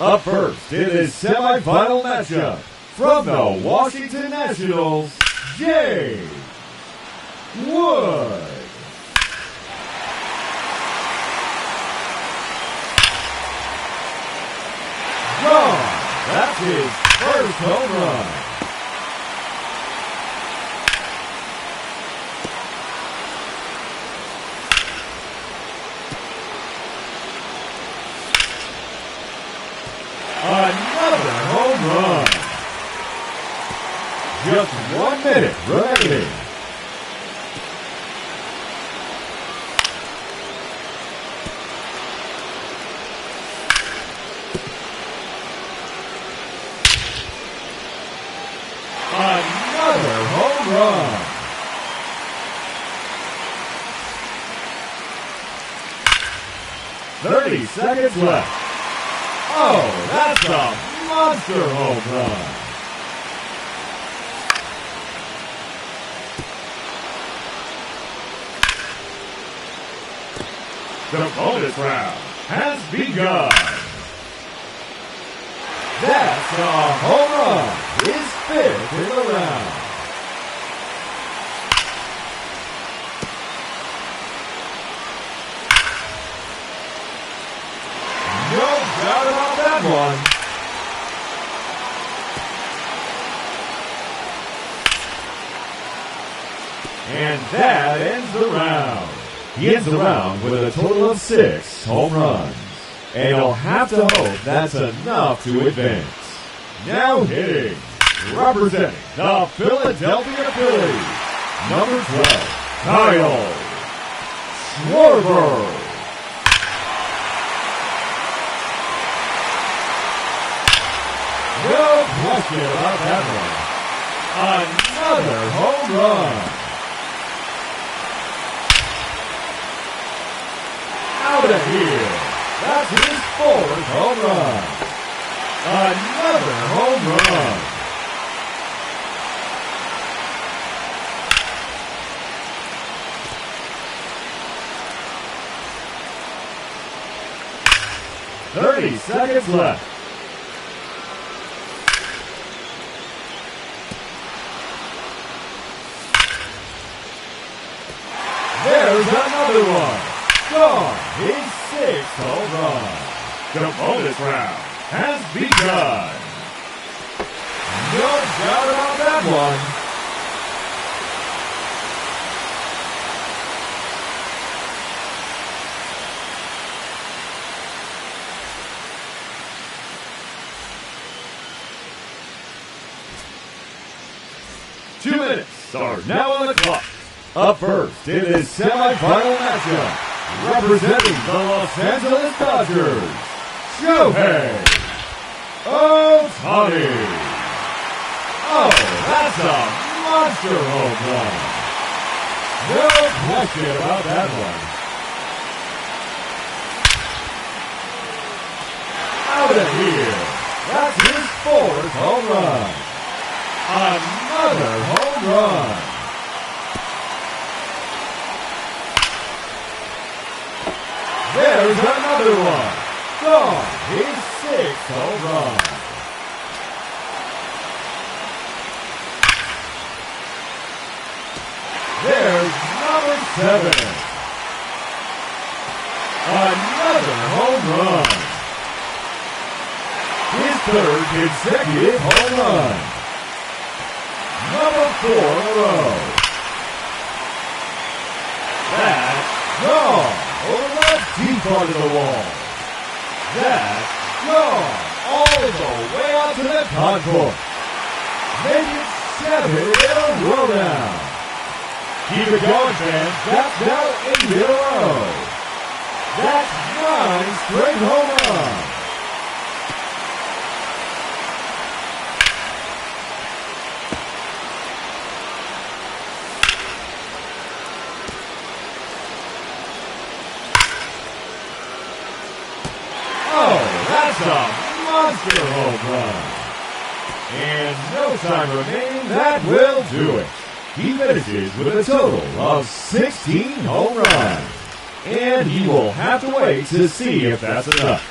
Up first in his semifinal matchup, from the Washington Nationals, Jay Wood. Gone. That's his first home run. Another home run. Just 1 minute remaining. Another home run. "30 seconds left. Oh, that's a monster home run. The bonus round has begun. That's a home run. His 5th in the round. No doubt about that one. And that ends the round. He ends the round with a total of 6 home runs. And you'll have to hope that's enough to advance. Now hitting, representing the Philadelphia Phillies, number 12, Kyle Schwarber. No question about that one. Another home run. Out of here. That's his 4th home run. Another home run. "30 seconds left. There's another one. Gone. His 6th home run. The bonus round has begun. No doubt about that one. Two minutes are now on the clock. Up first in this semifinal matchup, representing the Los Angeles Dodgers, Shohei Ohtani. Oh, that's a monster home run. No question about that one. Out of here. That's his 4th home run. Another home run. There's another one. Gone. His 6th home run. There's number 7. Another home run. His 3rd consecutive home run. Number 4 in a row. That's gone. Over the deep part of the wall. That's gone. All the way out to the concourse. Make it 7 in a row now. Keep it going, fans. That's now 8 in a row. That's 9 straight home runs. That's a monster home run. And no time remaining, that will do it. He finishes with a total of 16 home runs. And he will have to wait to see if that's enough.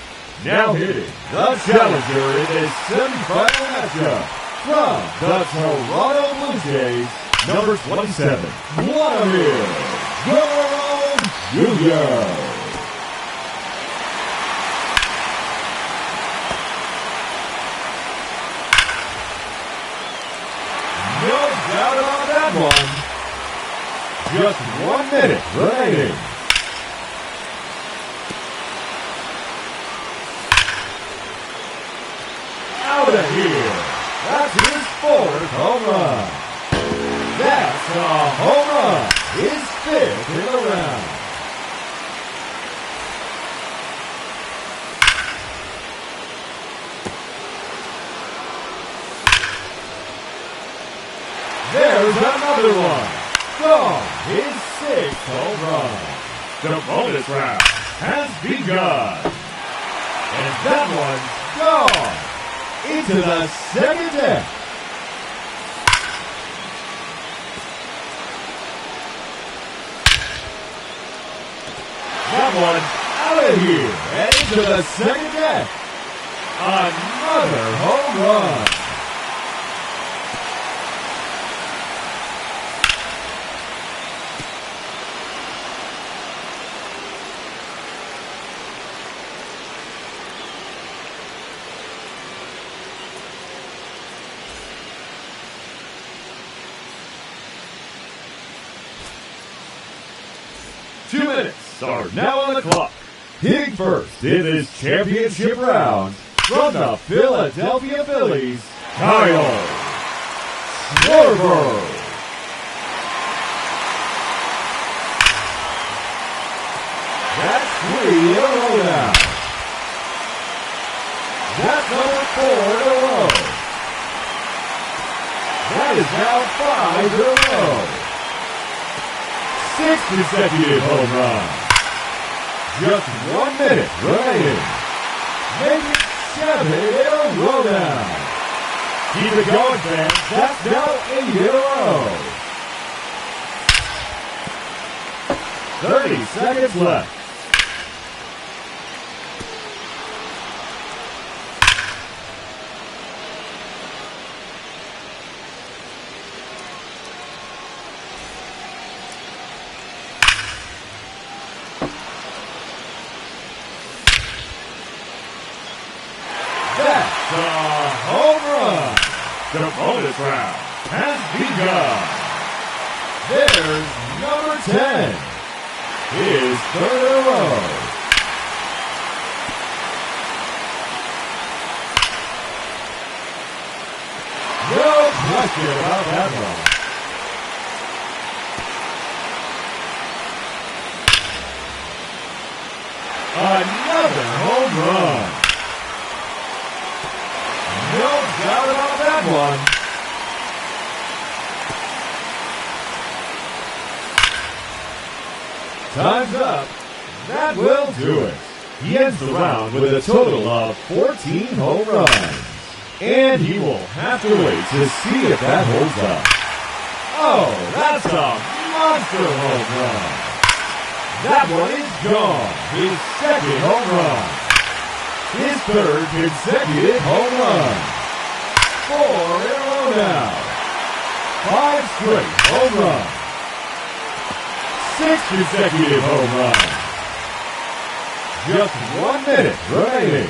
Now hitting the challenger in this semifinal matchup from the Toronto Blue Jays, number 27, Vladimir Guerra Jr. No doubt about that one. Just 1 minute remaining. Out of here. That's his 4th home run. That's a home run. His 5th in the round. There's another one. Gone. His sixth home run. The bonus round has begun. And that one's gone into the second deck. That one out of here and into the second deck. Another home run. Two minutes are now on the clock. Hitting first in this championship round from the Philadelphia Phillies, Kyle Schwarber. That's 3 in a row now. That's number 4 in a row. That is now 5 in a row. 6 consecutive home runs. Just 1 minute remaining. Make it 7 in a row now. Keep it going, fans. That's now 8 in a row. 30 seconds left. The bonus round has begun. There's number 10. His third in a row. No question about that one. Another home run. No doubt about that one. Time's up. That will do it. He ends the round with a total of 14 home runs. And he will have to wait to see if that holds up. Oh, that's a monster home run. That one is gone. His second home run. His third consecutive home run. 4 in a row now. 5 straight home runs. 6 consecutive home runs. Just 1 minute remaining.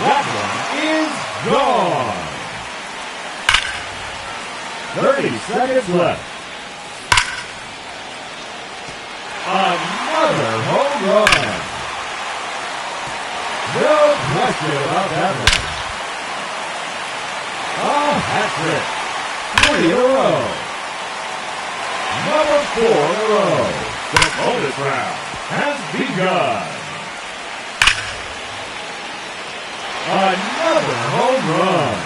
That one is gone. 30 seconds left. Another home run. No question about that one. A hat trick. 3 in a row. Number 4 in a row. The bonus round has begun. Another home run.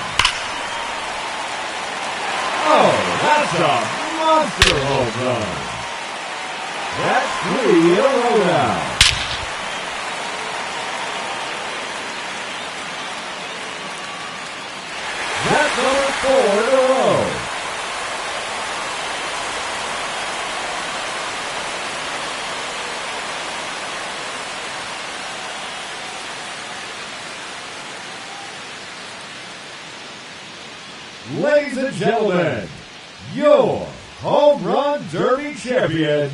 Oh, that's a monster home run. That's 3 in a row now. That's number 4 in a row. Ladies and gentlemen, your Home Run Derby champion,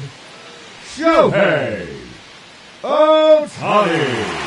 Shohei Ohtani.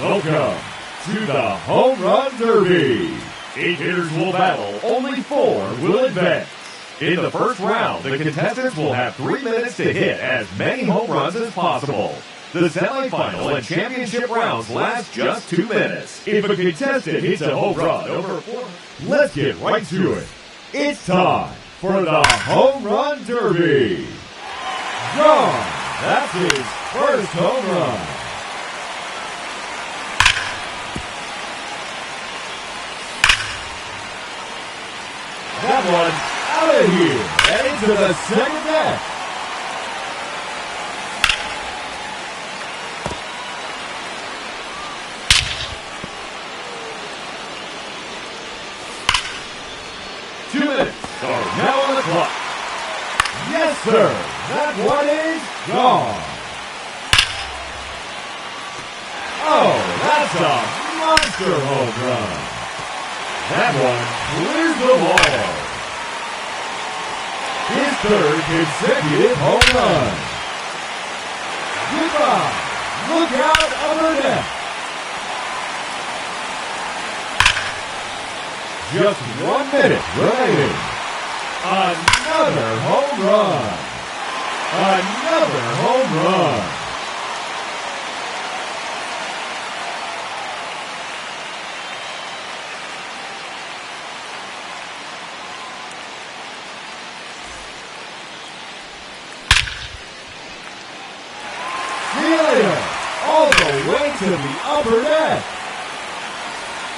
Welcome to the Home Run Derby. 8 hitters will battle, only 4 will advance. In the first round, the contestants will have 3 minutes to hit as many home runs as possible. The semifinal and championship rounds last just 2 minutes. If a contestant hits a home run over 4, let's get right to it. It's time for the Home Run Derby. Gran, that's his first home run. That one out of here and into the second deck. Now on the clock. Yes, sir. That one is gone. Oh, that's a monster home run. That one clears the ball. His third consecutive home run. Goodbye. Look out upper deck. Just 1 minute remaining. Another home run. Another home run. See you later. All the way to the upper deck.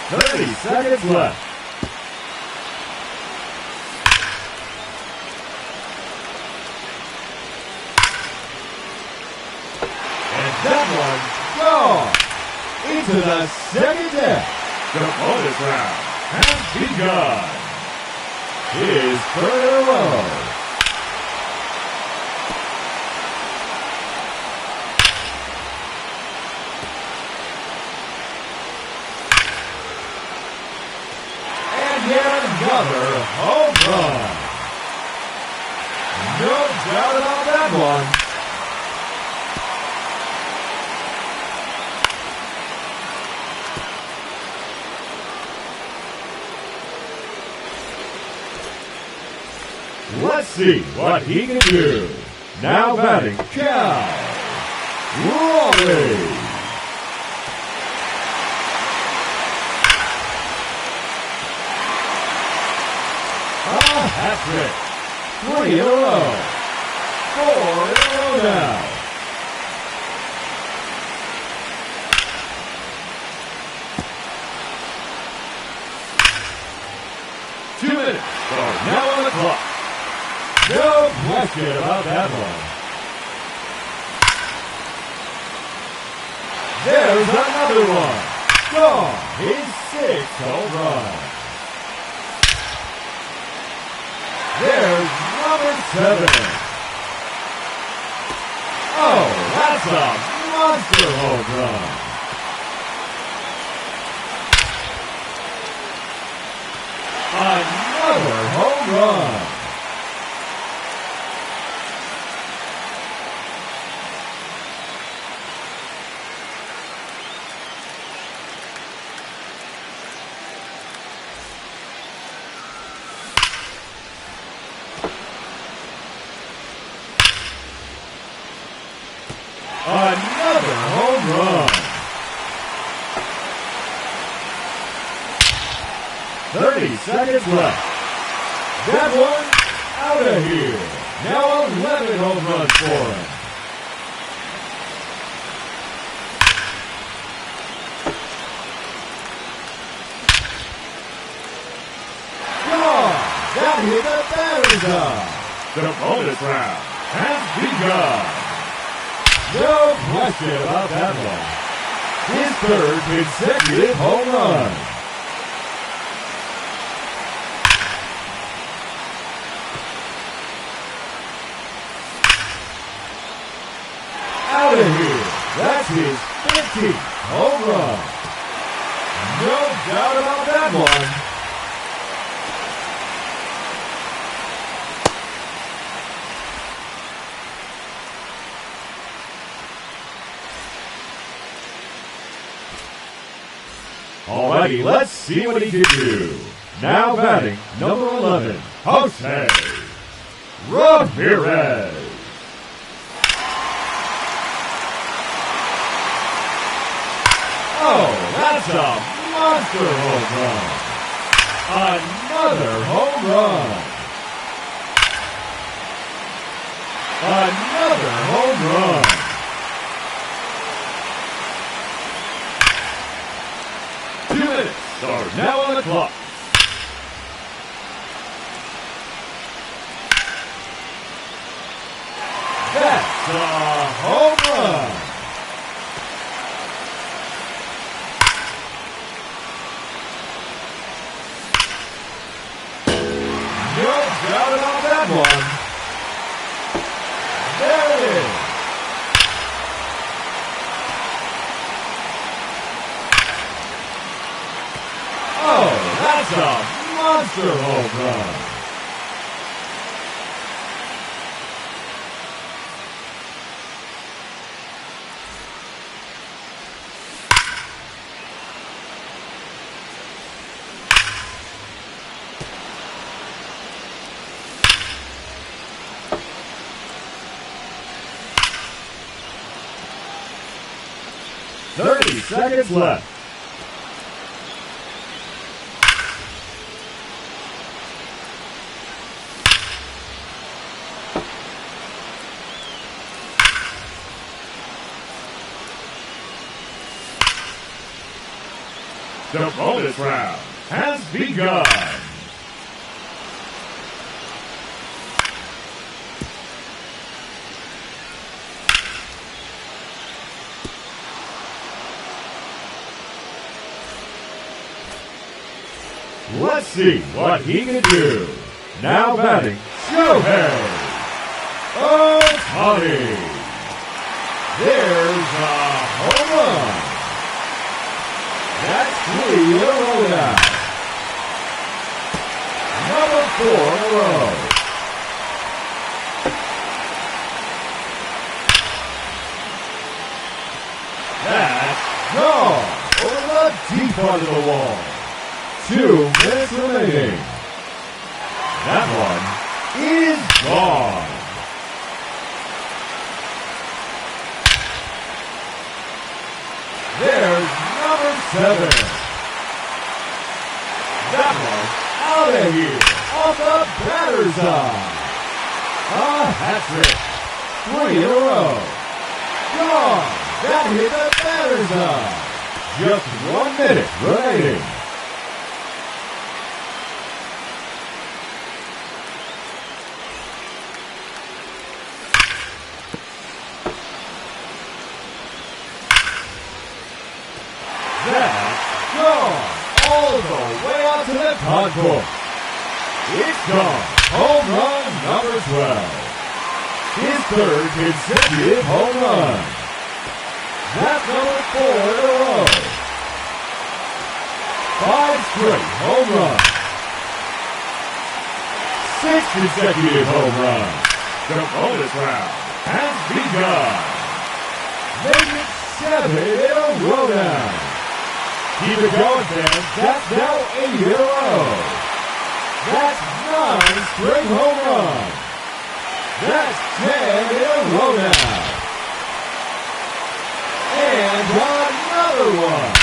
30 seconds left. That one gone into the second deck. The bonus round has begun. His third in a row. And yet another home run. No doubt about that one. Let's see what he can do. Now batting, Cal Raleigh. A hat-trick. 3 in a row. 4 in a row now. Two minutes are now on the clock. No question about that one. There's another one. Gone. His 6th home run. There's number 7. Oh, that's a monster home run. Another home run. Another home run. 30 seconds left. That one out of here. Now 11 home runs for him. Come on. That hit the batter's eye. The bonus round has begun. No question about that one. His 3rd consecutive home run. Out of here. That's his 15th home run. No doubt about that one. Alrighty, let's see what he can do. Now batting, number 11, Jose Ramirez. Oh, that's a monster home run. Another home run. Another home run. Are now on the clock. That's a home run. No doubt about that one. There it is. Oh, that's a monster home run. Seconds left. The bonus round has begun. Let's see what he can do. Now batting, Shohei Ohtani. There's a home run. That's 3 in a row now. Number 4 in a row. That's gone over the deep part of the wall. 2 minutes remaining. That one is gone. There's number 7. That one out of here, off the batter's eye. A hat trick. 3 in a row. Gone. That hit the batter's eye. Just 1 minute remaining. Concourse. It's gone. Home run number 12. His third consecutive home run. That's number 4 in a row. 5 straight home runs. 6 consecutive home runs. The bonus round has begun. Make it 7 in a row now. Keep it going, fans. That's now 8 in a row. That's 9 straight home runs. That's 10 in a row now. And another one.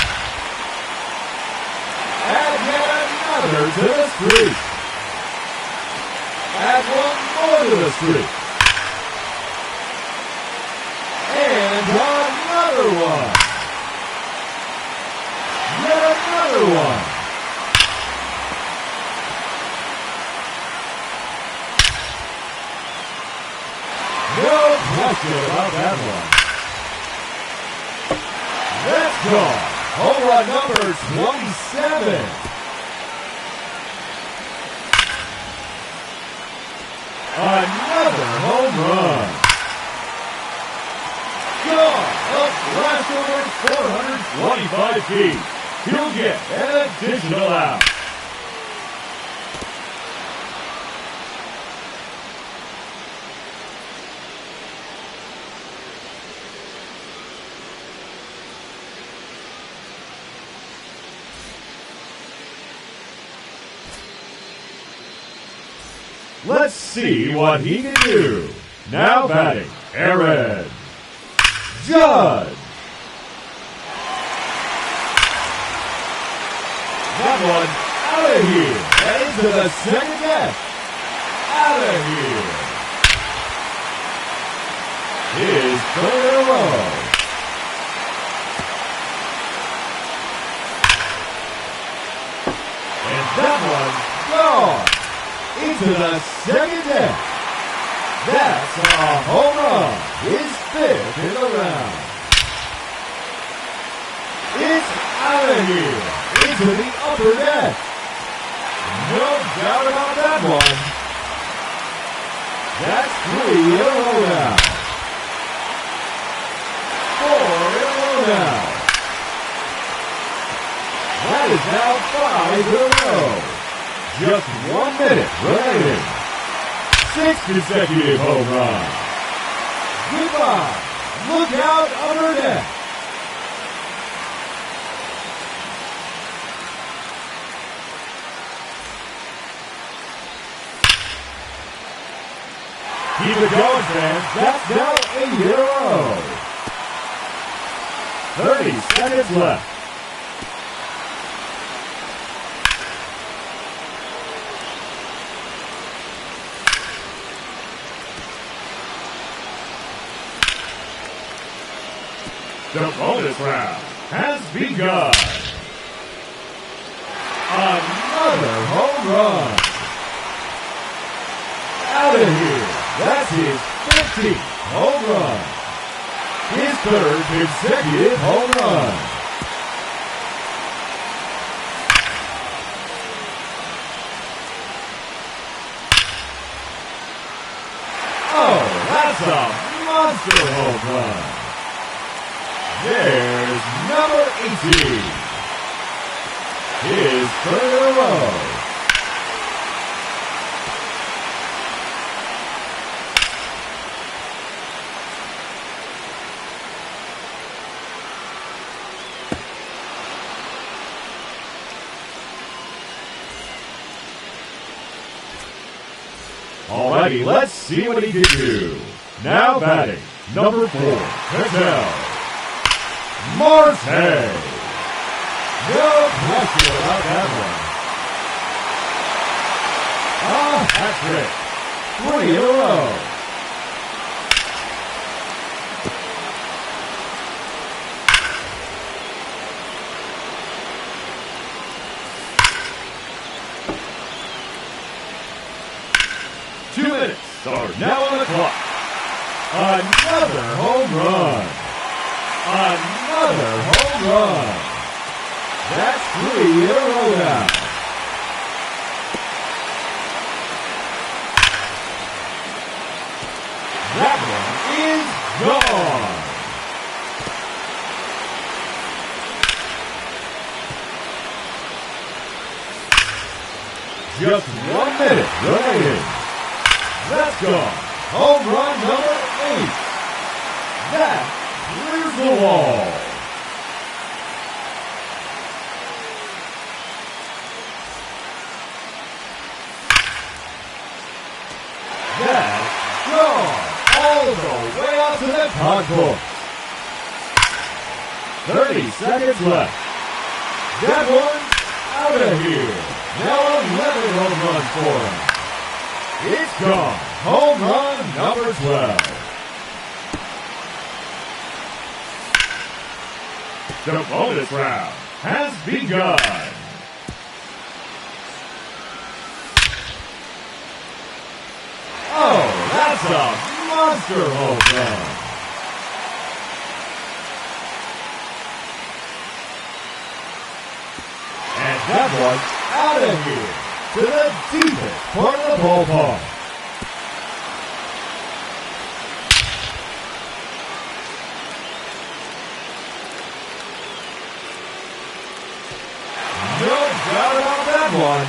Add yet another to the streak. Add one more to the streak. And another one. Yet another one. No question about that one. Let's go. Home run number 27. Another home run. Gone. Up blast over 425 feet. He'll get an additional out. let's see what he can do. Now batting, Aaron Judge. That one out of here. And into the second deck. Out of here. His third in a row. And that one gone. Into the second deck. That's a home run. His fifth in the round. It's out of here. Into the upper deck. No doubt about that one. That's 3 in a row now. 4 in a row now. That is now 5 in a row. Just 1 minute remaining. 6 consecutive home runs. Goodbye. Look out upper deck. Keep it going, fans. That's now 8 in a row. 30 seconds left. The bonus round has begun. Another home run. Out of here. That's his 15th home run. His third consecutive home run. Oh, that's a monster home run. There's number 18. His third in a row. Alrighty, let's see what he can do. Now batting, number 4, Patel. Marte. No question about that one. A hat trick. 3 in a row. Are now on the clock. Another home run. Another home run. That's 3 in a row now. That one is gone. Just 1 minute remaining. That's gone. Home run number 8. That clears the wall. That's gone. All the way out to the concourse. 30 seconds left. That one's out of here. Now 11 home runs for him. It's gone. Home run number 12. The bonus round has begun. Oh, that's a monster home run. And that one's out of here. To the deepest part of the ballpark. No doubt about that one.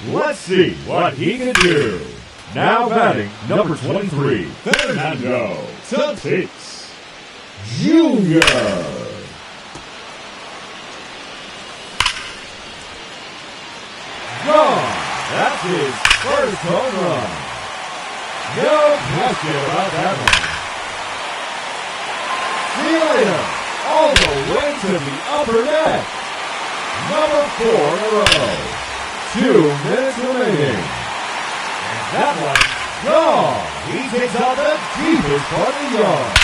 Let's see what he can do. Now batting, number 23, Fernando Tatis Jr. Gone. That's his first home run. No question about that one. See you later. All the way to the upper deck. Number 4 in a row. 2 minutes remaining. And that one, gone. He takes out the deepest part of the yard.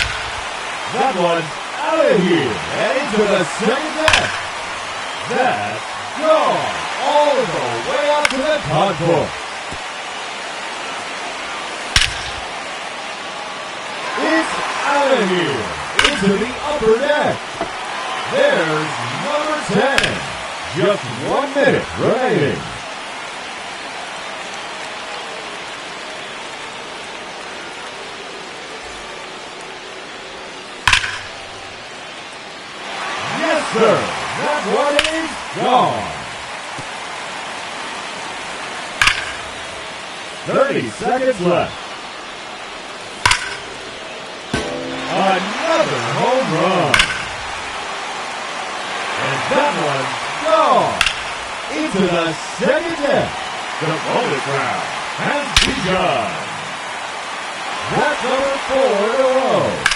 That one, out of here and into the second deck. That's gone. All the way out to the concourse. It's out of here into the upper deck. There's number 10. Just 1 minute remaining. Yes, sir. That one is gone. 30 seconds left. Another home run. And that one gone into the second deck. The bonus round has begun. That's number 4 in a row.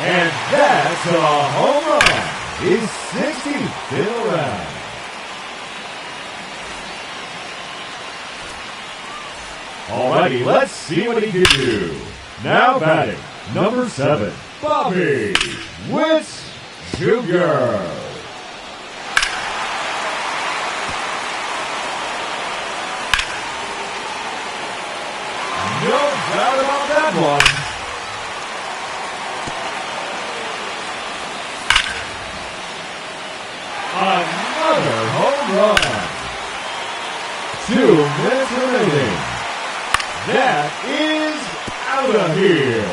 And that's a home run. His 60th in a round. Alrighty, let's see what he can do. Now batting, number 7, Bobby Witt Jr. No doubt about that one. Another home run. 2 minutes remaining. That is out of here.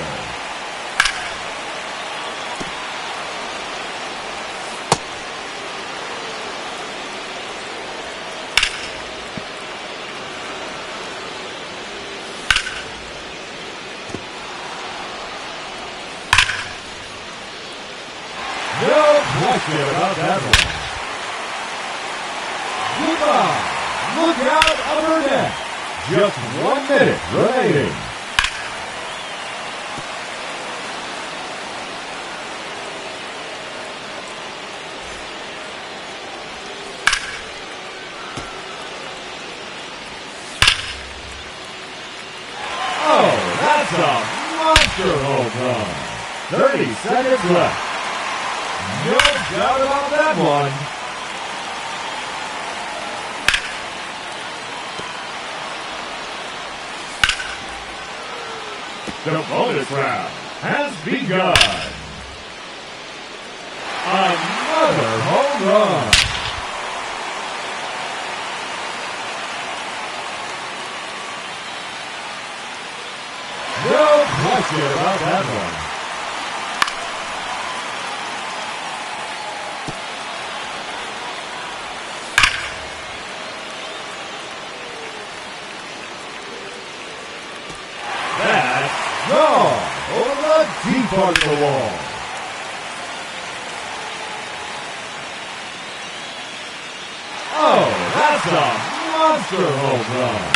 No question about that one. Goodbye. Look out, upper deck. Just 1 minute remaining. Oh, that's a monster home run. 30 seconds left. No doubt about that one. The bonus round has begun. Another home run. No question about that one. Gone over the deep part of the wall. Oh, that's a monster home run.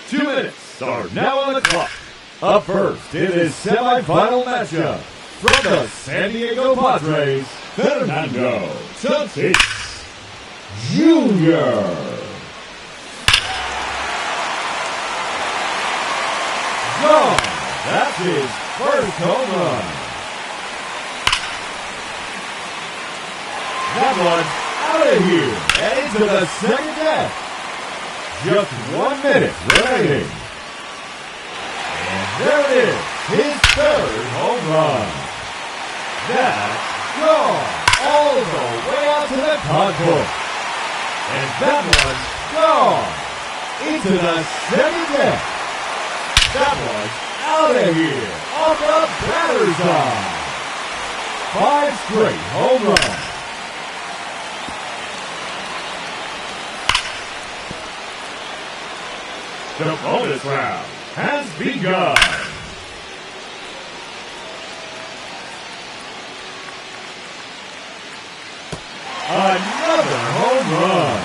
Two minutes are now on the clock. Up first in his semifinal matchup from the San Diego Padres, Fernando Tatis Jr. Gone. That's his first home run. That one's out of here and into the second deck. Just 1 minute remaining. And there it is, his third home run. That's gone all the way out to the concourse. And that one's gone into the second deck. That one's out of here off the batter's side. 5 straight home runs. The bonus round has begun. Another home run.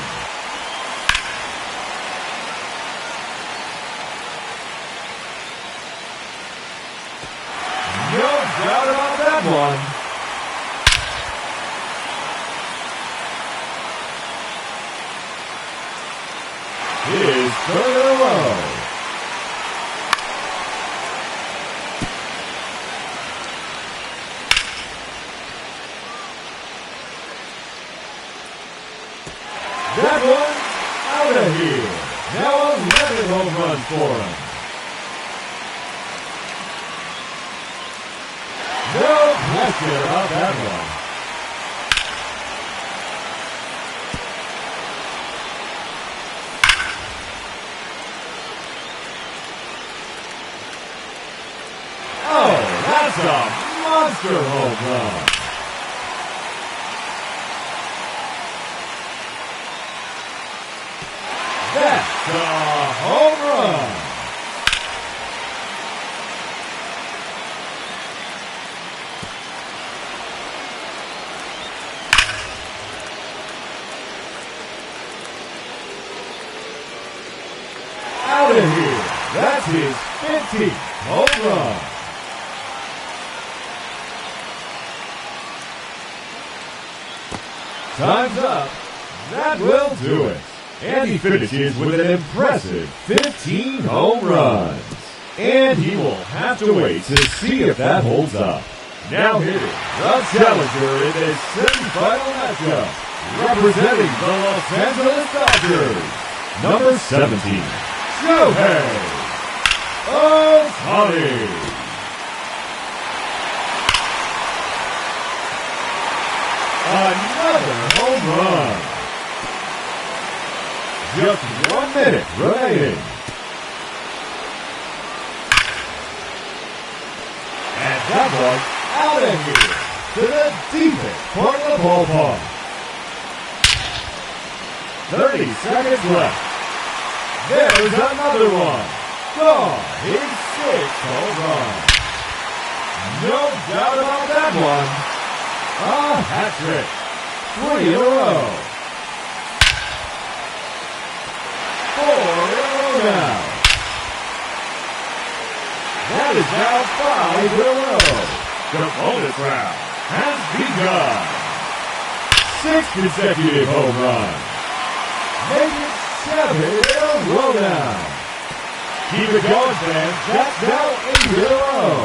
No doubt about that one. His third in a row. That one out of here. Now 11 home runs for him. No question about that one. Oh, that's a monster home run. That's a home run. Out of here. That's his 15th home run. Time's up. That will do it. And he finishes with an impressive 15 home runs. And he will have to wait to see if that holds up. Now hitting the challenger in this semifinal matchup, representing the Los Angeles Dodgers, number 17, Shohei Ohtani. Another home run. Just 1 minute remaining. And that one out of here to the deepest part of the ballpark. 30 seconds left. There's another one. Gone. His 6th home run. No doubt about that one. A hat trick. 3 in a row. 4 in a row now. That is now 5 in a row. The bonus round has begun. 6 consecutive home runs. Make it 7 in a row now. Keep it going, fans. That's now 8 in a row.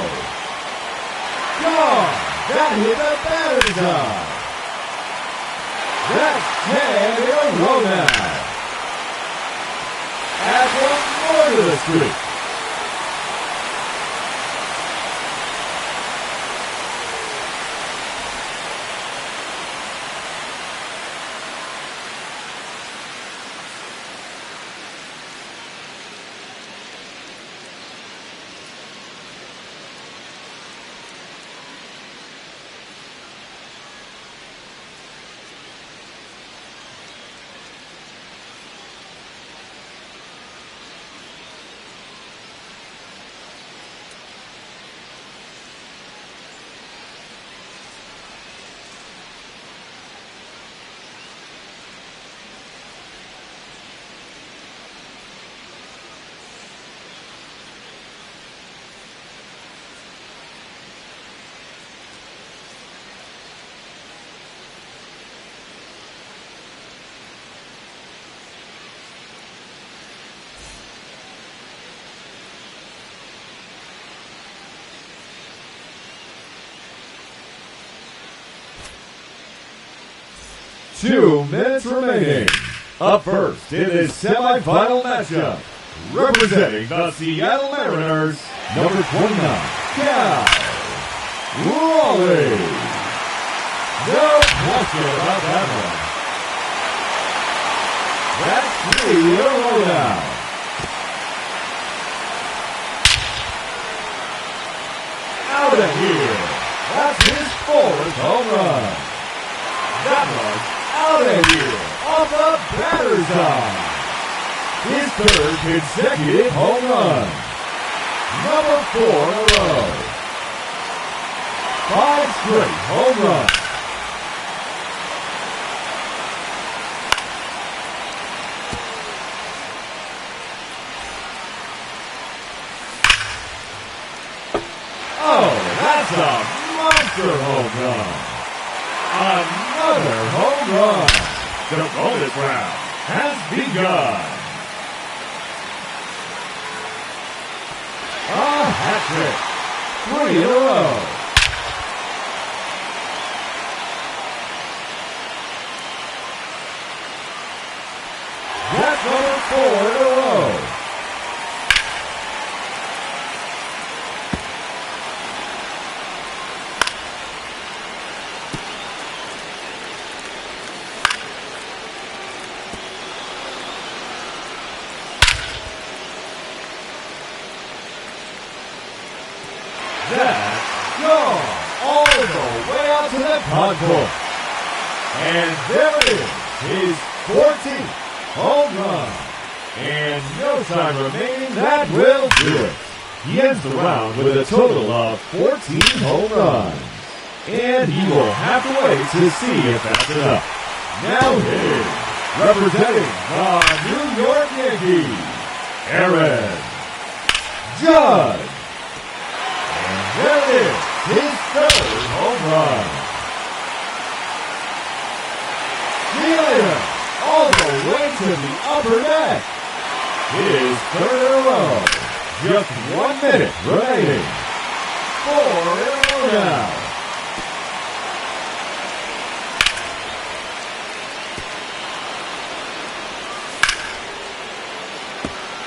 Gone. That hit the batter's eye. That's 10 in a row now. Add one more to the streak. 2 minutes remaining. Up first in this semifinal matchup, representing the Seattle Mariners, number 29, Cal Raleigh. No question about that one. That's 3 in a row now. Out of here. That's his 4th home run. That was out of here off the batter's eye. His 3rd consecutive home run. Number 4 in a row. 5 straight home runs. Oh, that's a monster home run. Another home run. The bonus round has begun. A hat trick. 3 in a row. That's number 4 in a row. That's gone all the way out to the concourse. And there it is, his 14th home run. And no time remaining, that will do it. He ends the round with a total of 14 home runs. And he will have to wait to see if that's enough. Now it is, representing the New York Yankees, Aaron Judge. There it is, his 3rd home run. Feeling it all the way to the upper deck. His 3rd in a row. Just 1 minute remaining. 4 in a row now.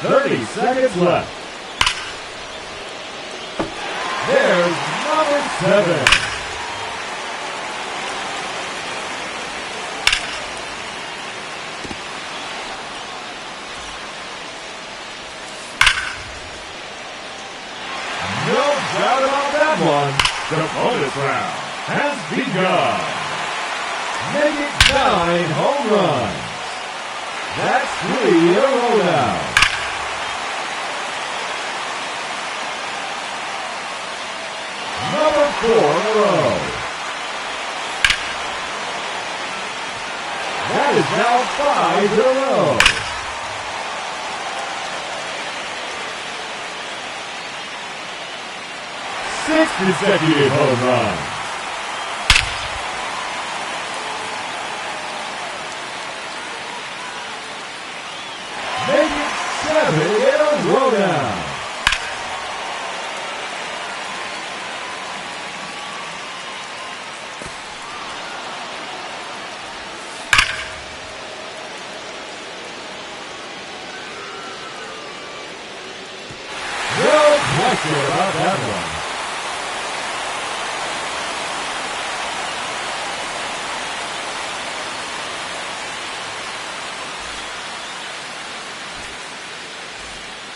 "30 seconds left. There's number 7. No doubt about that one. The bonus round has begun. Make it 9 home runs. That's 3 in a row now. Number 4 in a row. That is now 5 in a row. Six consecutive home runs. Make it 7 in a row now. About that one.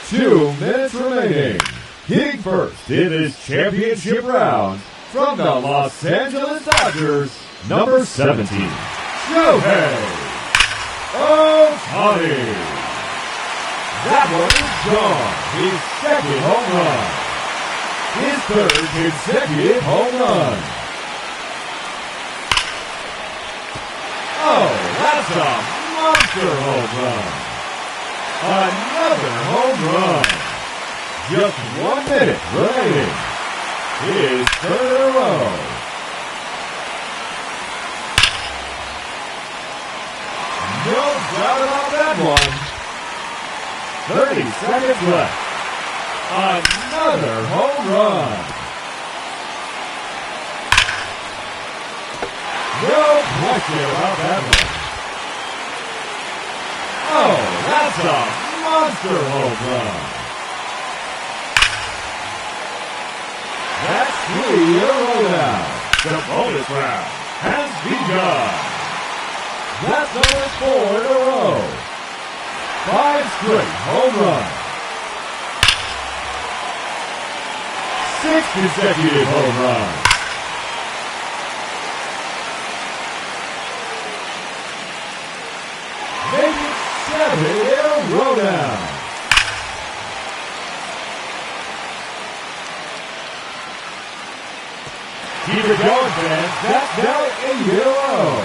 Two minutes remaining. Hitting first in this championship round from the Los Angeles Dodgers, number 17, Shohei Ohtani. That one is gone. His 2nd home run. His 3rd consecutive home run. Oh, that's a monster home run. Another home run. Just 1 minute remaining. His 3rd in a row. No doubt about that one. 30 seconds left. Another home run. No question about that one. Oh, that's a monster home run. That's 3 in a row now. The bonus round has begun. That's only 4 in a row. 5 straight home runs. 6 consecutive home runs. Make it 7 in a row now. Keep it going, fans. That's now 8 in a row.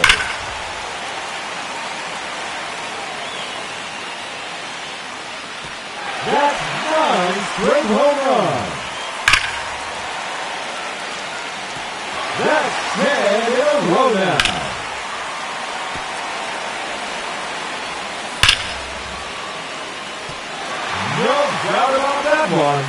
That's 9 straight home runs. That's 10 in a row now. No doubt about that one.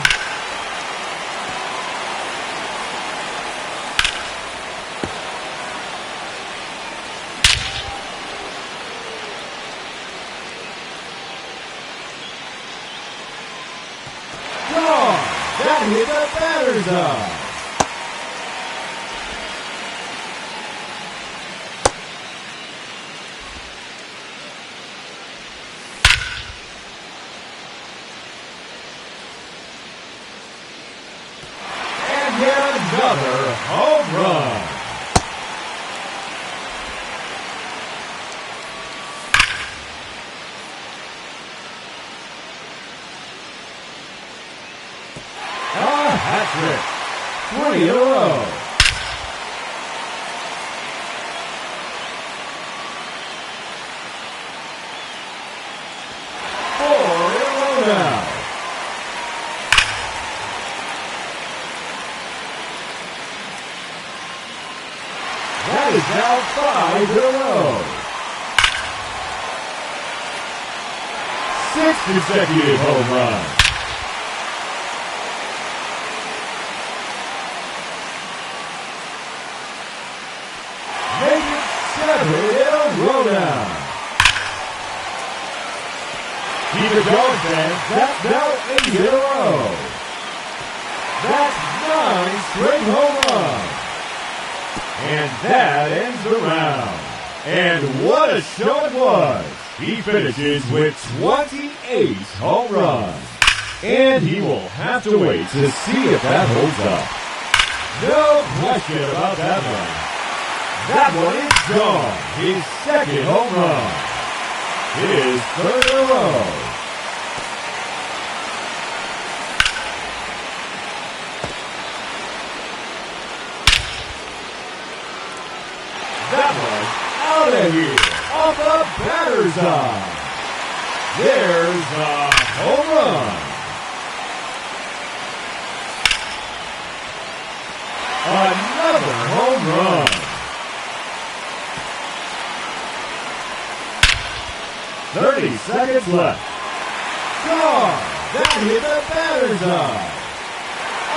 That hit the batter's eye. And yet another home run. Hat-trick. 3 in a row. Four in a row now. That is now 5 in a row. 6 consecutive home runs. Row now. Keep it going, fans. That's now 8 in a row. That's 9 straight home runs. And that ends the round. And what a show it was. He finishes with 28 home runs. And he will have to wait to see if that holds up. No question about that one. That one is gone. His second home run. His 3rd in a row. That one out of here. Off the batter's eye. There's a home run. Another home run. 30 seconds left. Gone. That hit the batter's eye.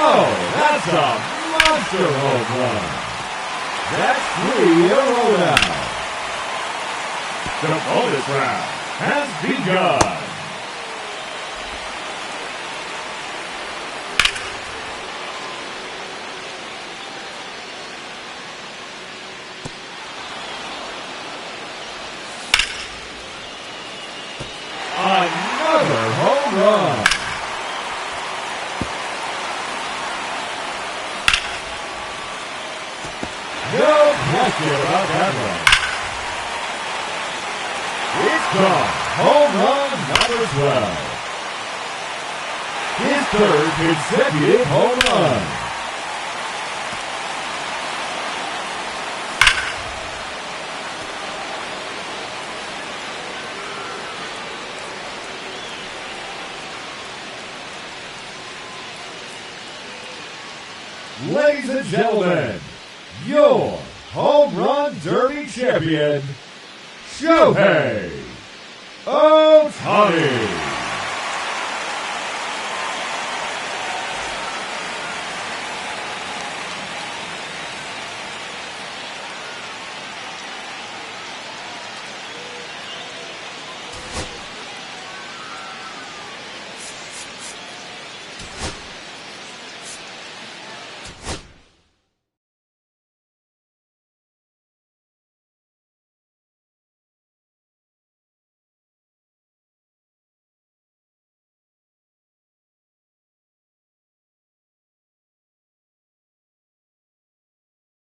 Oh, that's a monster home run. That's 3 in a row now. The bonus round has begun. Another home run. No question about that one. It's gone. Home run number 12. His 3rd consecutive home run. Ladies and gentlemen, your Home Run Derby champion, Shohei Ohtani.